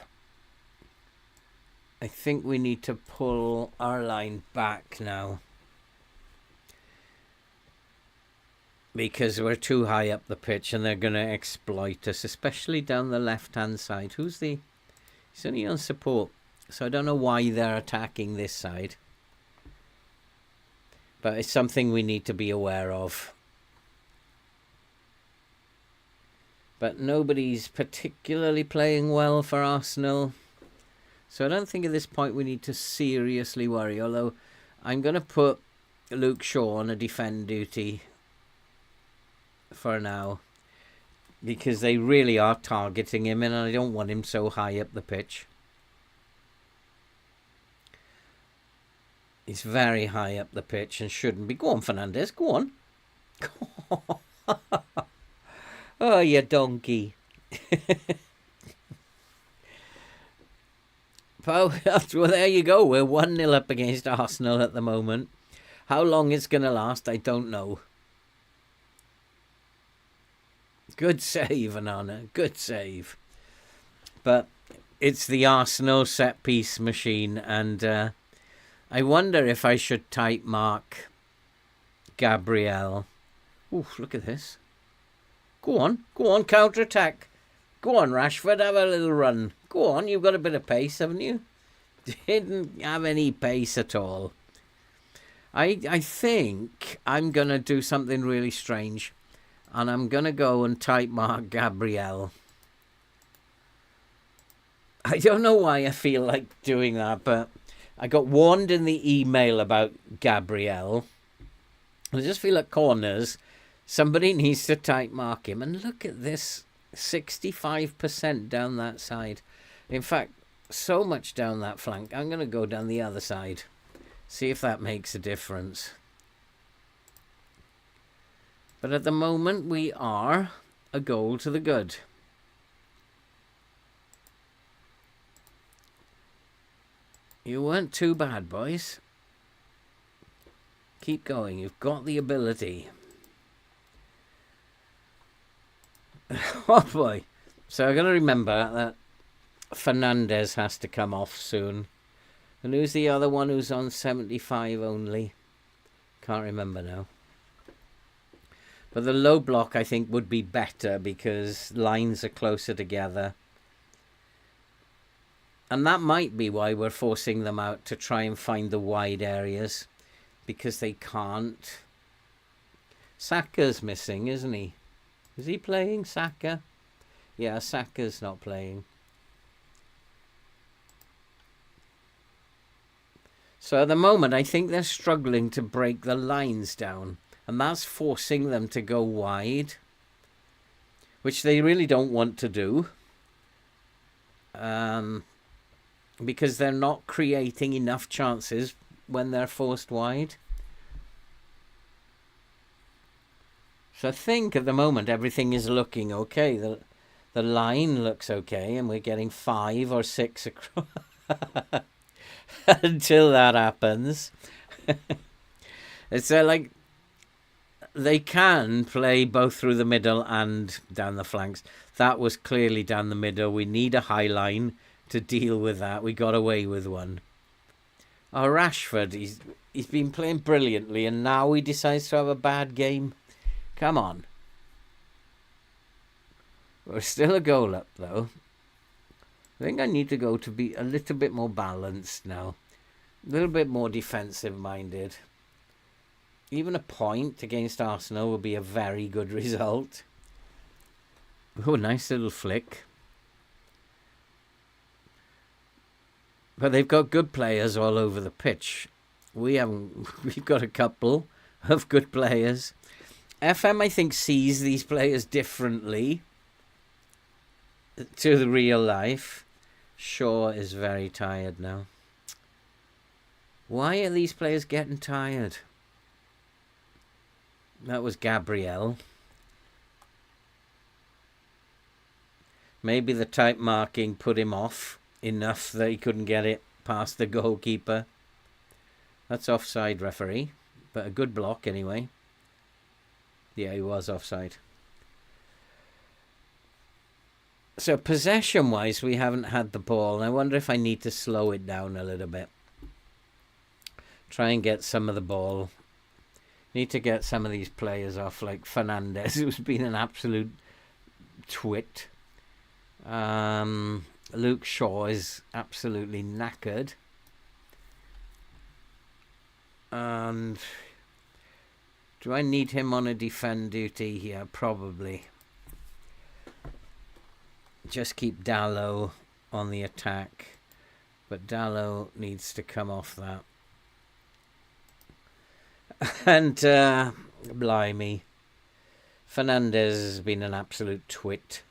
I think we need to pull our line back now, because we're too high up the pitch and they're going to exploit us, especially down the left-hand side. He's only on support, so I don't know why they're attacking this side. But it's something we need to be aware of. But nobody's particularly playing well for Arsenal. So I don't think at this point we need to seriously worry. Although I'm going to put Luke Shaw on a defend duty for now, because they really are targeting him and I don't want him so high up the pitch. He's very high up the pitch and shouldn't be. Go on, Fernandez, go on. Oh, you donkey. Well, there you go. We're 1-0 up against Arsenal at the moment. How long it's going to last, I don't know. Good save, Anana. Good save. But it's the Arsenal set-piece machine, and I wonder if I should type mark Gabriel. Oof, look at this. Go on, counter-attack. Go on, Rashford, have a little run. Go on, you've got a bit of pace, haven't you? Didn't have any pace at all. I think I'm going to do something really strange. And I'm going to go and type mark Gabriel. I don't know why I feel like doing that, but I got warned in the email about Gabriel. I just feel at corners, somebody needs to type mark him. And look at this, 65% down that side. In fact, so much down that flank. I'm going to go down the other side. See if that makes a difference. But at the moment, we are a goal to the good. You weren't too bad, boys. Keep going. You've got the ability. Oh, boy. So I'm going to remember that Fernandez has to come off soon. And who's the other one who's on 75 only? Can't remember now. But the low block, I think, would be better because lines are closer together. And that might be why we're forcing them out to try and find the wide areas. Because they can't. Saka's missing, isn't he? Is he playing, Saka? Yeah, Saka's not playing. So at the moment, I think they're struggling to break the lines down. And that's forcing them to go wide, which they really don't want to do. Because they're not creating enough chances when they're forced wide. So I think at the moment everything is looking okay. The line looks okay and we're getting 5 or 6 across. Until that happens. It's like... They can play both through the middle and down the flanks. That was clearly down the middle. We need a high line to deal with that. We got away with one. Oh, Rashford, he's been playing brilliantly, and now he decides to have a bad game. Come on. We're still a goal up, though. I think I need to go to be a little bit more balanced now. A little bit more defensive-minded. Even a point against Arsenal will be a very good result. Oh, nice little flick. But they've got good players all over the pitch. We haven't. We've got a couple of good players. FM, I think, sees these players differently to the real life. Shaw is very tired now. Why are these players getting tired? That was Gabriel. Maybe the tight marking put him off enough that he couldn't get it past the goalkeeper. That's offside, referee. But a good block anyway. Yeah, he was offside. So possession-wise, we haven't had the ball. And I wonder if I need to slow it down a little bit. Try and get some of the ball. Need to get some of these players off, like Fernandez, who's been an absolute twit. Luke Shaw is absolutely knackered. And do I need him on a defend duty here? Probably. Just keep Dallo on the attack. But Dallo needs to come off that. And, blimey. Fernandez has been an absolute twit.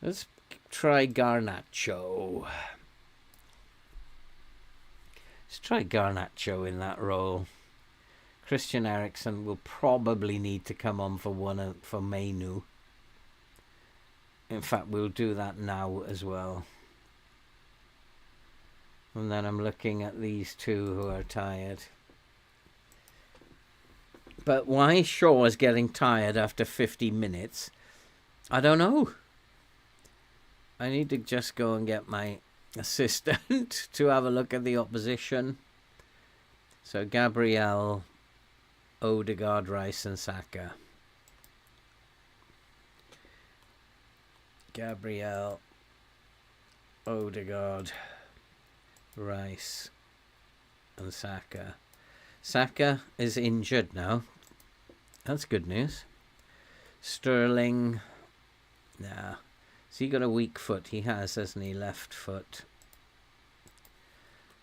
Let's try Garnacho. Let's try Garnacho in that role. Christian Eriksen will probably need to come on for Mainu. In fact, we'll do that now as well. And then I'm looking at these two who are tired. But why Shaw is getting tired after 50 minutes, I don't know. I need to just go and get my assistant to have a look at the opposition. So Gabriel, Odegaard, Rice and Saka. Gabriel, Odegaard, Rice and Saka. Saka is injured now. That's good news. Sterling. Nah. Has he got a weak foot? He has, hasn't he? Left foot.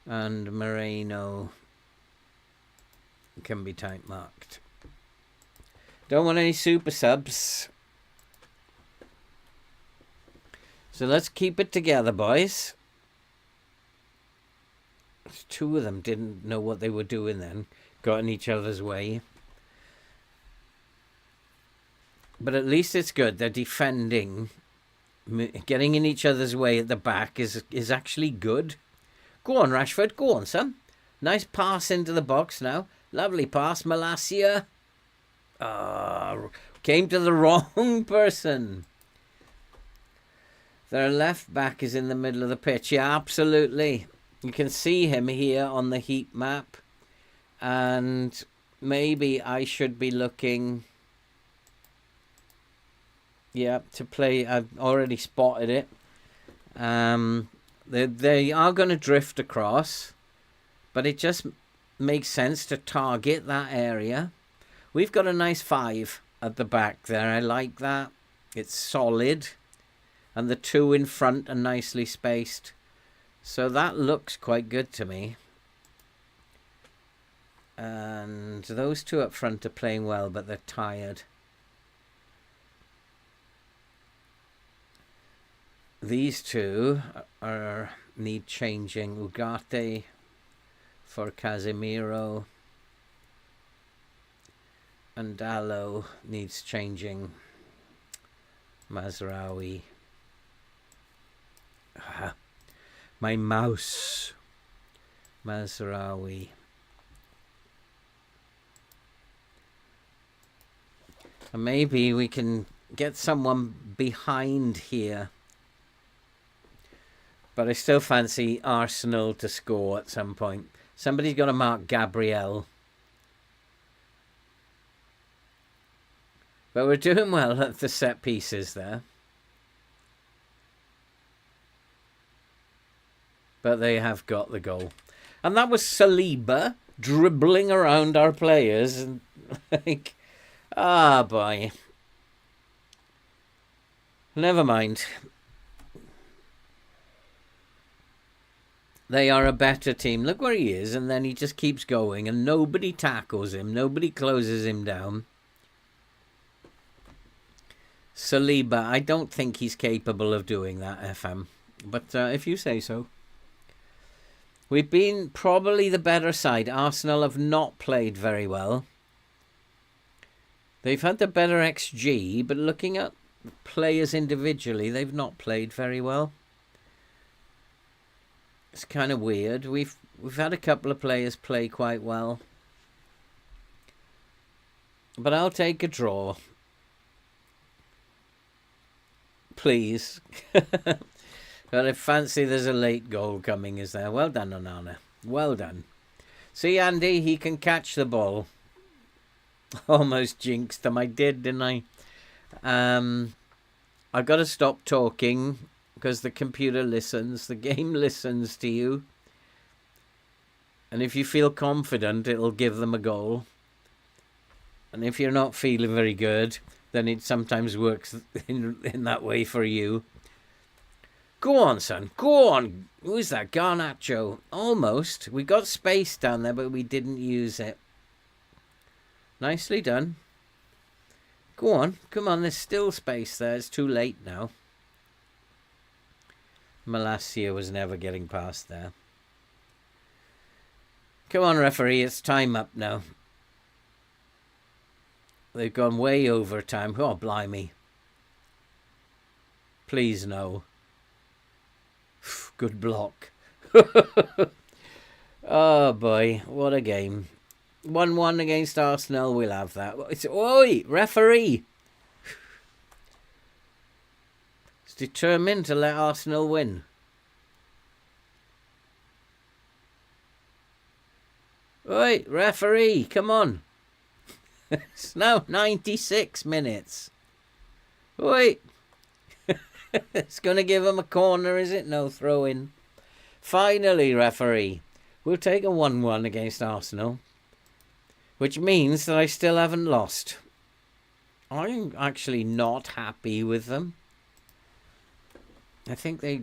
And Moreno can be tight marked. Don't want any super subs. So let's keep it together, boys. Two of them didn't know what they were doing then. Got in each other's way. But at least it's good. They're defending. Getting in each other's way at the back is actually good. Go on, Rashford. Go on, son. Nice pass into the box now. Lovely pass, Malacia. Came to the wrong person. Their left back is in the middle of the pitch. Yeah, absolutely. You can see him here on the heat map. And maybe I should be looking... Yeah, to play. I've already spotted it. They are going to drift across. But it just makes sense to target that area. We've got a nice 5 at the back there. I like that. It's solid. And the 2 in front are nicely spaced. So that looks quite good to me. And those 2 up front are playing well, but they're tired. These 2 need changing. Ugarte for Casemiro. And Dallo needs changing. Mazraoui. My mouse. Mazraoui. And maybe we can get someone behind here But I still fancy Arsenal to score at some point. Somebody's got to mark Gabriel. But we're doing well at the set pieces there. But they have got the goal. And that was Saliba dribbling around our players. And like, boy. Never mind. They are a better team. Look where he is, and then he just keeps going, and nobody tackles him. Nobody closes him down. Saliba, I don't think he's capable of doing that, FM. But if you say so. We've been probably the better side. Arsenal have not played very well. They've had the better XG, but looking at players individually, they've not played very well. It's kind of weird. We've had a couple of players play quite well. But I'll take a draw. Please. But I fancy there's a late goal coming, is there? Well done, Onana. Well done. See, Andy, he can catch the ball. Almost jinxed him. I did, didn't I? I've got to stop talking because the computer listens. The game listens to you. And if you feel confident, it'll give them a goal. And if you're not feeling very good, then it sometimes works in that way for you. Go on, son. Go on. Who's that? Garnacho. Almost. We got space down there, but we didn't use it. Nicely done. Go on. Come on. There's still space there. It's too late now. Malacia was never getting past there. Come on, referee. It's time up now. They've gone way over time. Oh, blimey. Please, no. Good block. Oh, boy. What a game. 1-1 against Arsenal. We'll have that. Oi, referee. He's determined to let Arsenal win. Oi, referee. Come on. It's now 96 minutes. Oi. It's going to give him a corner, is it? No throw-in. Finally, referee. We'll take a 1-1 against Arsenal. Which means that I still haven't lost. I'm actually not happy with them. I think they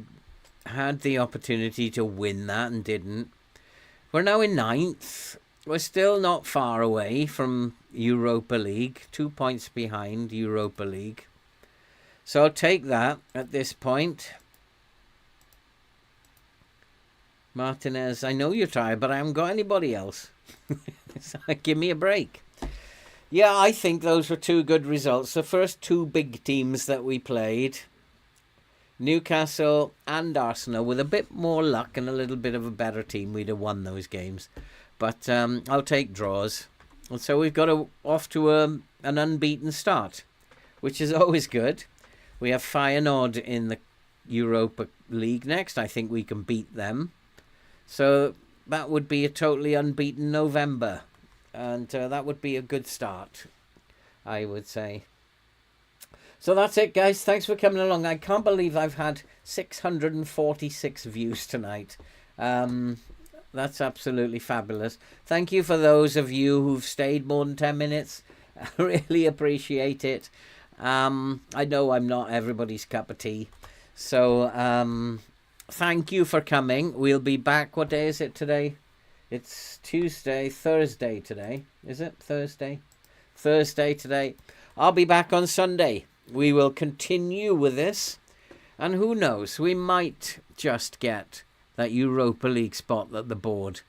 had the opportunity to win that and didn't. We're now in 9th. We're still not far away from Europa League. 2 points behind Europa League. So I'll take that at this point. Martinez, I know you're tired, but I haven't got anybody else. So give me a break. Yeah, I think those were two good results. The first two big teams that we played, Newcastle and Arsenal, with a bit more luck and a little bit of a better team, we'd have won those games. But I'll take draws. And so we've got off to an unbeaten start, which is always good. We have Feyenoord in the Europa League next. I think we can beat them. So that would be a totally unbeaten November. And that would be a good start, I would say. So that's it, guys. Thanks for coming along. I can't believe I've had 646 views tonight. That's absolutely fabulous. Thank you for those of you who've stayed more than 10 minutes. I really appreciate it. I know I'm not everybody's cup of tea. So thank you for coming. We'll be back. What day is it today? It's Thursday today. Is it Thursday? Thursday today. I'll be back on Sunday. We will continue with this. And who knows, we might just get that Europa League spot that the board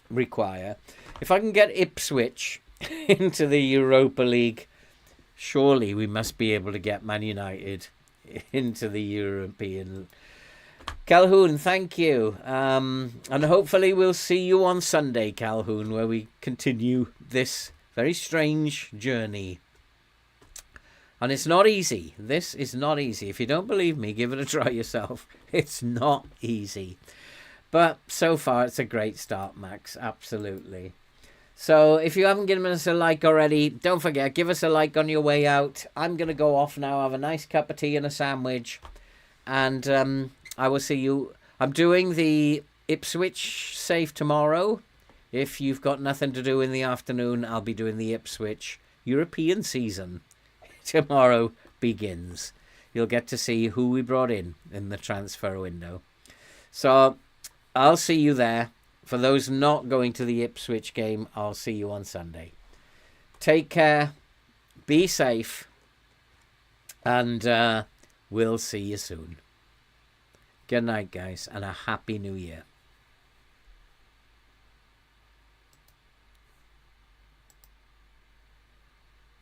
require. If I can get Ipswich into the Europa League, surely we must be able to get Man United into the European. Calhoun, thank you. And hopefully we'll see you on Sunday, Calhoun, where we continue this very strange journey. And it's not easy. This is not easy. If you don't believe me, give it a try yourself. It's not easy. But so far, it's a great start, Max. Absolutely. So if you haven't given us a like already, don't forget, give us a like on your way out. I'm going to go off now, have a nice cup of tea and a sandwich. And I will see you. I'm doing the Ipswich save tomorrow. If you've got nothing to do in the afternoon, I'll be doing the Ipswich European season. Tomorrow begins. You'll get to see who we brought in the transfer window. So I'll see you there. For those not going to the Ipswich game, I'll see you on Sunday. Take care. Be safe. And we'll see you soon. Good night, guys, and a happy new year.